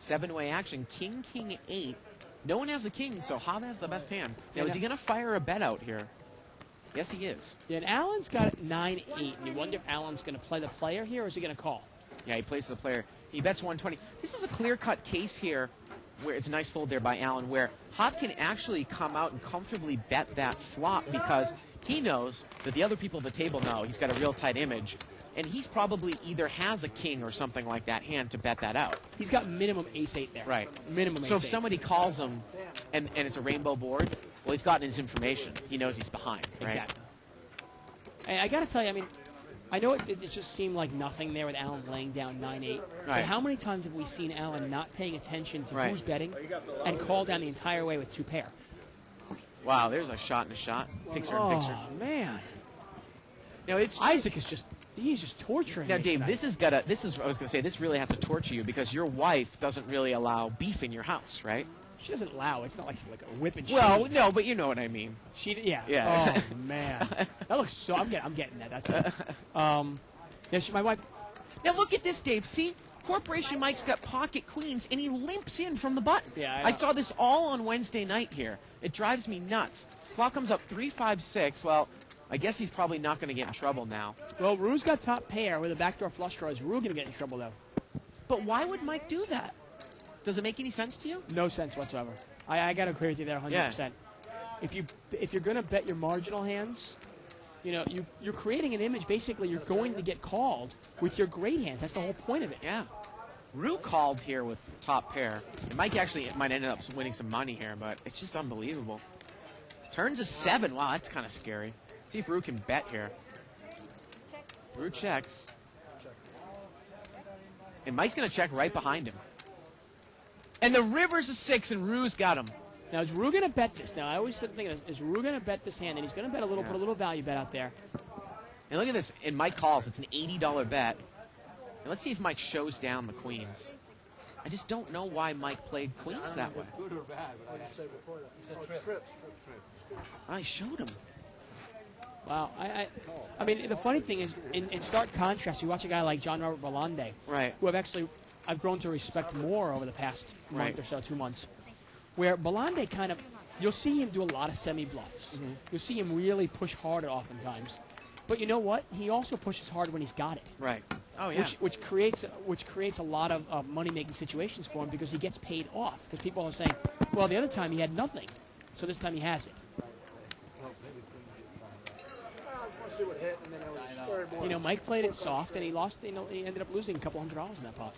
7-way action. King, king, 8. No one has a king, so Hav has the best hand. Now, Yeah. is he going to fire a bet out here? Yes, he is. Yeah, and Allen's got 9-8, and you wonder if Allen's going to play the player here, or is he going to call? Yeah, he places the player. He bets 120. This is a clear-cut case here where it's a nice fold there by Allen, where Hav can actually come out and comfortably bet that flop because he knows that the other people at the table know he's got a real tight image, and he's probably either has a king or something like that hand to bet that out. He's got minimum ace-8 there. Right. Minimum So ace-8. if somebody calls him and it's a rainbow board, well, he's gotten his information. He knows he's behind, right? Exactly. And I got to tell you, I mean, I know it just seemed like nothing there with Allen laying down 9-8. But Right. how many times have we seen Allen not paying attention to Right. who's betting and call down the entire way with 2 pair? Wow, there's a shot and a shot. Picture in picture. Oh, man. Now, it's Isaac is he's just torturing Now, me Dave, tonight. this is I was going to say, this really has to torture you because your wife doesn't really allow beef in your house, right? She doesn't allow. It's not like she's like a whipping. Well, no, but you know what I mean. Yeah. Yeah. Oh man, that looks so. I'm getting that. That's it. Yeah, my wife. Now, look at this, Dave. See? Corporation Mike's got pocket queens, and he limps in from the button. Yeah, I saw this all on Wednesday night here. It drives me nuts. Flop comes up 3-5-6. Well, I guess he's probably not going to get in trouble now. Well, Rue's got top pair with a backdoor flush draw. Is Rue going to get in trouble though? But why would Mike do that? Does it make any sense to you? No sense whatsoever. I got to agree with you there 100%. If you're going to bet your marginal hands, you know, you're creating an image. Basically, you're going to get called with your great hands. That's the whole point of it. Yeah. Rue called here with top pair. And Mike actually might end up winning some money here, but it's just unbelievable. Turns a 7. Wow, that's kind of scary. See if Rue can bet here. Rue checks. And Mike's going to check right behind him. And the river's a 6, and Rue's got him. Now, is Rue going to bet this? Now, I always think, is Rue going to bet this hand? And he's going to bet a little, Yeah. put a little value bet out there. And look at this. And Mike calls. It's an $80 bet. And let's see if Mike shows down the queens. I just don't know why Mike played queens that way. Good or bad? What did you say before that? You said trips. I showed him. Wow. I mean, the funny thing is, in stark contrast, you watch a guy like John Robert Valande, Right. who I've grown to respect more over the past Right. month or so, 2 months, where Valande kind of, you'll see him do a lot of semi-bluffs. Mm-hmm. You'll see him really push harder oftentimes. But you know what? He also pushes hard when he's got it. Right. Oh, yeah. Which creates a lot of money-making situations for him because he gets paid off. Because people are saying, well, the other time he had nothing, so this time he has it. I just want to see what hit, and then I was very bored. You know, Mike played it soft, and he lost. You know, he ended up losing a couple $100 in that pot.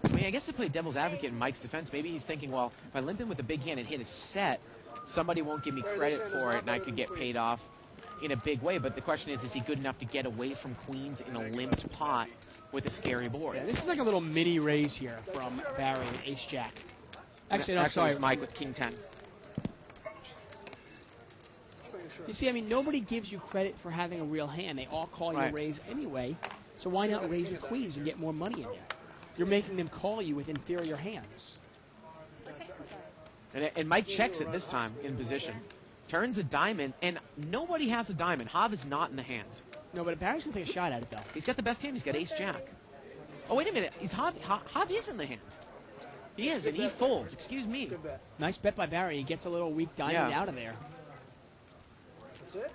I mean, I guess to play devil's advocate in Mike's defense, maybe he's thinking, well, if I limp in with a big hand and hit a set, somebody won't give me credit for it, and I could get paid off in a big way. But the question is he good enough to get away from queens in a limped pot with a scary board? Yeah, this is like a little mini raise here from Barry with Ace-Jack. Actually, no, I'm Actually, sorry. it's Mike with King 10. You see, I mean, nobody gives you credit for having a real hand. They all call you a Right. raise anyway. So why not raise with queens and get more money in there? You're making them call you with inferior hands. And Mike checks it this time in position. Turns a diamond, and nobody has a diamond. Hav is not in the hand. No, but Barry's going to take a shot at it, though. He's got the best hand. He's got ace-jack. Oh, wait a minute. Hav is in the hand. He is, and he folds. Excuse me. Good bet. Nice bet by Barry. He gets a little weak diamond Yeah. out of there. That's it?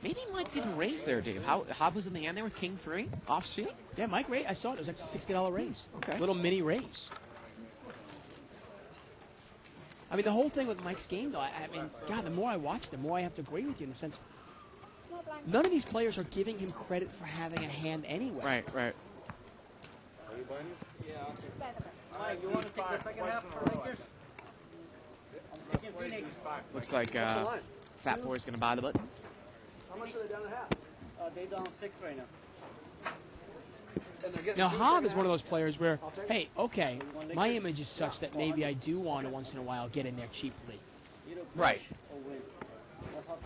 Maybe Mike didn't raise there, Dave. Hav was in the hand there with King 3 offsuit. Yeah, Mike raised. I saw it. It was actually a $60 raise. Okay. Little mini raise. I mean, the whole thing with Mike's game, though, I mean, God, the more I watch, the more I have to agree with you in the sense none of these players are giving him credit for having a hand anyway. Right. Are you buying it? Yeah, I'll take it. Mike, you want to take the second half for Lakers? I'm taking Phoenix. Looks like What's the line? Fat Boy's going to buy the button. How much are they down at half? They down 6 right now. And they're getting Now, seats Hobb like is one of that. those players where, I'll take it. hey, okay, my image is such that maybe I do want to once in a while get in there cheaply. Either push Right. or win. That's how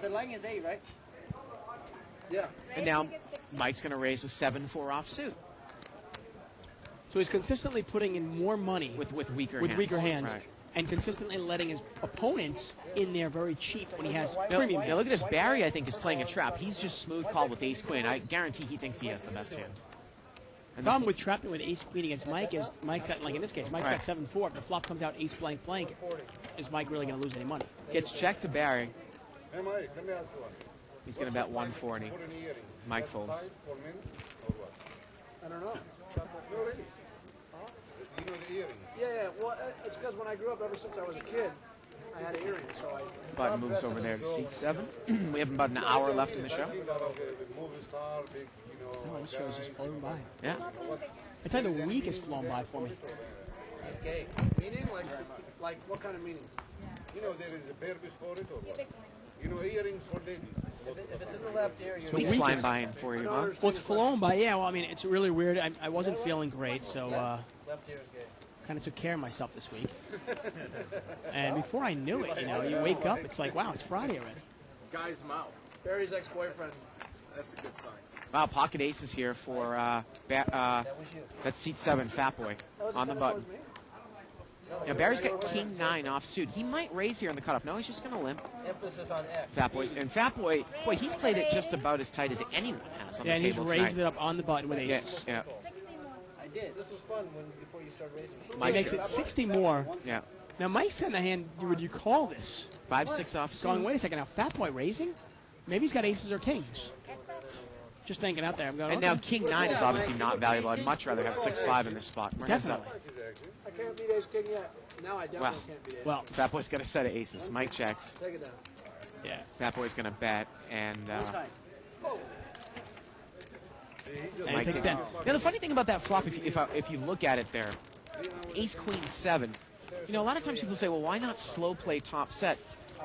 the line is 8, right? Yeah. And now Mike's going to raise with 7-4 offsuit So he's consistently putting in more money with weaker with hands. weaker hands Right. and consistently letting his opponents in there very cheap when he has premium Now look at hands. this. Barry, I think, is playing a trap. He's just smooth call with ace queen. I guarantee he thinks he has the best hand. The problem with trapping with ace queen against Mike is Mike's at, like in this case, Mike's Right. at 7-4. If the flop comes out ace blank blank, is Mike really going to lose any money? Gets checked to Barry. Hey, Mike, let me ask you one. He's going to bet 140. Put an earring. Mike folds. 5 for men or what? I don't know. No, ladies. You know the earring. Yeah. Well, it's because when I grew up, ever since I was a kid, I had earrings. So I. Button moves over there to seat 7. We have about an hour left in the show. Think that, okay, the movie star, big, Oh, this show's just flown by. Yeah. I tell you, the week has flown by for me. He's gay. Meaning? Like what kind of meaning? You know, there is a purpose for it or what? You know, earrings for ladies. If it's in the left ear, you're Sweet's flying by in for you, huh? Well, it's flown by, yeah. Well, I mean, it's really weird. I wasn't feeling great, so left ear is gay. kind of took care of myself this week. And before I knew it, you wake up, it's like, wow, it's Friday already. Guy's mouth. Barry's ex-boyfriend. That's a good sign. Wow, pocket aces here for that's seat 7, Fat Boy That was on the as button. as me. Yeah, Barry's got king 9 offsuit. He might raise here in the cutoff. No, he's just going to limp. Emphasis on X. Fat Boy's and Fat Boy, boy, he's played it just about as tight as anyone has on Yeah, the and he's table raised tonight. it up on the button with Yeah, aces. yeah, I did. This was fun before you started raising. He Mike, makes it 60 more. yeah. Now, Mike's in the hand, would you call this? 5-6 offsuit. Going, wait a second, now Fat Boy raising? Maybe he's got aces or kings. Just thinking out there. I'm going, And now king 9 is obviously not valuable. I'd much rather have 6-5 in this spot. We're heads up. Definitely. I can't beat ace king yet. Now I definitely Well. can't beat ace. Well, Fat Boy's got a set of aces. Mike checks. Take it down. yeah. Fat Boy's going to bet, and And Mike he takes takes. that. Now the funny thing about that flop, if you look at it there, ace queen 7. You know, a lot of times people say, well, why not slow play top set?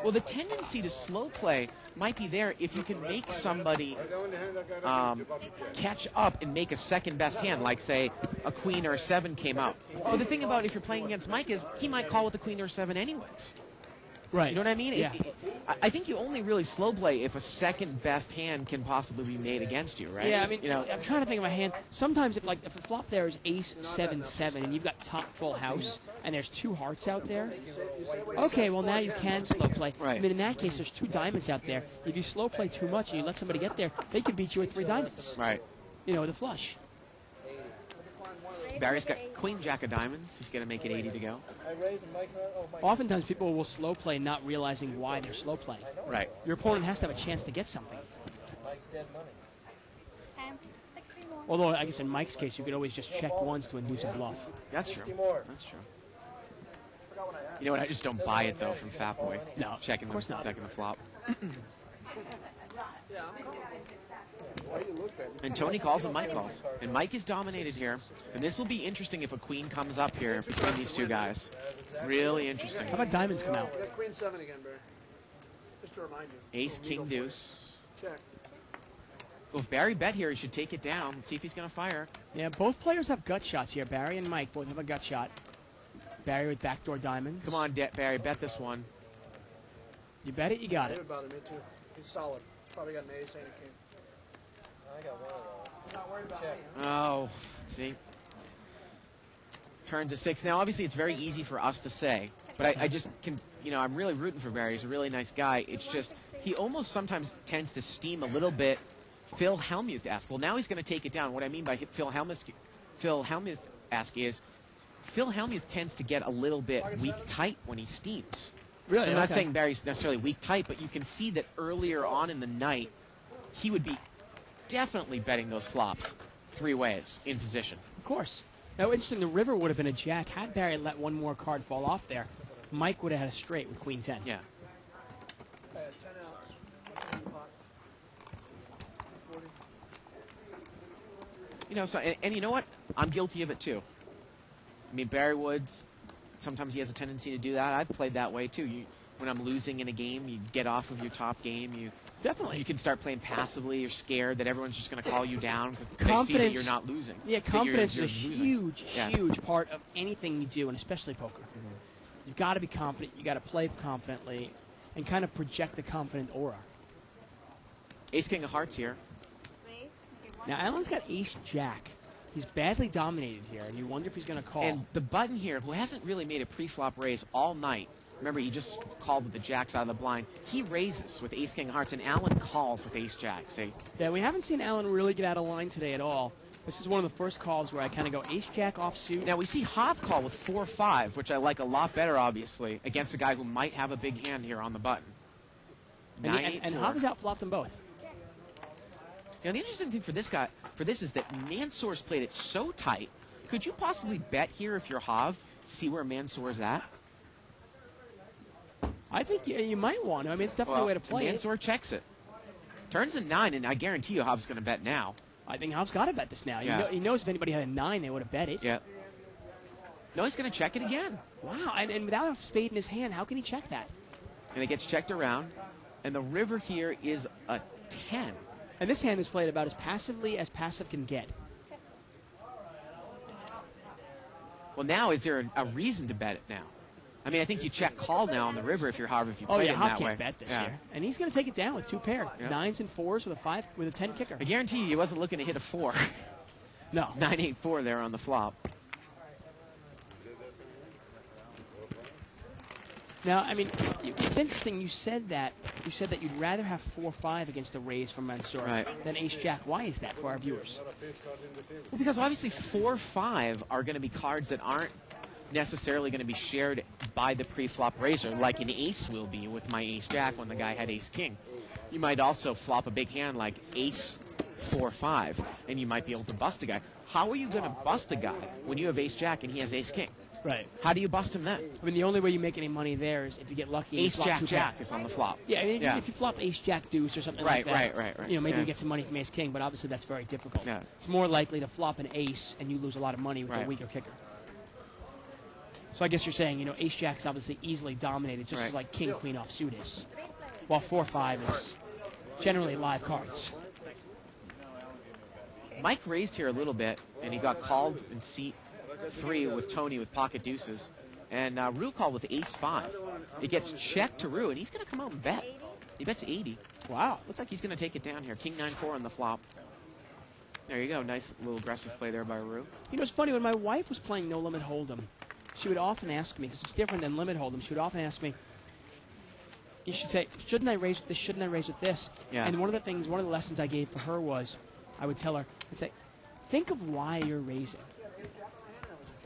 Well, the tendency to slow play might be there if you can make somebody catch up and make a second best hand, like say a queen or a 7 came out. But the thing about if you're playing against Mike is he might call with a queen or a 7 anyways. Right. You know what I mean? Yeah. I think you only really slow play if a second best hand can possibly be made against you, right? Yeah, I mean, you know, I'm trying to think of a hand. Sometimes, if a flop there is ace 7-7, and you've got top full house, and there's 2 hearts out there. Okay, well now you can slow play. Right. I mean, in that case, there's 2 diamonds out there. If you slow play too much and you let somebody get there, they could beat you with 3 diamonds. right. With a flush. Barry's got queen jack of diamonds. He's going to make it 80 to go. I raised and Mike's not. Oh, Mike. Oftentimes, people will slow play not realizing why they're slow playing. Right. Your opponent has to have a chance to get something. Mike's dead money. 60 more. Although, I guess in Mike's case, you could always just check once to induce a bluff. That's true. 60 more. That's true. You know what? I just don't buy it though from Fat Boy. No, checking of course not. checking the flop. And Tony calls and Mike calls. And Mike is dominated here. And this will be interesting if a queen comes up here between these two guys. Really interesting. How about diamonds come out? You got queen 7 again, Barry. Just to remind you. Ace, king, deuce. Check. Well, if Barry bet here, he should take it down. Let's see if he's going to fire. Yeah, both players have gut shots here. Barry and Mike both have a gut shot. Barry with backdoor diamonds. Come on, Barry, bet this one. You bet it, you got It it. would bother me too. He's solid. Probably got an ace and a king. I got one of those. I'm not worried about Check. me. Oh, see? Turns to 6. Now, obviously, it's very easy for us to say, but I just can, I'm really rooting for Barry. He's a really nice guy. It's just, he almost sometimes tends to steam a little bit Phil Hellmuth-esque. Well, now he's going to take it down. What I mean by Phil Hellmuth-esque is Phil Hellmuth tends to get a little bit weak tight when he steams. Really? I'm not Okay. saying Barry's necessarily weak tight, but you can see that earlier on in the night, he would be definitely betting those flops 3 ways in position. Of course. Now, interesting, the river would have been a jack. Had Barry let one more card fall off there, Mike would have had a straight with queen 10. Yeah. 10 outs. Pot. 40. So, and you know what? I'm guilty of it too. I mean, Barry Woods, sometimes he has a tendency to do that. I've played that way too. when I'm losing in a game, you get off of your top game. You Definitely. can start playing passively. You're scared that everyone's just going to call you down because they see that Confidence- you're not losing. Yeah, that you're- confidence you're is a losing. huge, Yeah. huge part of anything you do, and especially poker. You've got to be confident. You got to play confidently, and kind of project a confident aura. Ace King of Hearts here. Raise. Okay, one. Now, Alan's got Ace Jack. He's badly dominated here, and you wonder if he's going to call. And the button here, who hasn't really made a pre-flop raise all night. Remember, he just called with the jacks out of the blind. He raises with Ace King of Hearts, and Alan calls with Ace Jack. See, Yeah, we haven't seen Alan really get out of line today at all. This is one of the first calls where I kind of go Ace Jack offsuit. now we see Hob call with 4-5, which I like a lot better, obviously, against a guy who might have a big hand here on the button. and 9-8-4. Hob has outflopped them both. Now, the interesting thing for this is that Mansour's played it so tight. Could you possibly bet here if you're Hav, see where Mansour's at? I think you might want to. I mean, it's definitely a way to play it. Mansour checks it. Turns a 9, and I guarantee you Hav's going to bet now. I think Hob's got to bet this now. Yeah. He knows if anybody had a 9, they would have bet it. Yeah. No, he's going to check it again. Wow, and without a spade in his hand, how can he check that? And it gets checked around. And the river here is a 10. And this hand is played about as passively as passive can get. Well, now is there a reason to bet it now? I mean, I think you check call now on the river if you're Hav, if you Oh play yeah, it in Hob that can't way. bet this Yeah. year, and he's going to take it down with 2 pair, Yeah. 9s and 4s with a 10 kicker. I guarantee you he wasn't looking to hit a 4. No, 9-8-4 there on the flop. Now, I mean, it's interesting. You said that you'd rather have 4-5 against a raise from Mansour Right. than Ace Jack. Why is that for our viewers? Well, because obviously 4-5 are going to be cards that aren't necessarily going to be shared by the pre-flop raiser, like an ace will be with my Ace Jack when the guy had Ace King. You might also flop a big hand like Ace 4-5, and you might be able to bust a guy. How are you going to bust a guy when you have Ace Jack and he has Ace King? Right. How do you bust him then? I mean, the only way you make any money there is if you get lucky. And you Ace flop Jack 2 Jack pair. is on the flop. Yeah, I mean, Yeah. if you flop Ace Jack Deuce or something Right, like that, right. you know, maybe Yeah. you get some money from Ace King, but obviously that's very difficult. Yeah. It's more likely to flop an ace and you lose a lot of money with a Right. weaker kicker. So I guess you're saying, you know, Ace Jack's obviously easily dominated, just Right. as like King Queen offsuit is, while 4-5 is generally live cards. Mike raised here a little bit, and he got called in seat 3 with Tony with pocket deuces. And Rue called with Ace-5. It gets checked to Rue, and he's going to come out and bet. He bets 80. Wow. Looks like he's going to take it down here. King 9-4 on the flop. There you go. Nice little aggressive play there by Rue. You know, it's funny, when my wife was playing No Limit Hold'em, she would often ask me, because it's different than Limit Hold'em, she would often ask me, you should say, shouldn't I raise with this, shouldn't I raise with this? Yeah. And one of the lessons I gave for her was, I would tell her, I'd say, think of why you're raising.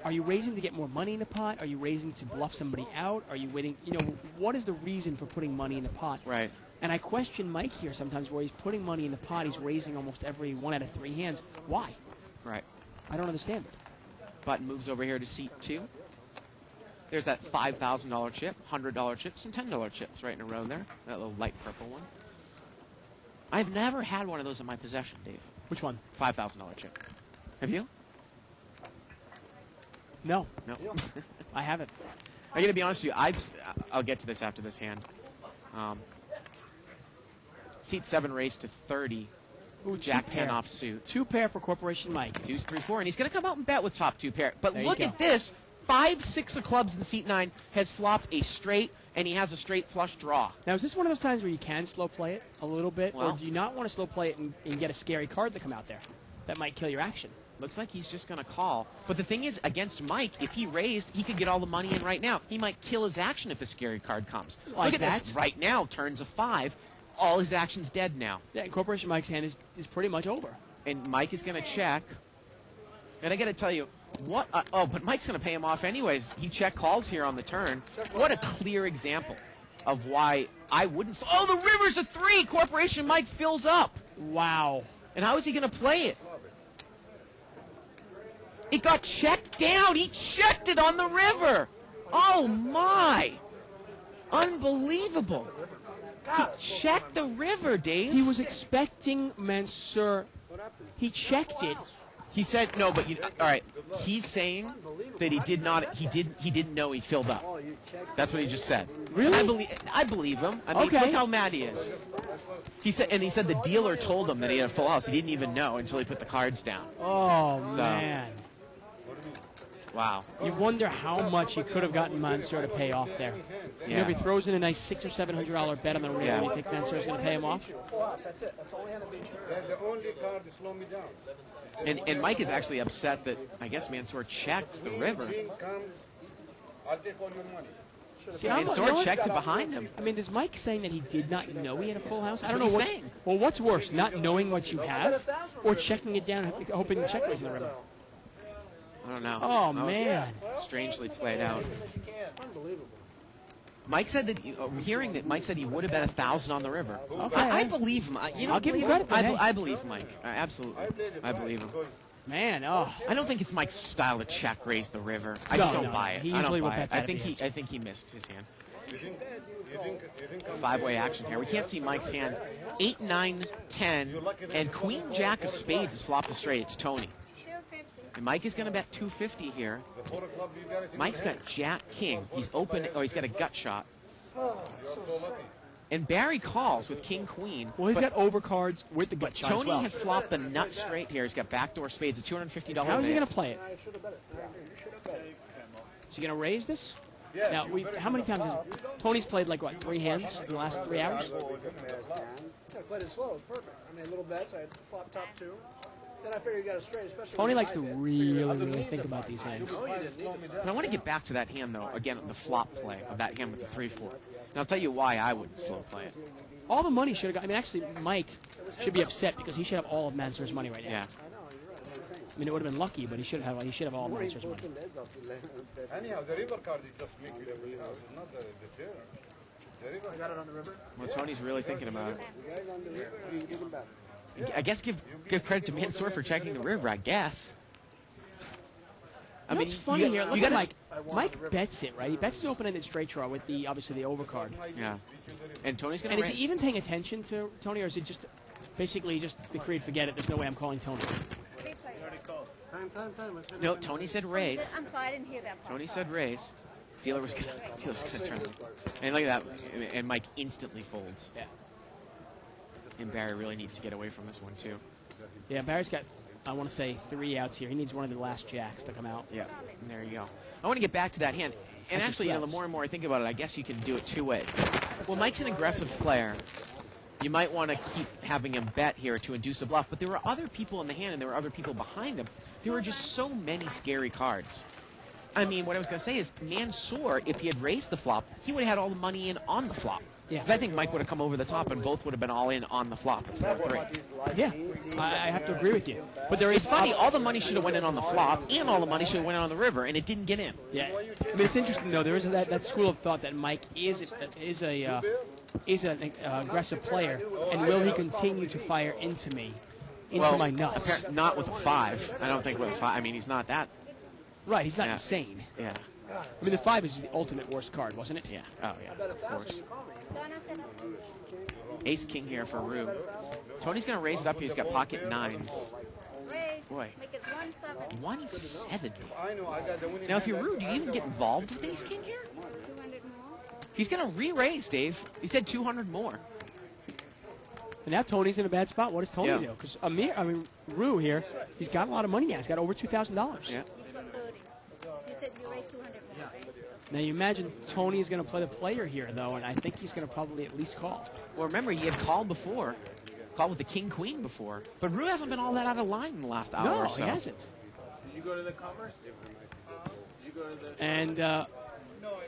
Are you raising to get more money in the pot? Are you raising to bluff somebody out? Are you waiting, you know, what is the reason for putting money in the pot? Right. And I question Mike here sometimes where he's putting money in the pot, he's raising almost every 1 out of 3 hands. Why? Right. I don't understand it. Button moves over here to seat 2. There's that $5,000 chip, $100 chips, and $10 chips right in a row there. That little light purple one. I've never had one of those in my possession, Dave. Which one? $5,000 chip. Have you? No, No. I haven't. I'm gonna be honest with you. I'll get to this after this hand. Seat 7 raised to 30. Ooh, Jack 2 10 pair. off suit. 2 pair for Corporation Mike. Deuce 3-4, and he's gonna come out and bet with top 2 pair. But There you look go. at this. 5-6 of clubs in seat 9 has flopped a straight, and he has a straight flush draw. Now, is this one of those times where you can slow play it a little bit, Well- or do you not want to slow play it and get a scary card to come out there that might kill your action? Looks like he's just gonna call. But the thing is, against Mike, if he raised, he could get all the money in right now. He might kill his action if a scary card comes. Like Look at that? this. Right now, turns a 5. All his action's dead now. Yeah, and Corporation Mike's hand is pretty much over. And Mike is going to check. And I got to tell you, what? But Mike's going to pay him off anyways. He check calls here on the turn. What a clear example of why I wouldn't. Oh, the river's a 3. Corporation Mike fills up. Wow. And how is he going to play it? It got checked down. He checked it on the river. Oh my! Unbelievable. He checked the river, Dave. He was expecting Mansour. He checked it, He said no, but all right. He's saying that he didn't know he filled up. That's what he just said. Really? I believe him. I mean, Okay. look how mad he is. He said the dealer told him that he had a full house. He didn't even know until he put the cards down. Oh, So- man. Wow. You wonder how much he could have gotten Mansour to pay off there. You know, if he throws in a nice $600 or $700 bet on the river, Yeah. you think Mansour's going to pay him off? Full house, that's it. That's the only hand that beat you. That's the only card that slow me down. And Mike is actually upset that I guess Mansour checked the river. King comes, I'll take all your money. See, I'm- Mansour you know what? checked it behind him. I mean, is Mike saying that he did not know he had a full house? I don't know That's what what. he's saying. Well, what's worse, not knowing what you have, or checking it down, hoping to check it in the river? I don't know. Oh That was man! strangely played out. Unbelievable. Mike said that hearing that Mike said he would have bet 1,000 on the river. Okay. I believe him. I'll give him credit, then, hey. I believe Mike. Absolutely, I believe him. Man, oh, I don't think it's Mike's style to check raise the river. I just No, don't no, buy it. he I usually don't will buy bet it. that if he I think he missed his hand. You think Five-way action here. We can't see Mike's hand. 8, 9, 10, and Queen Jack of Spades is flopped to straight. It's Tony. 250. And Mike is going to bet 250 here. the 4 o'clock you got it in Mike's your got Jack King. He's open. Oh, he's got a gut shot. hand. You're so lucky. And Barry calls with King Queen. well, he's but got overcards with the gut shot as Tony well. has flopped the nut straight here. He's got backdoor spades. A $250 How is he bet. going to play it? I should have bet it. You should have bet it. Is he going to raise this? Yeah, Now, how many times has Tony's played like what 3 hands in the last 3 hours? I played it slow. It was perfect. I made little bets. I had flop top 2. Then I figured you got a straight, especially Tony with likes high to bet. really think about these hands. No, you didn't need to. But I want to get back to that hand, though, again, the flop play of that hand with the 3-4. And I'll tell you why I wouldn't slow play it. All the money should have got. I mean, actually, Mike should be upset because he should have all of Mansour's money right now. Yeah. I mean, it would have been lucky, but he should have all of Mansour's money. Anyhow, the river card is just make you the house. It's not the chair. The river I got it on the river. Well, Tony's really thinking about it. You guys on the river, or you give them back? I guess give credit to Mansour for checking the river, I guess. I What's funny you, here? you Look gotta at Mike. Mike bets it, right? He bets his open-ended straight draw with the obviously the overcard. Yeah. And Tony's going And to is he even paying attention to Tony, or is it just basically just the creed? Forget it. There's no way I'm calling Tony. Three players. Time. I said No, Tony said raise. I'm sorry, I didn't hear that part. Tony said raise. Dealer was going to turn. And look at that. And Mike instantly folds. Yeah. And Barry really needs to get away from this one, too. Yeah, Barry's got, I want to say, 3 outs here. He needs one of the last jacks to come out. Yeah. And there you go. I want to get back to that hand. And That's actually, you know, the threats. more and more I think about it, I guess you can do it 2 ways. Well, Mike's an aggressive player. You might want to keep having him bet here to induce a bluff. But there were other people in the hand, and there were other people behind him. There were just so many scary cards. I mean, what I was going to say is Mansour, if he had raised the flop, he would have had all the money in on the flop. Yeah. 'Cause I think Mike would have come over the top, and both would have been all in on the flop at 4-3. Yeah, I have to agree with you. But there is It's funny, all the money should have went in on the flop, and all the money should have went in on the river, and it didn't get in. Yeah, I mean it's interesting though. There is that school of thought that Mike is an aggressive player, and will he continue to fire into me, into my nuts? Not with a 5. I don't think with a 5. I mean, he's not that. Right, he's not Yeah. insane. Yeah. I mean the 5 is the ultimate worst card, wasn't it? Yeah. Oh, yeah. Of course. Donna said Ace King here for Rube. Tony's going to raise it up. He's got pocket 9s. raise. Boy. Make it 170. 170. I know, I got the winning Now, if you're hand. Rube, do you even get involved with Ace King here? 200 more. He's going to re-raise, Dave. He said 200 more. And now Tony's in a bad spot. What does Tony Yeah. do? Because Rue here, he's got a lot of money now. He's got over $2,000. Yeah. He's for 30. You said you raised 200 more, right? Now you imagine Tony is going to play the player here, though, and I think he's going to probably at least call. Well, remember, he had called before. Called with the King-Queen before. But Rue hasn't been all that out of line in the last hour No, or so. he hasn't. Did you go to the Commerce? Did you go to the... And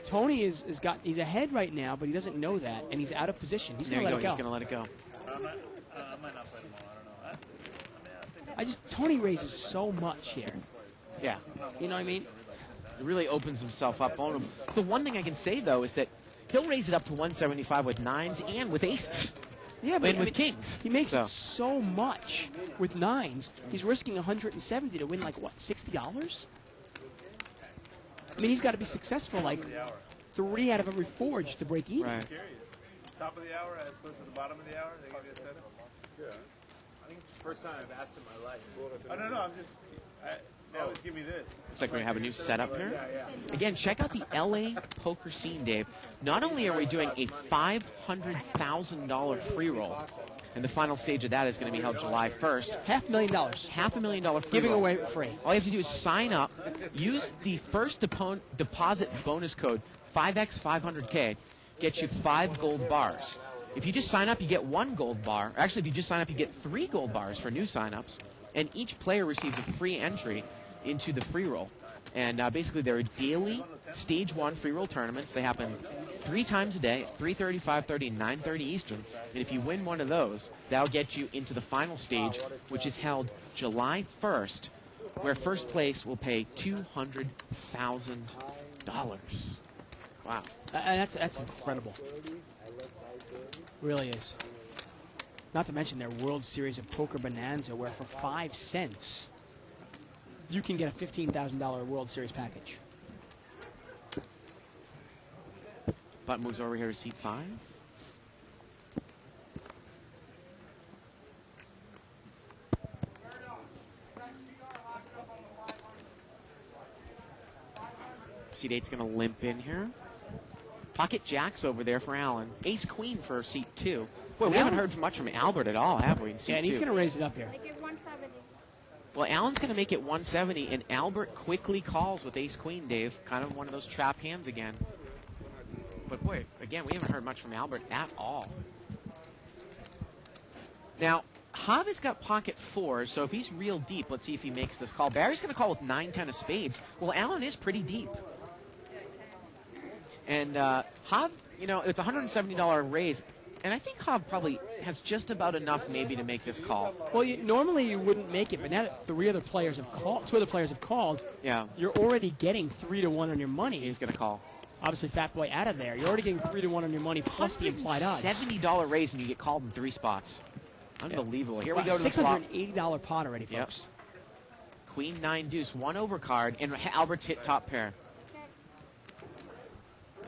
Tony he's ahead right now, but he doesn't know that, and he's out of position. He's There going you to go. let He's it go. going to let it go. I might not play them all. I don't know. Tony raises so much here. Yeah. You know what I mean? It really opens himself up on him. The one thing I can say, though, is that he'll raise it up to 175 with 9s and with aces. Yeah, And with kings. He makes So. it so much with 9s. He's risking 170 to win like what, $60? I mean, he's got to be successful like 3 out of every 4 just to break even. Right. Top of the hour as opposed to the bottom of the hour? They give you a setup? it's the first time I've asked in my life. I don't know. I'm just. They always give me this. Looks like we're going to have a new setup here. Yeah. Again, check out the LA poker scene, Dave. Not only are we doing a $500,000 free roll, and the final stage of that is going to be held July 1st. $500,000. $500,000 free Giving roll. away for free. All you have to do is sign up, use the first deposit bonus code 5x500K, get you 5 gold bars. If you just sign up, you get 1 gold bar. Actually, if you just sign up, you get 3 gold bars for new signups, and each player receives a free entry into the free roll. And basically, there are daily Stage 1 free roll tournaments. They happen 3 times a day, 3:30, 5:30, and 9:30 Eastern. And if you win one of those, that'll get you into the final stage, which is held July 1st, where first place will pay $200,000. Wow. That's incredible. Really is. Not to mention their World Series of Poker Bonanza, where for 5 cents, you can get a $15,000 World Series package. Butt moves over here to seat 5. Seat 8's going to limp in here. Pocket jacks over there for Allen. Ace queen for seat 2. Boy, we haven't heard much from Albert at all, have we, in seat 2? Yeah, and he's going to raise it up here. Make it 170. Well, Allen's going to make it 170, and Albert quickly calls with ace queen, Dave. Kind of one of those trap hands again. But boy, again, we haven't heard much from Albert at all. Now, Hav has got pocket 4, so if he's real deep, let's see if he makes this call. Barry's going to call with 9-10 of spades. Well, Allen is pretty deep. And Hav, you know, it's a $170 raise. And I think Hav probably has just about enough maybe to make this call. Well, normally you wouldn't make it, but now that 2 other players have called, Yeah. you're already getting 3-1 on your money. He's going to call. Obviously, Fat Boy out of there. You're already getting 3-1 on your money plus the implied odds. $70 raise and you get called in 3 spots. Unbelievable. Here we go to the flop. $680 pot already, folks. Yep. Queen 9 deuce, 1 overcard, and Albert's hit top pair.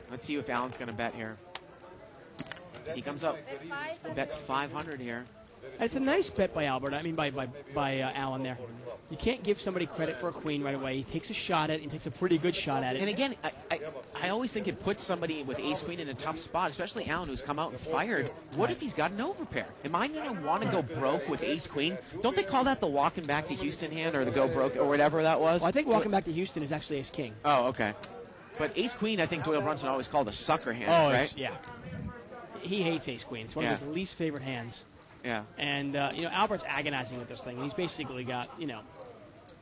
Let's see if Allen's going to bet here. He comes up, bets 500 here. It's a nice bet by Albert. I mean, by Allen there. You can't give somebody credit for a queen right away. He takes a shot at it. He takes a pretty good shot at it. And again, I always think it puts somebody with ace queen in a tough spot, especially Allen, who's come out and fired. What if he's got an overpair? Am I going to want to go broke with ace queen? Don't they call that the walking back to Houston hand or the go broke or whatever that was? Well, I think walking back to Houston is actually ace king. Oh, okay. But ace queen, I think Doyle Brunson always called a sucker hand, right? Yeah. He hates ace queen. It's one of his least favorite hands. Yeah. And, Albert's agonizing with this thing. He's basically got,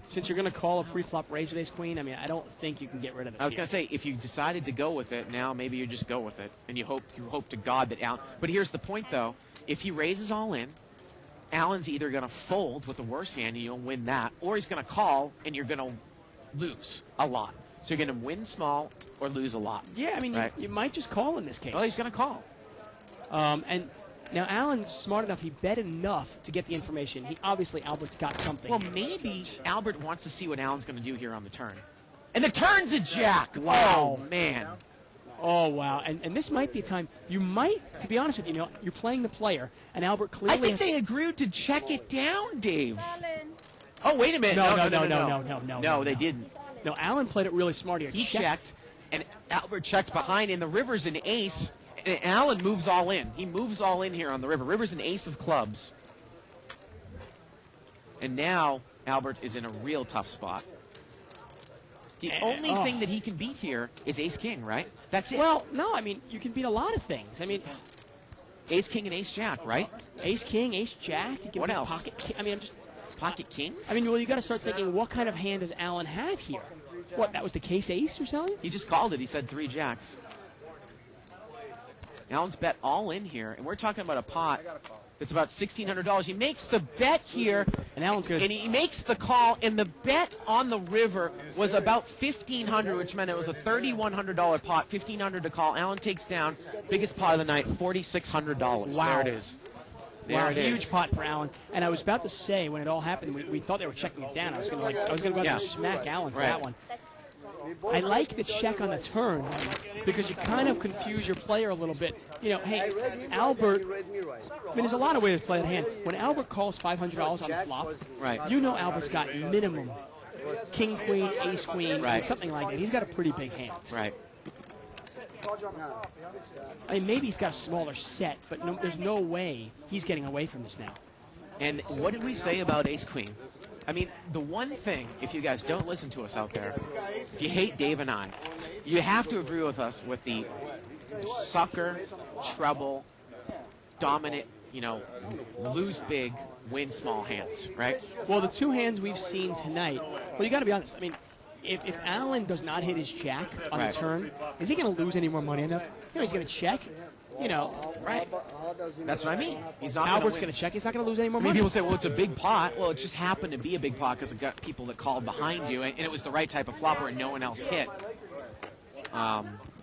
since you're going to call a pre-flop raise with ace queen, I mean, I don't think you can get rid of it. I was going to say, if you decided to go with it, now maybe you just go with it. And you hope to God that Allen... But here's the point, though. If he raises all in, Allen's either going to fold with the worst hand and you'll win that, or he's going to call and you're going to lose a lot. So you're going to win small or lose a lot. Yeah, I mean, right? you might just call in this case. Well, he's going to call. And now Allen's smart enough. He bet enough to get the information. Albert's got something. Well, maybe Albert wants to see what Allen's going to do here on the turn. And the turn's a jack. Wow. Oh, man. Oh, wow. And this might be a time you might, to be honest with you, you're playing the player, and Albert clearly... I think they agreed to check it down, Dave. Allen. Oh, wait a minute. No, No, they didn't. No, Allen played it really smart here. He checked, and Albert checked behind, and the river's an ace, and Allen moves all in. He moves all in here on the river. River's an ace of clubs. And now Albert is in a real tough spot. The only thing that he can beat here is ace-king, right? That's it. Well, no, I mean, you can beat a lot of things. I mean... Ace-king and ace-jack, right? Ace-king, ace-jack. You can what beat else? Pocket kings? I mean, well, you got to start thinking, what kind of hand does Allen have here? What, that was the case ace or something? He just called it. He said 3 jacks. Allen's bet all in here, and we're talking about a pot that's about $1,600. He makes the bet here, and Allen's gonna... and he makes the call, and the bet on the river was about $1,500, which meant it was a $3,100 pot, $1,500 to call. Allen takes down, biggest pot of the night, $4,600. Wow. There it is. There it is. Huge pot for Allen. And I was about to say, when it all happened, we thought they were checking it down. I was going to go out and smack Allen for that one. I like the check on the turn because you kind of confuse your player a little bit. You know, hey, Albert, I mean, there's a lot of ways to play that hand. When Albert calls $500 on the flop, Right. you know Albert's got minimum king, queen, ace, queen, Right. something like that. He's got a pretty big hand. Right. I mean, maybe he's got a smaller set, but no, there's no way he's getting away from this now. And what did we say about Ace Queen? I mean, the one thing, if you guys don't listen to us out there, if you hate Dave and I, you have to agree with us with the sucker, treble, dominant, you know, lose big, win small hands, right? Well, the two hands we've seen tonight, well, you got to be honest. I mean, if Allen does not hit his jack on Right. the turn, is he going to lose any more money on that? You know, he's going to check. You know, Right. That's what I mean. He's not Albert's going going to check. He's not going to lose any more I mean, money. people say, well, it's a big pot. Well, it just happened to be a big pot because it got people that called behind you, and it was the right type of flopper, and no one else hit.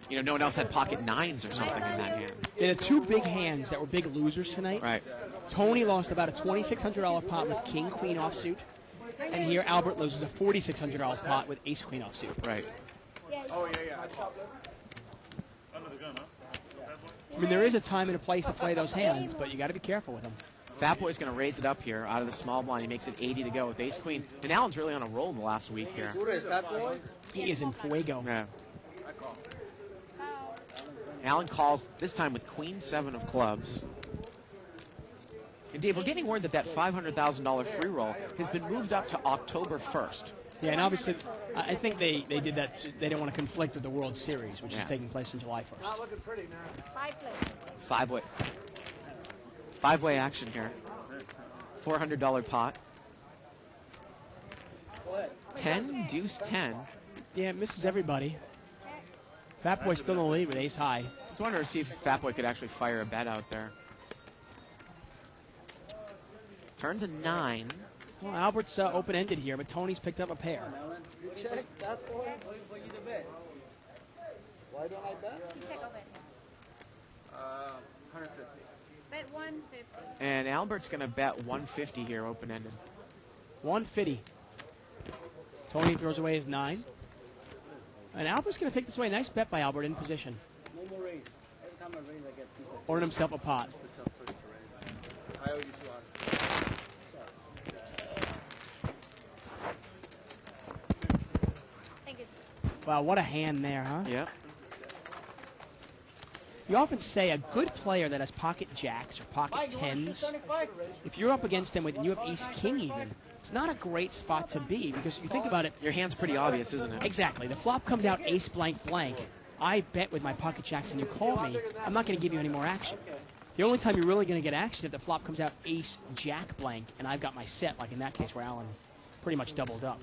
You know, no one else had pocket nines or something in that hand. Yeah, the two big hands that were big losers tonight. Right. Tony lost about a $2,600 pot with king, queen offsuit. And here Albert loses a $4,600 pot with ace, queen offsuit. Right. I mean, there is a time and a place to play those hands, but you got to be careful with them. Fat Boy's going to raise it up here out of the small blind. He makes it 80 to go with ace queen. And Allen's really on a roll the last week here. He is in fuego. Yeah. Allen calls this time with queen 7 of clubs. And Dave, we're getting word that $500,000 free roll has been moved up to October 1st. Yeah, and obviously, I think they did that. They didn't want to conflict with the World Series, which Yeah. is taking place on July 1st. Not looking pretty, man. It's 5 plays. Five-way action here. $400 pot. 10, deuce 10. Yeah, it misses everybody. Fat Boy's still in the lead with ace high. I was wondering to see if Fat Boy could actually fire a bet out there. Turns a 9. Well, Albert's open-ended here, but Tony's picked up a pair. Check that boy. For you to bet. Why don't I bet? You check over. 150. Bet 150. And Albert's going to bet 150 here, open-ended. 150. Tony throws away his 9. And Albert's going to take this away. Nice bet by Albert in position. No more raise. Every time I raise, I get 2. Earn himself a pot. I owe you 200. Thank you. Wow, what a hand there, huh? Yep. You often say a good player that has pocket jacks or pocket tens, if you're up against them with, and you have ace king even, it's not a great spot to be because you think about it. Your hand's pretty obvious, isn't it? Exactly. The flop comes out ace blank blank. I bet with my pocket jacks and you call me, I'm not going to give you any more action. The only time you're really going to get action if the flop comes out ace jack blank and I've got my set, like in that case where Allen pretty much doubled up.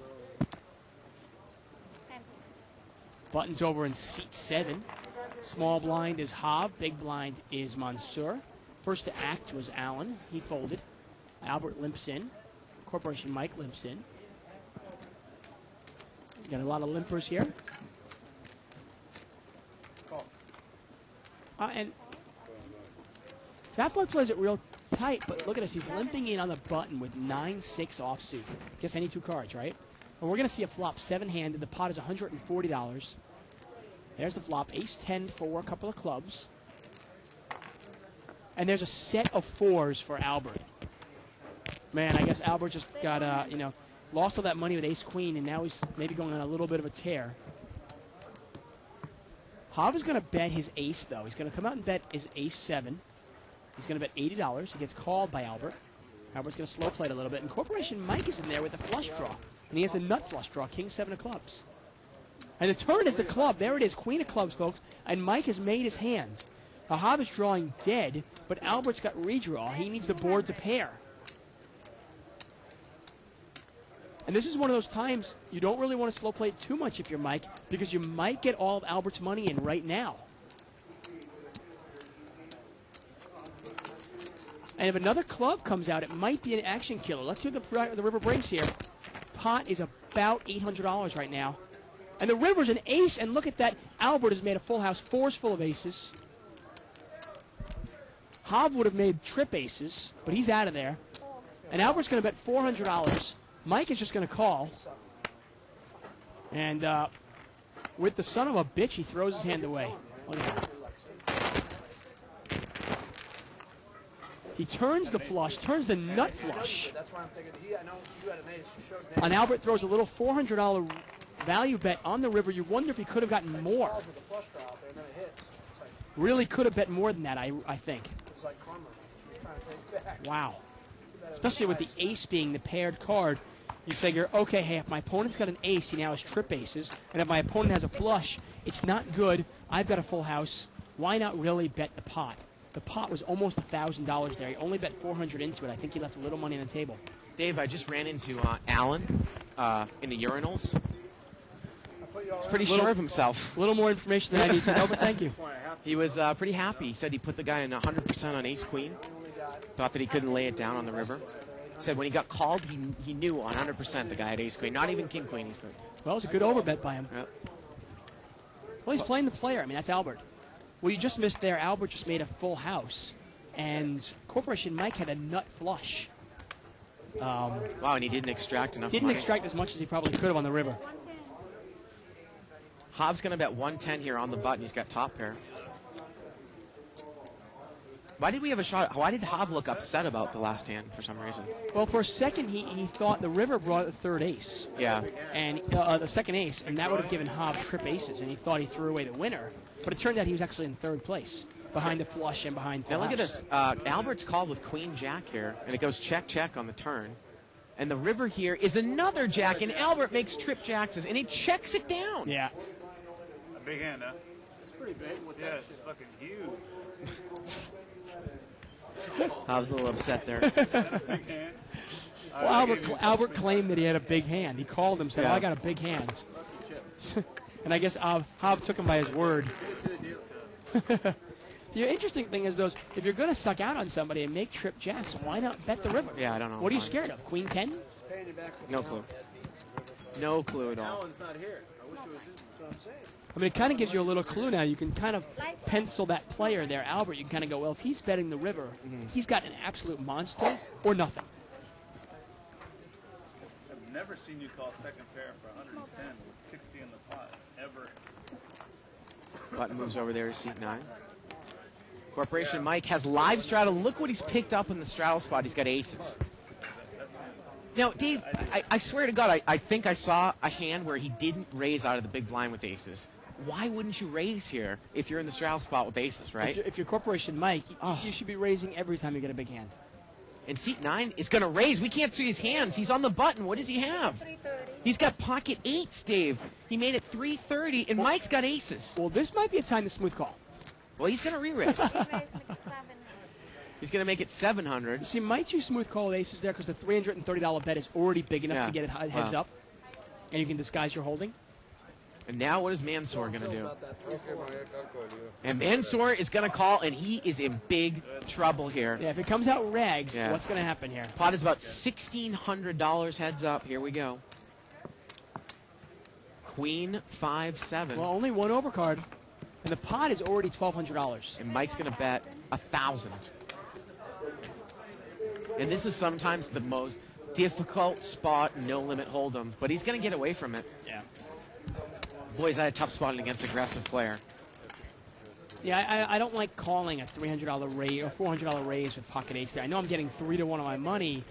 Buttons over in seat 7. Small blind is Hav. Big blind is Mansour. First to act was Allen. He folded. Albert limps in. Corporation Mike limps in. Got a lot of limpers here. And Fat Boy plays it real tight, but look at this. He's limping in on the button with 9-6 offsuit. Just any two cards, right? And we're going to see a flop 7-handed. The pot is $140. There's the flop. Ace-10 for a couple of clubs. And there's a set of 4s for Albert. Man, I guess Albert just got, lost all that money with ace-queen, and now he's maybe going on a little bit of a tear. Hav is going to bet his ace, though. He's going to come out and bet his ace-7. He's going to bet $80. He gets called by Albert. Albert's going to slow play it a little bit. And Corporation Mike is in there with a flush draw. And he has the nut flush draw, king-7 of clubs. And the turn is the club. There it is, queen of clubs, folks. And Mike has made his hands. Hav is drawing dead, but Albert's got redraw. He needs the board to pair. And this is one of those times you don't really want to slow play it too much if you're Mike, because you might get all of Albert's money in right now. And if another club comes out, it might be an action killer. Let's see what the river brings here. Pot is about $800 right now. And the river's an ace, and look at that. Albert has made a full house. 4's full of aces. Hav would have made trip aces, but he's out of there. And Albert's going to bet $400. Mike is just going to call. And with the son of a bitch, he throws his hand away. Look at that. He turns the flush, turns the nut flush. That's why I'm thinking. I know you had an ace. You showed an ace. And Albert throws a little $400 value bet on the river. You wonder if he could have gotten more. Balls with a flush draw out there, and then it hits. It's like, Really could have bet more than that, I think. it's like karma. He's trying to take back. Wow. Especially with the ace being the paired card, you figure, okay, hey, if my opponent's got an ace, he now has trip aces. And if my opponent has a flush, it's not good. I've got a full house. Why not really bet the pot? The pot was almost $1,000 there. He only bet 400 into it. I think he left a little money on the table. Dave, I just ran into Alan in the urinals. He's pretty sure of himself. A little more information than I need to know, but thank you. He was pretty happy. He said he put the guy in 100% on ace-queen. Thought that he couldn't lay it down on the river. Said when he got called, he knew 100% the guy had ace-queen. Not even king-queen, he said. Well, it was a good overbet by him. Yep. Well, he's playing the player. I mean, that's Albert. Well, you just missed there. Albert just made a full house. And Corporation Mike had a nut flush. Wow, and he didn't extract enough He didn't money. extract as much as he probably could have on the river. 110. Hov's going to bet 110 here on the button. He's got top pair. Why did we have a shot? Why did Hov look upset about the last hand for some reason? Well, for a second, he thought the river brought the third ace. Yeah. And the second ace, and that would have given Hov trip aces, and he thought he threw away the winner. But it turned out he was actually in third place, behind the flush and behind full Now look at house. this. Albert's called with queen jack here, and it goes check check on the turn. And the river here is another jack, and Albert makes trip jacks, and he checks it down. Yeah. A big hand, huh? It's pretty big with Yeah, that it's shit. fucking huge. Hov's a little upset there. Big hand. Well, Albert claimed that he had a big hand. He called him, said, Yeah. "Oh, I got a big hand." And I guess Hov took him by his word. The interesting thing is, though, if you're going to suck out on somebody and make trip jacks, why not bet the river? Yeah, I don't know. What are you why. scared of? Queen 10? Paying you back for No the clue. Alan. No clue at all. Alan's not here. I wish it was his. That's what I'm saying. I mean, it kind of gives you a little clue now. You can kind of pencil that player there, Albert. You can kind of go, well, if he's betting the river, he's got an absolute monster or nothing. I've never seen you call second pair for 110 with 60 in the pot, ever. Button moves over there to seat 9. Corporation Mike has live straddle. Look what he's picked up in the straddle spot. He's got aces. Now, Dave, I swear to God, I think I saw a hand where he didn't raise out of the big blind with aces. Why wouldn't you raise here if you're in the straddle spot with aces, right? If you're Corporation Mike, you should be raising every time you get a big hand. And seat 9 is going to raise. We can't see his hands. He's on the button. What does he have? 330. He's got pocket eights, Dave. He made it 330, and Mike's got aces. Well, this might be a time to smooth call. Well, he's going to re-raise. Raise like 700. He's going to make it 700. See, might you smooth call with aces there because the $330 bet is already big enough Yeah. to get it heads Wow. up, and you can disguise your holding? And now what is Mansour going to do? About that 3-4. And Mansour is going to call, and he is in big trouble here. Yeah, if it comes out rags, Yeah. what's going to happen here? Pot is about $1,600 heads up. Here we go. Queen 5-7. Well, only one overcard, and the pot is already $1,200. And Mike's going to bet 1,000. And this is sometimes the most difficult spot, no limit hold'em, but he's going to get away from it. Yeah. Boy, is that a tough spot against an aggressive player. Yeah, I don't like calling a $300 raise or $400 raise with pocket eights there. I know I'm getting 3-1 on my money.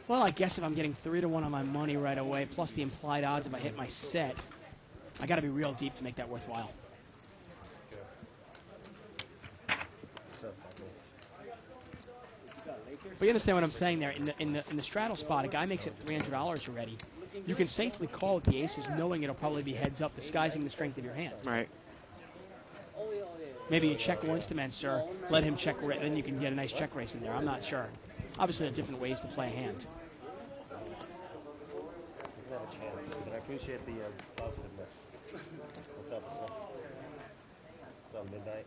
Well, I guess if I'm getting 3-1 on my money right away, plus the implied odds if I hit my set, I got to be real deep to make that worthwhile. But you understand what I'm saying there? In the straddle spot, a guy makes it $300 already. You can safely call with the aces, knowing it'll probably be heads up, disguising the strength of your hand. Right. Maybe you check once to Mansour, let him check, then you can get a nice check race in there. I'm not sure. Obviously, there are different ways to play a hand. Doesn't have a chance, but I appreciate the positiveness. What's up, sir? It's on midnight.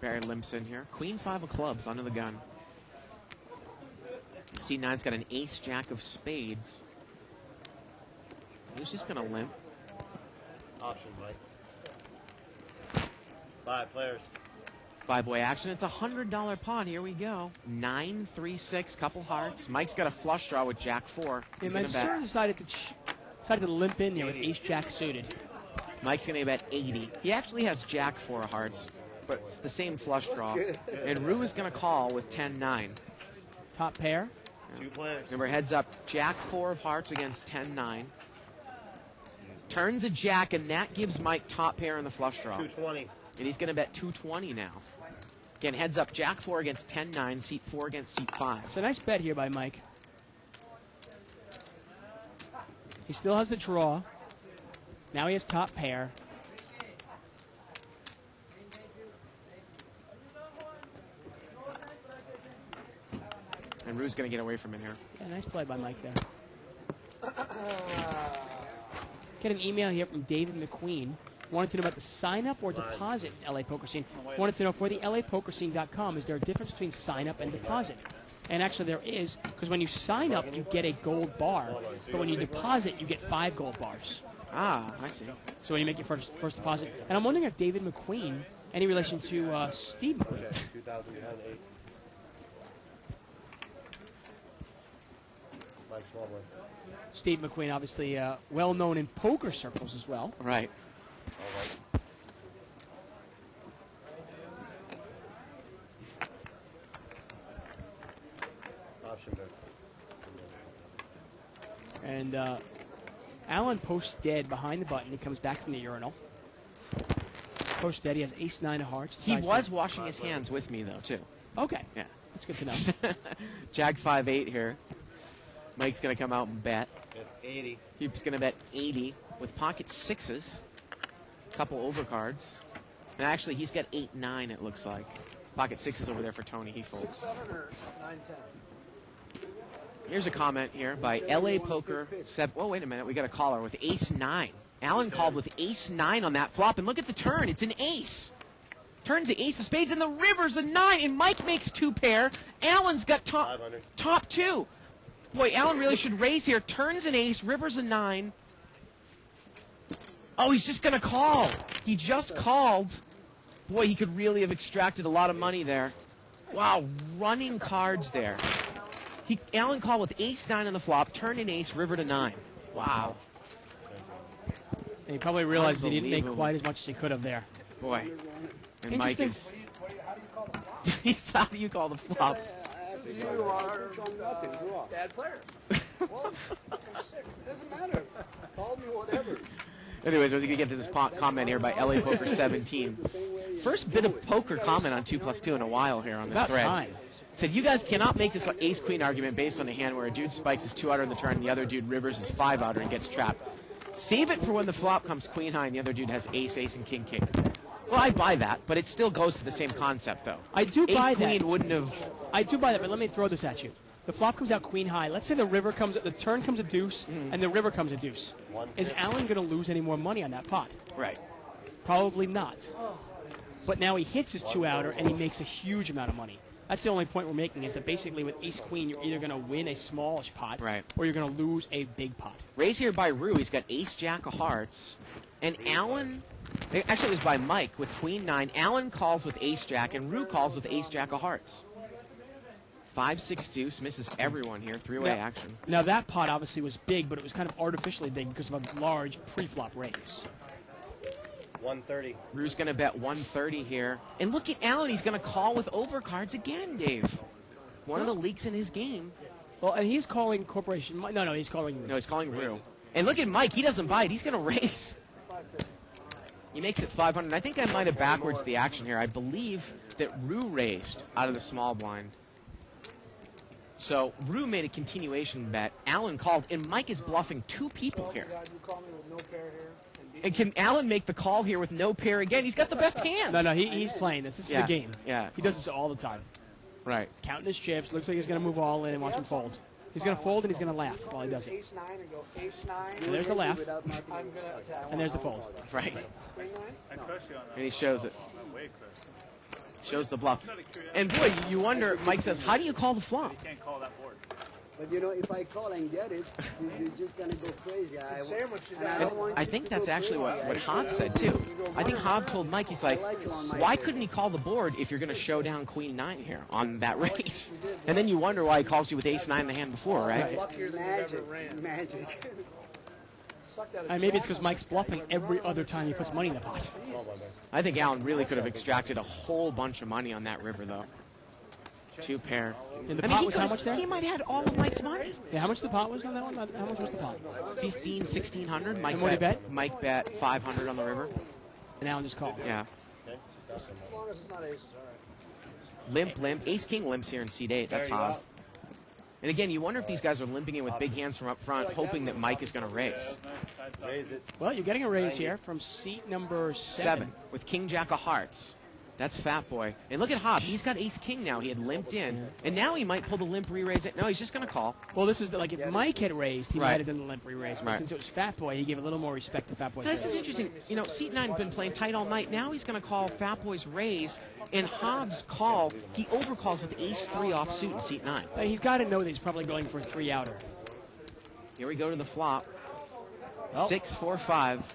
Barry limps in here. Queen 5 of clubs under the gun. C9's got an ace jack of spades. He's just going to limp. Option, Mike. 5 players. 5-way action. It's a $100 pot. Here we go. 9, 3, 6, couple hearts. Mike's got a flush draw with jack 4. He's Yeah, going to bet. Mansour decided to limp in there with ace jack suited. Mike's going to bet 80. He actually has Jack 4 of hearts, but it's the same flush draw. And Rue is going to call with 10-9. Top pair. Two players. Remember, heads up, Jack 4 of hearts against 10-9. Turns a Jack, and that gives Mike top pair in the flush draw. 220. And he's going to bet 220 now. Again, heads up, Jack 4 against 10-9, seat 4 against seat 5. It's a nice bet here by Mike. He still has the draw. Now he has top pair. And Rue's going to get away from it here. Yeah, nice play by Mike there. Get an email here from David McQueen. Wanted to know about the sign-up or deposit in LA Poker Scene. Wanted to know for the LAPokerscene.com, is there a difference between sign-up and deposit? And actually there is, because when you sign up, you get a gold bar. But when you deposit, you get 5 gold bars. Ah, I see. So when you make your first deposit. And I'm wondering if David McQueen, any relation to Steve McQueen? 2008. My small one. Steve McQueen, obviously well known in poker circles as well. Right. All right. Option bet. And Alan posts dead behind the button. He comes back from the urinal. Posts dead. He has ace-9 of hearts. He was washing his hands with me, though, too. Okay. Yeah. That's good to know. Jag 5-8 here. Mike's going to come out and bet. It's 80. He's going to bet 80 with pocket 6s. Couple overcards. And actually, he's got 8-9, it looks like. Pocket 6s over there for Tony. He folds. 6-7 or 9-10. Here's a comment here by LA Poker. Oh, wait a minute. We got a caller with ace-9. Alan called with ace-9 on that flop. And look at the turn. It's an ace. Turns the ace of spades, and the river's a 9. And Mike makes 2 pair. Alan's got top 2. Boy, Alan really should raise here. Turns an ace. River's a 9. Oh, he's just going to call. He just called. Boy, he could really have extracted a lot of money there. Wow, running cards there. Alan called with ace-9 on the flop, turned an ace, river to 9. Wow. And he probably realized he didn't make quite as much as he could have there. Boy. And Mike is... How do you call the flop? You are bad player. Well, doesn't matter. Call me whatever. Anyways, we're going to get to this comment here by LA Poker 17. First bit of poker comment on 2+2 in a while here on this About thread. time. Said, you guys cannot make this ace-queen argument based on a hand where a dude spikes his 2-outer in the turn and the other dude rivers his 5-outer and gets trapped. Save it for when the flop comes queen-high and the other dude has ace-ace and king-king. Well, I buy that, but it still goes to the same concept, though. I do buy that. Ace-queen wouldn't have... I do buy that, but let me throw this at you. The flop comes out queen high. Let's say the turn comes a deuce, and the river comes a deuce. Is Alan going to lose any more money on that pot? Right. Probably not. But now he hits his 2-outer, and he makes a huge amount of money. That's the only point we're making, is that basically with ace-queen, you're either going to win a smallish pot, or you're going to lose a big pot. Raised here by Rue. He's got ace-jack of hearts. And Alan... Actually, it was by Mike with queen-9. Alan calls with ace-jack, and Rue calls with ace-jack of hearts. 5-6 deuce, misses everyone here. 3-way action. Now, that pot obviously was big, but it was kind of artificially big because of a large pre-flop raise. 130. Rue's going to bet 130 here. And look at Alan. He's going to call with overcards again, Dave. One of the leaks in his game. Well, and he's calling Corporation... No, he's calling Rue. No, he's calling Rue. And look at Mike. He doesn't bite. He's going to raise. He makes it 500. I think I might have backwards the action here. I believe that Rue raised out of the small blind. So Rue made a continuation bet. Alan called, and Mike is bluffing 2 people here. And can Alan make the call here with no pair again? He's got the best hand. No, he's playing this. This is a game. Yeah. He does this all the time. Right. Counting his chips. Looks like he's going to move all in and watch him fold. He's going to fold and he's going to laugh while he does it. Ace-9 and go ace-9. And there's the laugh. I'm going to attack. And there's the fold. Right. Queen-9? And he shows it. Shows the bluff. And boy, you wonder, Mike says, how do you call the flop? You can't call that board. But you know, if I call and get it, you're just gonna go crazy. I think that's actually what Hobb said too. I think Hobb told Mike, he's like, why couldn't he call the board if you're going to show down queen-9 here on that race? And then you wonder why he calls you with ace-9 the hand before, right? Luckier than you've ever ran. Magic. suck that. Maybe it's because Mike's bluffing every other time he puts money in the pot. I think Allen really could have extracted a whole bunch of money on that river, though. 2 pair. And the pot was how much there? He might have had all of Mike's money. Yeah, how much the pot was on that one? How much was the pot? 15, 1600. And what did he bet? Mike bet 500 on the river. And Allen just called. Yeah. As long as it's not aces, all right. Limp. Ace King limps here in seat 8. That's hot. And again, you wonder if these guys are limping in with big hands from up front, hoping that Mike is going to raise. Raise it. Well, you're getting a raise here from seat number 7. With King Jack of Hearts. That's Fat Boy. And look at Hob. He's got Ace King now. He had limped in. And now he might pull the limp re-raise it. No, he's just going to call. Well, this is like if Mike had raised, he might have done the limp re-raise. But Right. since it was Fat Boy, he gave a little more respect to Fat Boy's This raise. is interesting. You know, seat 9 has been playing tight all night. Now he's going to call Fat Boy's raise. And Hobbs' call, he overcalls with Ace 3 offsuit in seat 9. He's got to know that he's probably going for a 3-outer. Here we go to the flop. Oh. 6, 4, 5.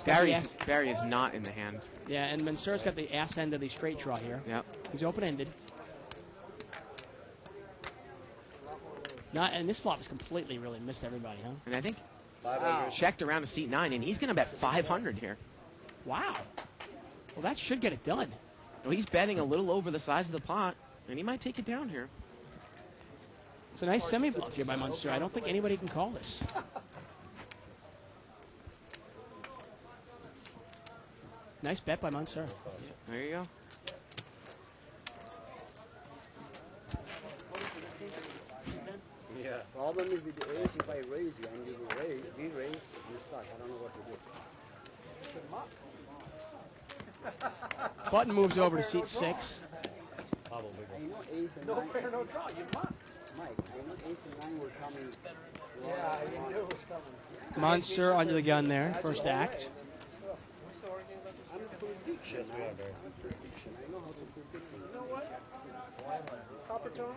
Barry is not in the hand. Yeah, and Mansur's got the ass end of the straight draw here. Yep. He's open-ended. And this flop has completely really missed everybody, huh? And I think checked around to seat 9, and he's going to bet 500 here. Wow. Well, that should get it done. Well, he's betting a little over the size of the pot, and he might take it down here. It's a nice semi-bluff here by Mansur. I don't think anybody can call this. Nice bet by Mansur. There you go. Yeah. Problem is with the ace, if I raise you and you raise, we raise, you stuck. I don't know what to do. Button moves over to seat 6. Probably. I know ace and No nine. pair, no draw. You muck. Mike, I know ace and 9 were coming. Yeah, you knew it was coming. Mansur under the gun there, first act. I'm a prediction. Yes, we are, Barry. I know how to predict things. You know what? Copper tone?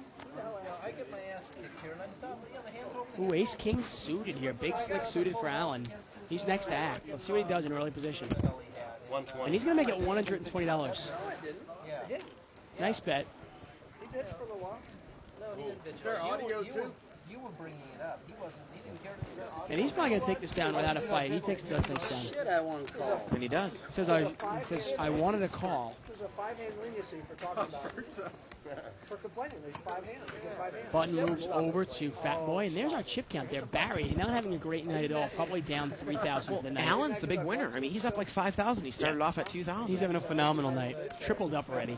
I get my ass kicked here and I stop. Yeah, the hands over the Ooh, ace king suited here. Big slick suited for Allen. He's next to act. Let's see what he does in early position. 120. And he's going to make it $120. No, I didn't. Yeah. Nice bet. He bitched for a little while. No, he didn't bitch. Is there audio too? You were bringing it up. He didn't care to audio. And he's probably going to take this down without a fight. He does take this down. Shit, I want to call. And he does. He says, I wanted a call. There's a 5-hand leniency for talking about it. For complaining. There's 5 hands. You get 5 hands. Button moves over to Fat Boy, and there's our chip count there. Barry, not having a great night at all, probably down 3,000 for the night. Allen's the big winner. I mean, he's up like 5,000. He started off at 2,000. He's having a phenomenal night. Tripled up already.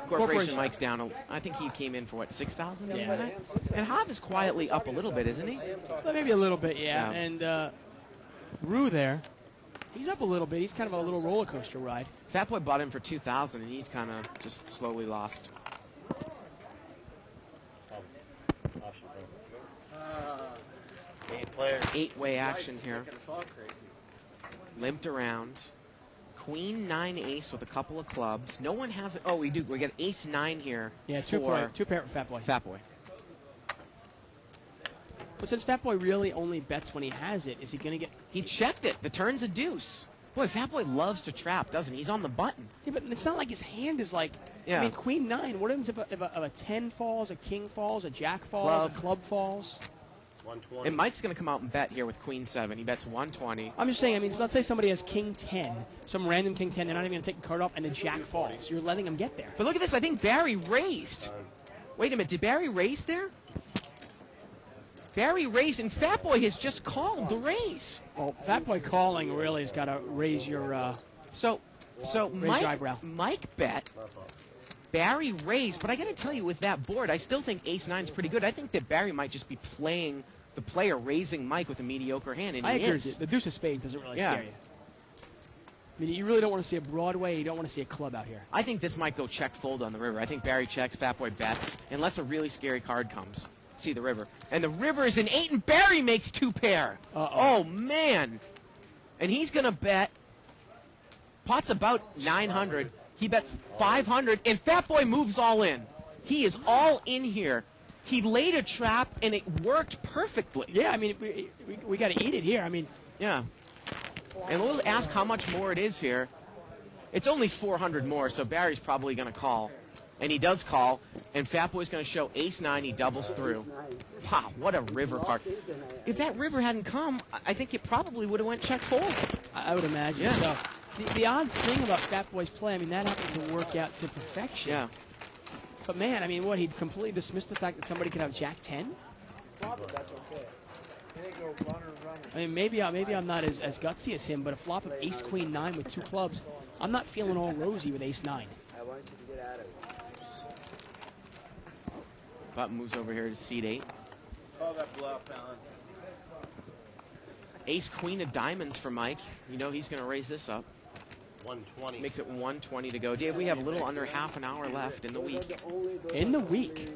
Corporation Mike's down. I think he came in for, 6,000 the Yeah. other night? And Hob is quietly up a little bit, isn't he? Well, maybe a little bit, yeah. Yeah. And Rue there, he's up a little bit. He's kind of a little roller coaster ride. Fat Boy bought him for 2,000, and he's kind of just slowly lost. Option, bro. 8 players. 8-way action here. Making us all crazy. Limped around. Queen 9 ace with a couple of clubs. No one has it. Oh, we do. We got ace 9 here. Yeah, for two pair for Fat Boy. Fat Boy. But since Fat Boy really only bets when he has it, is he going to get... He checked it. The turn's a deuce. Boy, Fat Boy loves to trap, doesn't he? He's on the button. Yeah, but it's not like his hand is like... Yeah. I mean, Queen 9, what happens if a 10 falls, a king falls, a jack falls, a club falls? 120. And Mike's going to come out and bet here with Queen 7. He bets 120. I'm just saying, I mean, let's say somebody has king 10, some random king 10, they're not even going to take the card off, and the jack falls. You're letting him get there. But look at this. I think Barry raised. Wait a minute. Did Barry raise there? Barry raised, and Fat Boy has just called the raise. Well, Fat Boy calling really has got to raise your... So Raise your eyebrow. Mike bet. Barry raised, but I got to tell you, with that board, I still think Ace 9's pretty good. I think that Barry might just be playing the player raising Mike with a mediocre hand, and I he agree is. with you. The deuce of spades doesn't really Yeah. scare you. I mean, you really don't want to see a Broadway. You don't want to see a club out here. I think this might go check fold on the river. I think Barry checks, Fat Boy bets, unless a really scary card comes. See the river. And the river is an 8, and Barry makes 2 pair. Uh-oh. Oh, man. And he's going to bet. Pot's about 900. He bets 500, and Fat Boy moves all in. He is all in here. He laid a trap, and it worked perfectly. Yeah, I mean, we got to eat it here. I mean, Yeah. And we'll ask how much more it is here. It's only 400 more, so Barry's probably going to call. And he does call, and Fat Boy's going to show ace-9. He doubles through. Wow, what a river card. If that river hadn't come, I think it probably would have went check fold. I would imagine. Yeah. So the odd thing about Fat Boy's play, I mean, that happened to work out to perfection. Yeah. But man, I mean, what, he'd completely dismissed the fact that somebody could have Jack 10? Flop it, that's okay. He didn't go runner. I mean, maybe I'm not as gutsy as him, but a flop of ace queen 9 with 2 clubs, I'm not feeling all rosy with ace 9. I want you to get out of it. Button moves over here to seat 8. Call that bluff, Alan. Ace queen of diamonds for Mike. You know he's going to raise this up. 120. Makes it 120 to go. Dave, we have a little under half an hour left in the week. In the week?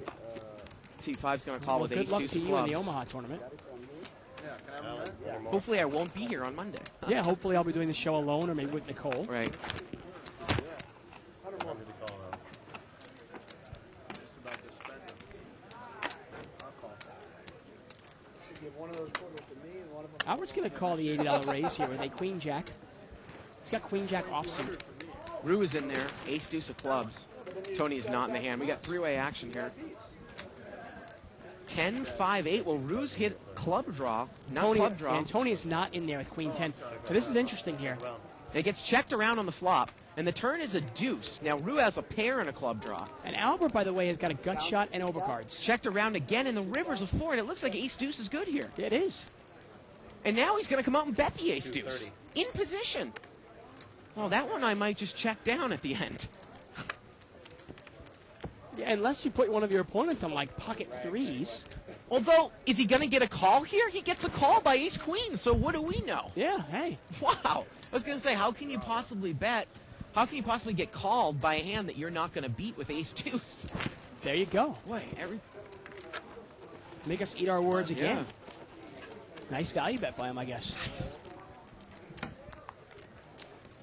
Seat 5's going to call Well, with good ace luck deuce to of you in clubs. the Omaha tournament. Yeah, can I have that? Hopefully I won't be here on Monday. Yeah, hopefully I'll be doing the show alone or maybe with Nicole. Right. Time to call now. Just about to spend them. I'll call. Should give one of those quarters to me and one of them. Albert's going to call the $80 raise here with a queen jack. He's got queen jack offsuit. Rue is in there. Ace deuce of clubs. Tony is not in the hand. We got three-way action here. 10, 5, 8. Well, Rue's hit club draw, not club draw. And Tony is not in there with queen 10. So this is interesting here. It gets checked around on the flop, and the turn is a deuce. Now, Rue has a pair and a club draw. And Albert, by the way, has got a gut shot and overcards. Checked around again, and the river's a 4, and it looks like ace deuce is good here. It is. And now he's going to come out and bet the ace deuce. In position. Well, that one I might just check down at the end. Yeah, unless you put one of your opponents on, like, pocket threes. Although, is he going to get a call here? He gets a call by ace queen, so what do we know? Yeah, hey. Wow. I was going to say, how can you possibly bet? How can you possibly get called by a hand that you're not going to beat with ace deuce? There you go. Boy, Make us eat our words again. Yeah. Nice value bet by him, I guess.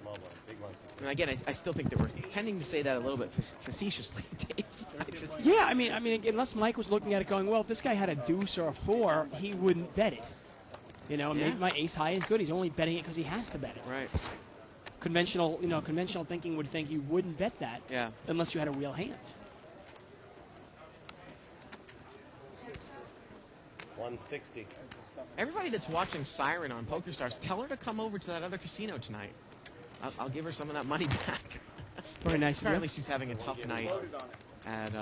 Small one, big one. And again, I still think that we're tending to say that a little bit facetiously, Dave. Yeah, I mean, unless Mike was looking at it going, well, if this guy had a deuce or a 4, he wouldn't bet it. You know, maybe my ace high is good. He's only betting it because he has to bet it. Right. Conventional thinking would think you wouldn't bet that. Yeah. Unless you had a real hand. 160. Everybody that's watching Siren on PokerStars, tell her to come over to that other casino tonight. I'll give her some of that money back. Very nice of you. Apparently she's having a tough night at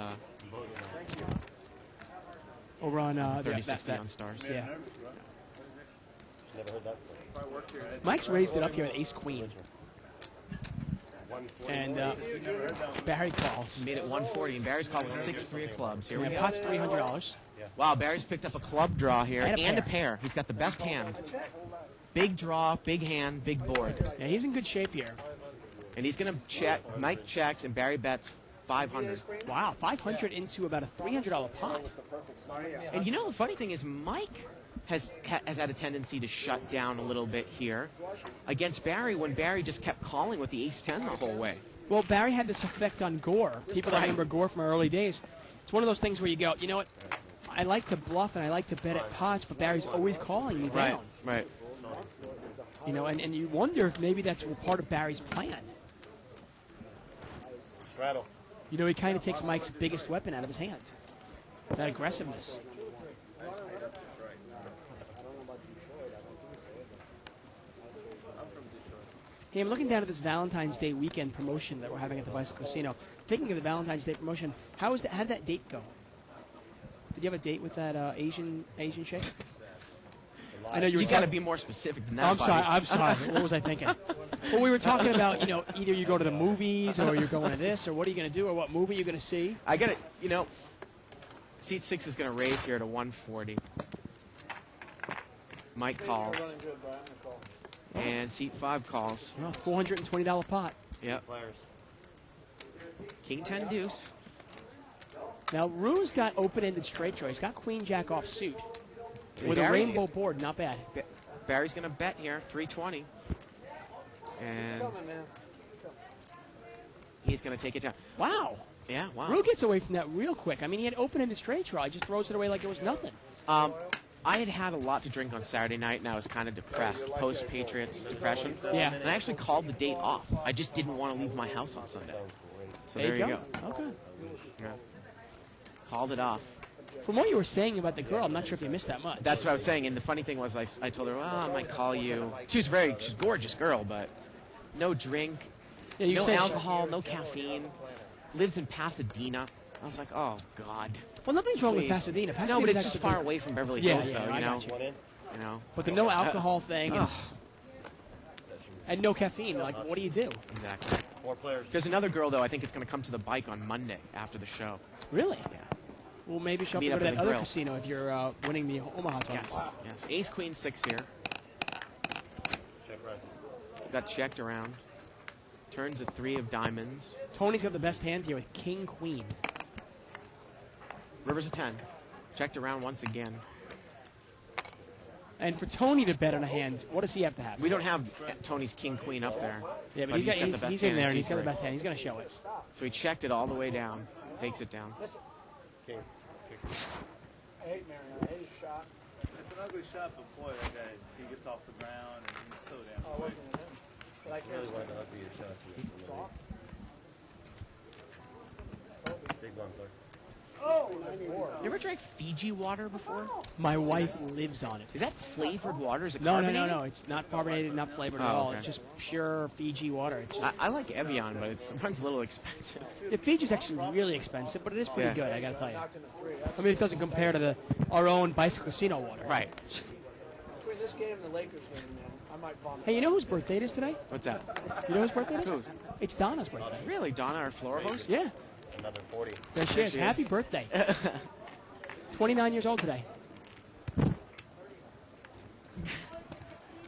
Over on 3060 on Stars. Yeah. Never heard that before. Mike's raised it up here at ace queen. 140. And Barry calls. Made it 140, and Barry's call was 6-3 of clubs. Here we And go. pot's $300. Wow, Barry's picked up a club draw here And a pair. He's got the best hand. Big draw, big hand, big board. Yeah, he's in good shape here. And he's going to check. Mike checks, and Barry bets 500. Wow, 500 into about a $300 pot. And you know, the funny thing is Mike has had a tendency to shut down a little bit here against Barry when Barry just kept calling with the ace-10 the whole way. Well, Barry had this effect on Gore. People that remember Gore from our early days. It's one of those things where you go, you know what, I like to bluff and I like to bet at pots, but Barry's always calling me down. Right. You know, and you wonder if maybe that's part of Barry's plan. Straddle. You know, he kind of takes Mike's biggest weapon out of his hand. That aggressiveness. Hey, I'm looking down at this Valentine's Day weekend promotion that we're having at the Bicycle Casino. Thinking of the Valentine's Day promotion, how did that date go? Did you have a date with that Asian chick? I know you got to be more specific than that. I'm sorry. What was I thinking? Well, we were talking about, either you go to the movies or you're going to this, or what are you going to do, or what movie you're going to see. I got it. Seat 6 is going to raise here to 140. Mike calls. And seat 5 calls. $420 pot. Yep. Players. King 10 deuce. Now, Rue's got open-ended straight draw. He's got queen jack off suit. With Barry's a rainbow board, not bad. Barry's going to bet here, 320. And he's going to take it down. Wow. Yeah, wow. Rue gets away from that real quick. I mean, he had open-ended straight draw. He just throws it away like it was nothing. I had a lot to drink on Saturday night, and I was kind of depressed, post-Patriots depression. Yeah. And I actually called the date off. I just didn't want to leave my house on Sunday. So there you go. Okay. Yeah. Called it off. From what you were saying about the girl, I'm not sure if you missed that much. That's what I was saying. And the funny thing was, I told her, well, I might call you. She's a gorgeous girl, but no drink, Yeah, you no said alcohol, no caffeine. Lives in Pasadena. I was like, oh God. Well, nothing's wrong with Please. Pasadena. No, Pasadena's but it's just actually far good. away from Beverly Yeah, Hills, yeah, though. I You know. got you. One in. You know. But the no alcohol thing and, Ugh, and no caffeine. Like, what do you do? exactly. 4 players. There's another girl though. I think it's going to come to the bike on Monday after the show. Really? Yeah. Well, maybe she'll Meet go up to at that the other grill. casino if you're winning the Omaha tournament. Yes. Yes. Ace Queen 6 here. Check right. Got checked around. Turns a 3 of diamonds. Tony's got the best hand here with King Queen. River's a 10. Checked around once again. And for Tony to bet on a hand, what does he have to have? We don't have Tony's King Queen up there. Yeah, but But he's, got, he's got the best he's in hand there in and he's got the C3. best hand. He's going to show it. So he checked it all the way down. Takes it down. King. I hate Marion. I hate his shot. It's an ugly shot, but boy, that guy, he gets off the ground and he's so damn Oh, it quick. wasn't him. But I can't Really stand wanted to ugly your shots. Big blind player. Oh, 94. You ever drank Fiji water before? My wife lives on it. Is that flavored water? Is it No, no, carbonated? no, no. It's not carbonated, not flavored at Oh, all. okay. It's just pure Fiji water. It's I like Evian, but it's sometimes a little expensive. Fiji's actually really expensive, but it is pretty Yeah. good, I got to tell you. Knocked in the 3. That's I mean, it doesn't compare to our own bicycle casino water. Right. between this game and the Lakers game, man. I might vomit. Hey, you know whose birthday it is today? What's that? You know whose birthday it is? Whose? It's Donna's birthday. Really? Donna, our floor host? Yeah, Another 40. there she is. she Happy is. birthday. 29 years old today.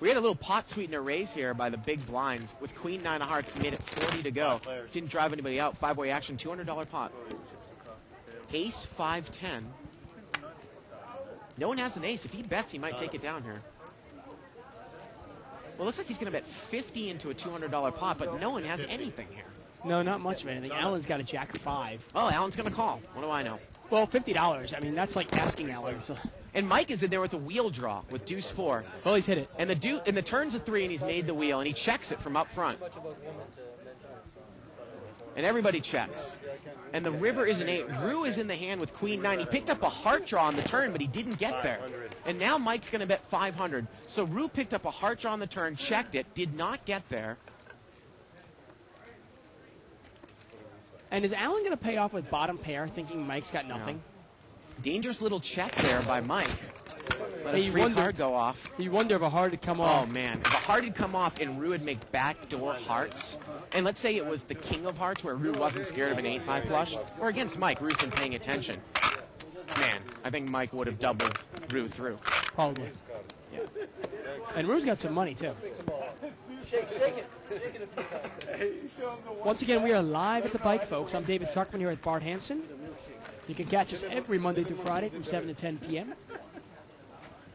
We had a little pot sweetener raise here by the big blind. With Queen 9 of Hearts, he made it 40 to go. 5 players. Didn't drive anybody out. 5-way action, $200 pot. Ace 5-10. No one has an ace. If he bets, he might take it down here. Well, it looks like he's going to bet 50 into a $200 pot, but no one has anything here. No, not much of anything. Alan's got a jack 5. Oh, Alan's going to call. What do I know? Well, $50. I mean, that's like asking Alan. So, And Mike is in there with a wheel draw with deuce 4. well, he's hit it. And the turn's a 3, and he's made the wheel, and he checks it from up front. And everybody checks. And the river is an 8. Rue is in the hand with Queen 9. He picked up a heart draw on the turn, but he didn't get there. 500. And now Mike's going to bet 500. So Rue picked up a heart draw on the turn, checked it, did not get there. And is Alan going to pay off with bottom pair, thinking Mike's got nothing? Dangerous little check there by Mike. Let Hey, a you free wonder- card go off. You wonder if a hard to come Oh, off. man. If a heart had come off and Rue would make backdoor hearts, and let's say it was the king of hearts where Rue wasn't scared of an ace-high flush, or against Mike, Rue's been paying attention. Man, I think Mike would have doubled Rue through. Probably. Yeah. And Rue's got some money, too. Once again, we are live at the bike, folks. I'm David Tuckman here at Bart Hansen. You can catch us every Monday through Friday from 7 to 10 p.m.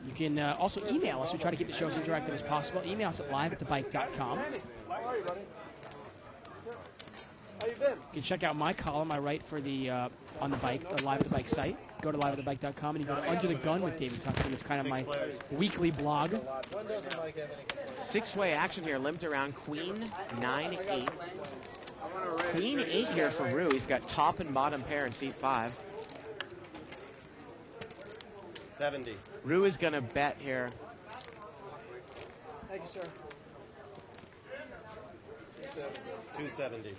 You can also email us. We try to keep the show as interactive as possible. Email us at live@thebike.com. Andy, how are you, buddy? How you been? You can check out my column I write for the on the bike, the Live at the Bike site. Go to liveatthebike.com and you go to Under the Gun with David Tuckman. It's kind of my weekly blog. When doesn't Mike have any? 6-way action here, limped around Queen 9-8. Queen 8 here for Rue. He's got top and bottom pair in seat 5. 70. Rue is going to bet here. Thank you, sir. 270.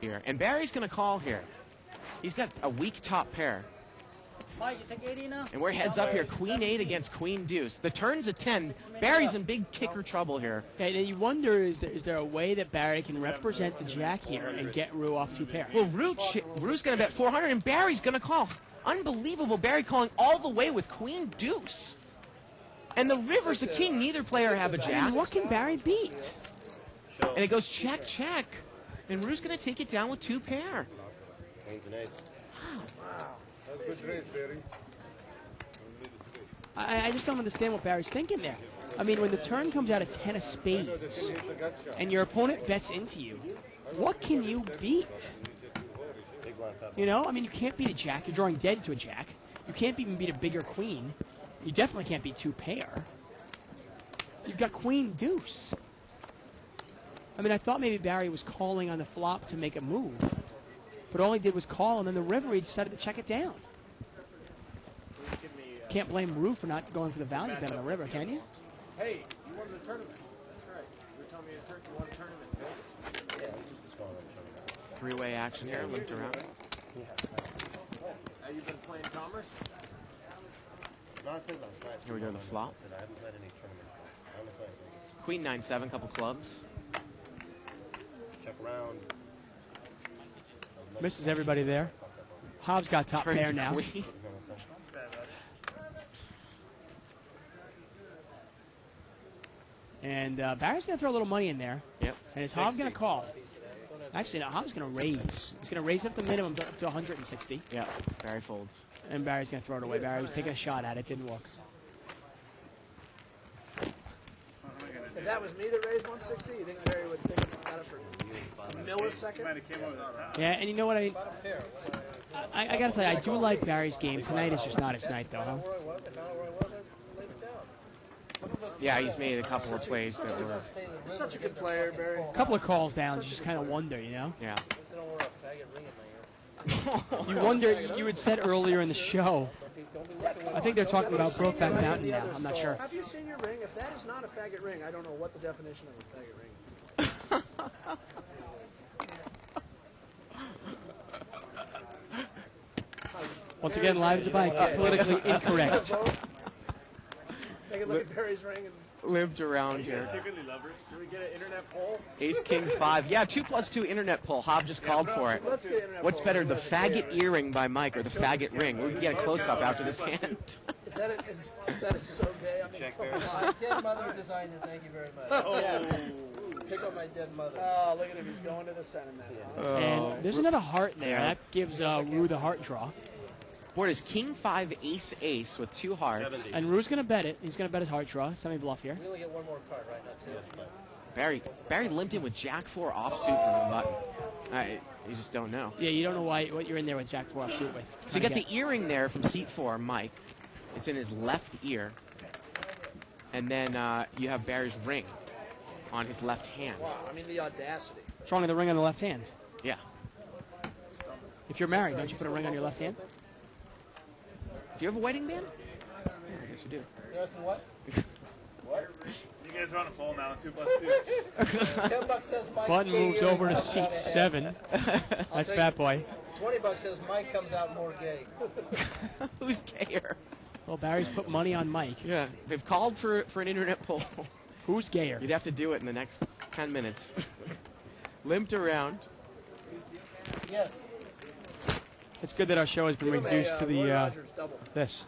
Here. And Barry's going to call here. He's got a weak top pair. Mike, you take 80 now? And we're heads up here. Queen 8 against Queen Deuce. The turn's a 10. Barry's in big kicker trouble here. And you wonder, is there a way that Barry can represent the jack here and get Rue off 2 pair? Well, Rue's going to bet 400, and Barry's going to call. Unbelievable. Barry calling all the way with Queen Deuce. And the river's a king. Neither player have a I jack. mean, what can Barry beat? And it goes check, check. And Rue's going to take it down with 2 pair. Queens and eights. That's good race, Barry. I just don't understand what Barry's thinking there. I mean, when the turn comes out of 10 of spades It's a gut shot. and your opponent bets into you, what can you beat? Big blind five. You know, I mean, you can't beat a jack. You're drawing dead to a jack. You can't even beat a bigger queen. You definitely can't beat 2 pair. You've got Queen Deuce. I mean, I thought maybe Barry was calling on the flop to make a move. But all he did was call, and then the river, he decided to check it down. Can't blame Rue for not going for the value bet on the river, can you? Hey, you won the tournament. That's right. You were telling me you won a tournament in Vegas. Yeah, this is a small tournament. Three-way action here, linked around. Have you been playing Commerce? No, I played last night. Here we go to the flop. I said I haven't played any tournaments. I only played Vegas. Queen 9-7, couple clubs. Check around. Misses everybody there. Hobbs got top Turns pair now. queen. And Barry's going to throw a little money in there. Yep. And is Hobbs going to call? Actually, no, Hobbs is going to raise. He's going to raise up the minimum to 160. Yeah, Barry folds. And Barry's going to throw it away. Barry was taking a shot at it. Didn't work. If that was me that raised 160, you think Barry would think about it for a millisecond? Yeah, and you know what I mean? I got to tell you, I do like Barry's game. Tonight is just not his night, though, huh? Yeah, he's made a couple of plays that were... Such a good player, Barry. A couple of calls down, you just kind of wonder, you know? Yeah. You wonder, you had said earlier in the show, I think they're talking about Brokeback Mountain now. I'm not sure. Have you seen your ring? If that is not a faggot ring, I don't know what the definition of a faggot ring is. Once again, live at the bike, politically incorrect. Take a look at Barry's ring and Lived around here. Secretly lovers. Can we get an internet poll? Ace King 5. Yeah, 2+2 internet poll. Hob just called for it. let's get internet What's poll. better, the faggot earring by Mike or the faggot ring? We can get a close-up after this hand. Is that it? That is so gay. I mean, Check come Barry. on. My dead mother designed it. Thank you very much. Pick up my dead mother. Oh, look at him. He's going to the sentiment. Huh? And there's another heart there. That gives Rue the heart draw. Board is King 5 Ace Ace with 2 hearts. 70. And Rue's going to bet it. He's going to bet his heart draw. Semi-bluff here. We only get one more card right now, too. Barry limped in with Jack 4 offsuit from the button. You just don't know. Yeah, you don't know what you're in there with Jack 4 offsuit with. So you get the earring there from seat 4, Mike. It's in his left ear. And then you have Barry's ring on his left hand. Wow, I mean, the audacity. Strong in the ring on the left hand. Yeah. If you're married, don't you put a ring on your left hand? Do you have a wedding band? Yeah, I guess you do. You know some what? You guys are on a poll now, 2+2. $10 says Mike's Button gay moves earring over to comes seat out ahead. 7. That's Fat Boy. $20 says Mike comes out more gay. Who's gayer? Well, Barry's put money on Mike. Yeah, they've called for an internet poll. Who's gayer? You'd have to do it in the next 10 minutes. Limped around. Yes. It's good that our show has been Give him reduced a, to Roy the Rogers double. this.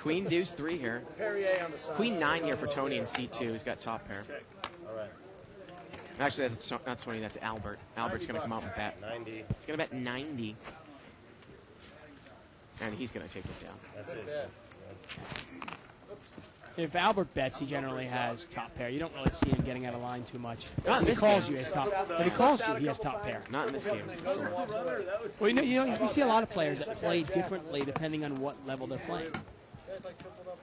Queen Deuce 3 here. Perrier on the side. Queen 9 here for Tony in seat 2. He's got top pair. All right. Actually, that's not Tony. That's Albert. Albert's going to come out and bet. 90. He's going to bet 90. And he's going to take it down. That's it. If Albert bets, he generally has top pair. You don't really see him getting out of line too much. Not in If he this calls game. you, he has top. If he calls you, he has top pair. Not in this game. Well, you see a lot of players that play differently depending on what level they're playing.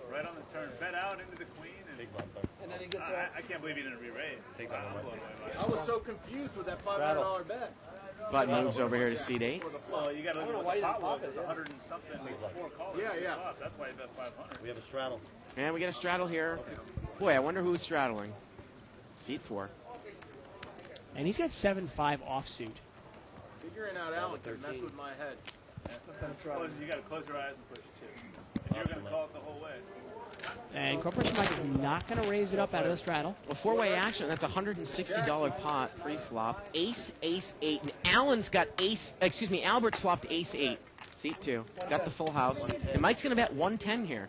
Right on this turn. Bet out into the queen. And Big bump, though. And then he gets I can't believe he didn't re-raise. Take that I'm one. blown away by it. I was so confused with that $500 bet. Button moves over here to seat 8. Well, you got to look at what the pot was. It was 100 and something. 4 callers. Yeah, yeah. That's why you bet 500. We have a straddle. And we get a straddle here. Boy, I wonder who's straddling. Seat 4. And he's got 7-5 offsuit. Figuring out Allen could mess with my head. You got to close your eyes and push it. And you're going to call it the whole way. And Corporation Mike is not going to raise it up out of the straddle. Well, 4-way action. That's a $160 pot pre-flop. Ace, Ace, 8. And Allen's got Albert's flopped Ace 8. Seat 2. Got the full house. And Mike's going to bet 110 here.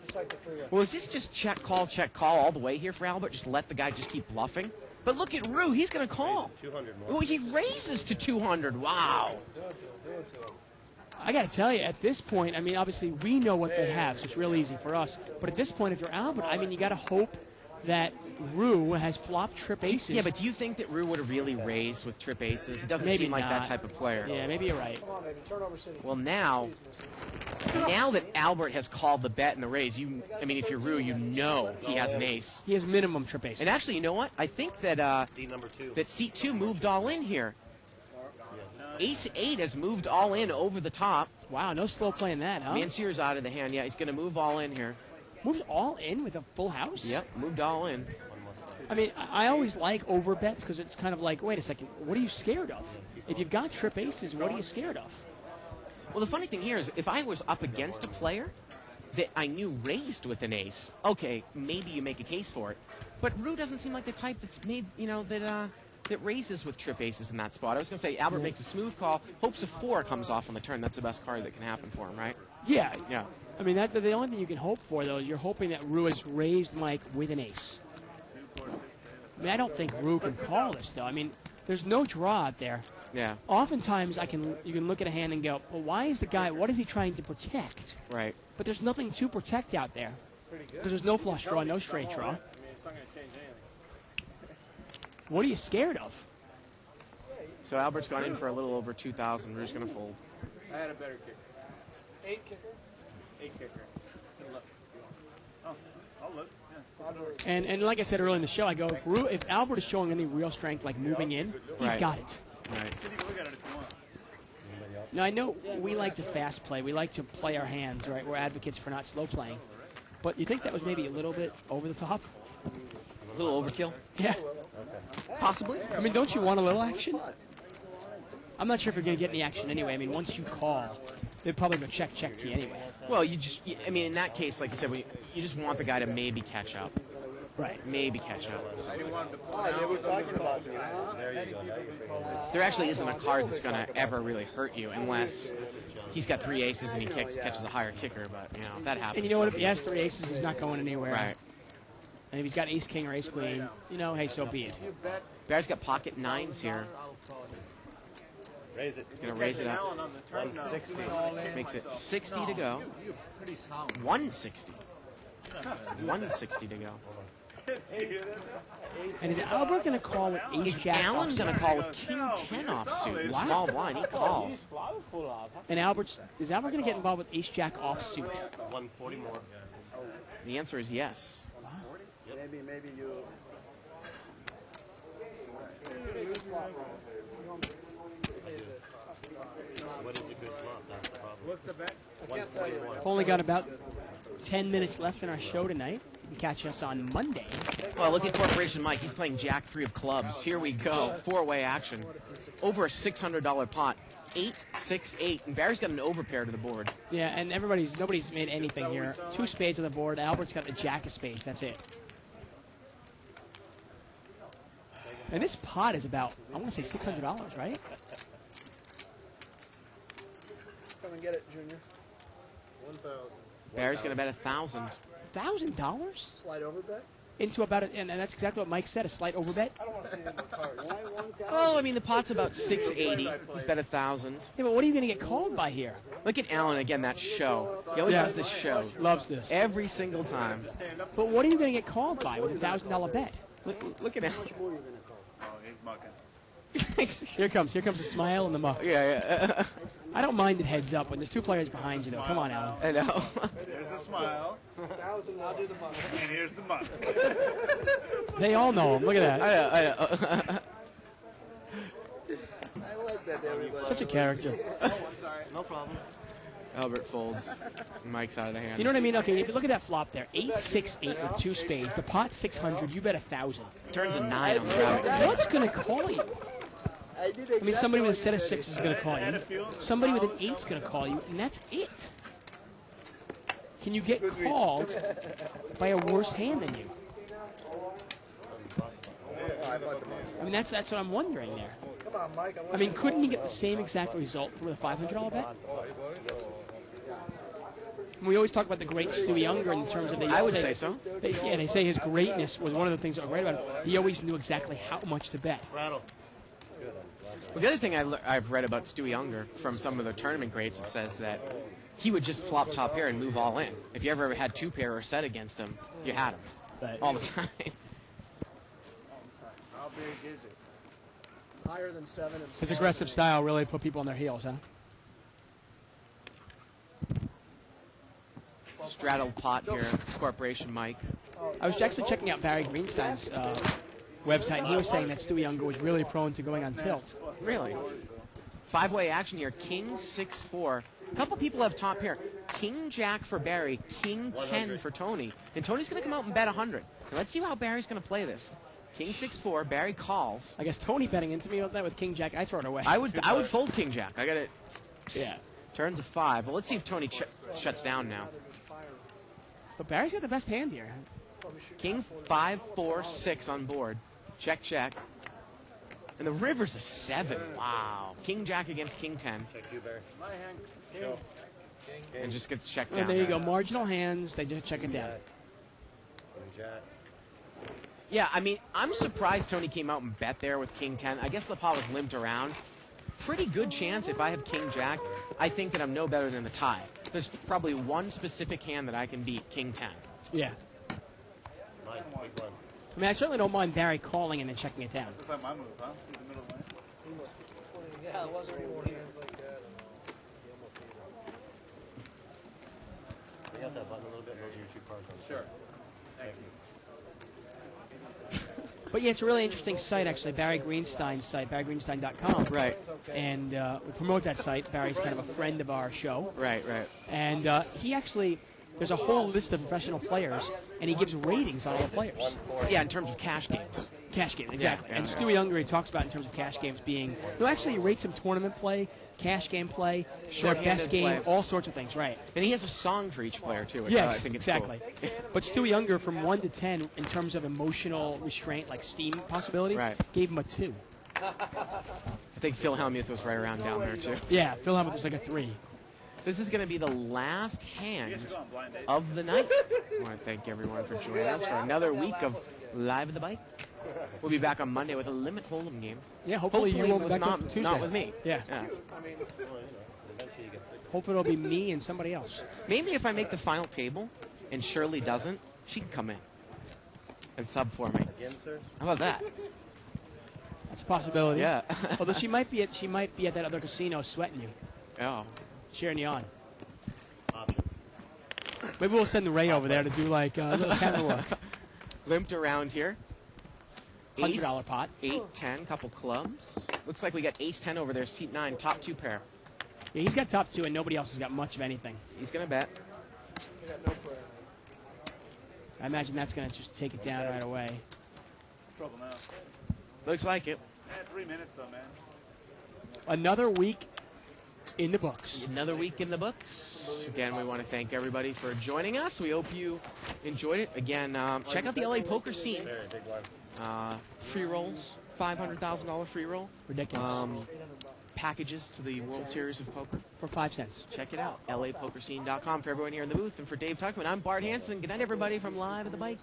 Well, is this just check, call all the way here for Albert? Just let the guy just keep bluffing? But look at Rue. He's going to call. 200 more. Well, he raises to 200. Wow. I got to tell you, at this point, I mean, obviously we know what they have, so it's real easy for us. But at this point, if you're Albert, I mean, you got to hope that Rue has flopped trip aces. Yeah, but do you think that Rue would have really raised with trip aces? It doesn't Maybe seem like that not. type of player. Yeah, maybe you're right. Come on, baby. Turnover city. Well, now now that Albert has called the bet and the raise, I mean, if you're Rue, you know he has an ace. He has minimum trip ace. And actually, you know what? I think that Seat number 2. that seat 2 moved all in here. Ace 8 has moved all in over the top. Wow, no slow playing that, huh? Mansier's out of the hand. Yeah, he's going to move all in here. Moves all in with a full house? Yep, moved all in. I mean, I always like over bets because it's kind of like, wait a second, what are you scared of? If you've got trip aces, what are you scared of? Well, the funny thing here is if I was up against a player that I knew raised with an ace, okay, maybe you make a case for it. But Rue doesn't seem like the type that's made, that raises with trip aces in that spot. I was going to say Albert makes a smooth call, hopes a 4 comes off on the turn. That's the best card that can happen for him, right? Yeah. Yeah. I mean, the only thing you can hope for, though, is you're hoping that Rue has raised Mike with an ace. I mean, I don't think Rue can call this, though. I mean, there's no draw out there. Yeah. Oftentimes, you can look at a hand and go, well, why is the guy, what is he trying to protect? Right. But there's nothing to protect out there. Because there's no flush draw, no straight draw. I mean, it's not going to change anything. What are you scared of? So Albert's gone in for a little over 2,000. Rue's going to fold. I had a better kicker. 8 kicker. 8 kicker. Good luck. Oh, I'll look. Yeah. And like I said earlier in the show, I go, if Albert is showing any real strength, like moving in, he's Right. got it. Right. You can look at it if you want. Now, I know we like to fast play. We like to play our hands, right? We're advocates for not slow playing. But you think that was maybe a little bit over the top? A little overkill? Yeah. Possibly. I mean, don't you want a little action? I'm not sure if you're going to get any action anyway. I mean, once you call, they'd probably go check to you anyway. Well, I mean, in that case, like you said, you just want the guy to maybe catch up. Right. Maybe catch up. I didn't want him to pull Oh, they down. were talking about me. There you go. Now you're figuring There actually isn't a card that's going to ever really hurt you unless he's got 3 aces and he catches a higher kicker, but, that happens. And you know what? If he has 3 aces, he's not going anywhere. Right. And if he's got ace king or ace queen, hey, so be it. Bear's got pocket 9s here. Raise it. Going to raise it up. Allen on the turn now. 160. Makes it 60 to go. 160. 160 to go. And is Albert going to call with ace Is jack Allen offsuit? going to call with king 10 offsuit? Small blind, he calls. And is Albert going to get involved with ace jack offsuit? 140 more. The answer is yes. Maybe you. What is a good flop? That's the problem. What's the bet? I can't tell you. We've only got about 10 minutes left in our show tonight. You can catch us on Monday. Well, look at Corporation Mike. He's playing Jack 3 of clubs. Here we go. 4-way action. Over a $600 pot. 8, 6, 8. And Barry's got an overpair to the board. Yeah, and nobody's made anything here. 2 spades on the board. Albert's got a jack of spades. That's it. And this pot is about, I want to say $600, right? Come and get it, Junior. 1,000. Barry's going to bet 1,000. $1,000 Slide over bet. into about and that's exactly what Mike said, a slight overbet. I don't want to see any more cards. Oh, I mean, the pot's about 680. He's bet 1,000. Yeah, but what are you going to get called by here? Look at Allen again, that show. He always does this show. Loves this. Every single time. But what are you going to get called by with a $1,000 bet? Look at Allen. Oh, he's mucking. Here comes the smile and the muck. Yeah. I don't mind it heads up when there's 2 players behind you, though. Come on, Alan. I know. There's the smile, 1,000. I'll do the money. and here's the muck. They all know him. Look at that. I know. I like that everybody. Such a character. No problem. Albert folds. Mike's out of the hand. You know what I mean? Okay, if you look at that flop there, 8, 6, 8 with 2 spades. The pot's 600. You bet 1,000. Turns a 9 on the right. What's going to call you? I did I mean, somebody with a set of exactly 6 is going to call you. Somebody with an 8 is going to call you, and that's it. Can you get called by a worse hand than you? I mean, that's what I'm wondering there. Come on, Mike. I mean, couldn't you get the same exact result from a $500 bet? And we always talk about the great Stu Younger in terms of I would say so. They say his greatness was one of the things that were great about him. He always knew exactly how much to bet. Rattle. Well, the other thing I've read about Stu Younger from some of the tournament greats, it says that he would just flop top pair and move all in. If you ever had 2 pair or set against him, you had him Right. all the time. How big is it? Higher than 7 and His aggressive style really put people on their heels, huh? straddled pot here, Corporation Mike. I was actually checking out Barry Greenstein's website, and he was saying that Stu Younger was really prone to going on tilt. Really? 5-way action here. King 6-4. A couple people have top pair. King Jack for Barry, King 10 for Tony. And Tony's going to come out and bet 100. Now let's see how Barry's going to play this. King 6-4. Barry calls. I guess Tony betting into me with that with King Jack. I throw it away. I would fold King Jack. I got it. Yeah. Turns a 5. Well, let's see if Tony shuts down now. But Barry's got the best hand here. King 5-4-6 on board. Check, check. And the river's a 7. Wow. King Jack against King 10. Check you, Barry. My hand. King. And just gets checked down. And there you go. Marginal hands. They just check it down. King Jack. Yeah, I mean, I'm surprised Tony came out and bet there with King 10. I guess the pot was limped around. Pretty good chance if I have King Jack, I think that I'm no better than the tie. There's probably one specific hand that I can beat, King 10. Yeah. Mine, big one. I mean, I certainly don't mind Barry calling and then checking it down. Looks like my move, huh? In the middle lane. Yeah, it wasn't any more hands like that. We have that button a little bit. Those are your 2 cards on the Sure. side. Thank you. But yeah, it's a really interesting site, actually, Barry Greenstein's site, barrygreenstein.com. Right. And we promote that site. Barry's kind of a friend of our show. Right, right. And he actually, there's a whole list of professional players, and he gives ratings on all the players. Yeah, in terms of cash games. Cash games, exactly. Yeah, And yeah. Stu Younger, he talks about in terms of cash games being, no, actually he rates some tournament play, cash game play, their Short-handed best game, play. all sorts of things, right. And he has a song for each player, too. Which Yes, I think it's exactly. Cool. But Stu Younger, from 1 to 10, in terms of emotional restraint, like steam possibility, Right. gave him a 2. I think Phil Hellmuth was right around down there, too. Yeah, Phil Hellmuth was like a 3. This is going to be the last hand You guys are going blind date. of the night. I want to thank everyone for joining us for another week of Live at the Bike. We'll be back on Monday with a Limit Hold'em game. Yeah, hopefully you won't be with back on Tuesday. not with me. Yeah. Yeah. I mean, Eventually you get sick. Hopefully it'll be me and somebody else. Maybe if I make the final table and Shirley doesn't, she can come in and sub for me. Again, sir? How about that? That's a possibility. Yeah. Although she might be at that other casino sweating you, Oh. cheering you on. Option. Maybe we'll send Ray over there to do like a little camera work. Limped around here. $100 pot. 8-10, couple clubs. Looks like we got Ace-10 over there, seat 9, top 2 pair. Yeah, he's got top 2, and nobody else has got much of anything. He's going to bet. I got no prayer. I imagine that's going to just take it down right away. It's trouble now. Looks like it. 3 minutes, though, man. Another week in the books. Another week in the books. Again, we want to thank everybody for joining us. We hope you enjoyed it. Again, check out the LA poker scene. Very big one. Free rolls, $500,000 free roll. Ridiculous. Packages to the World Series of Poker. For 5 cents. Check it out. LAPokerscene.com for everyone here in the booth. And for Dave Tuckman, I'm Bart Hanson. Good night, everybody, from Live at the Bike.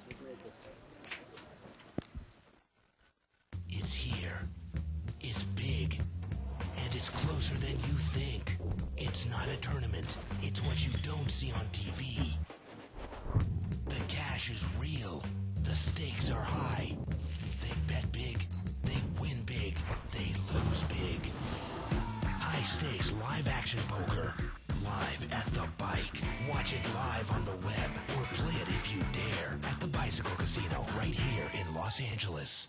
It's here. It's big. And it's closer than you think. It's not a tournament. It's what you don't see on TV. The cash is real. The stakes are high. They bet big. They win big. They lose big. High stakes live action poker. Live at the Bike. Watch it live on the web or play it if you dare at the Bicycle Casino right here in Los Angeles.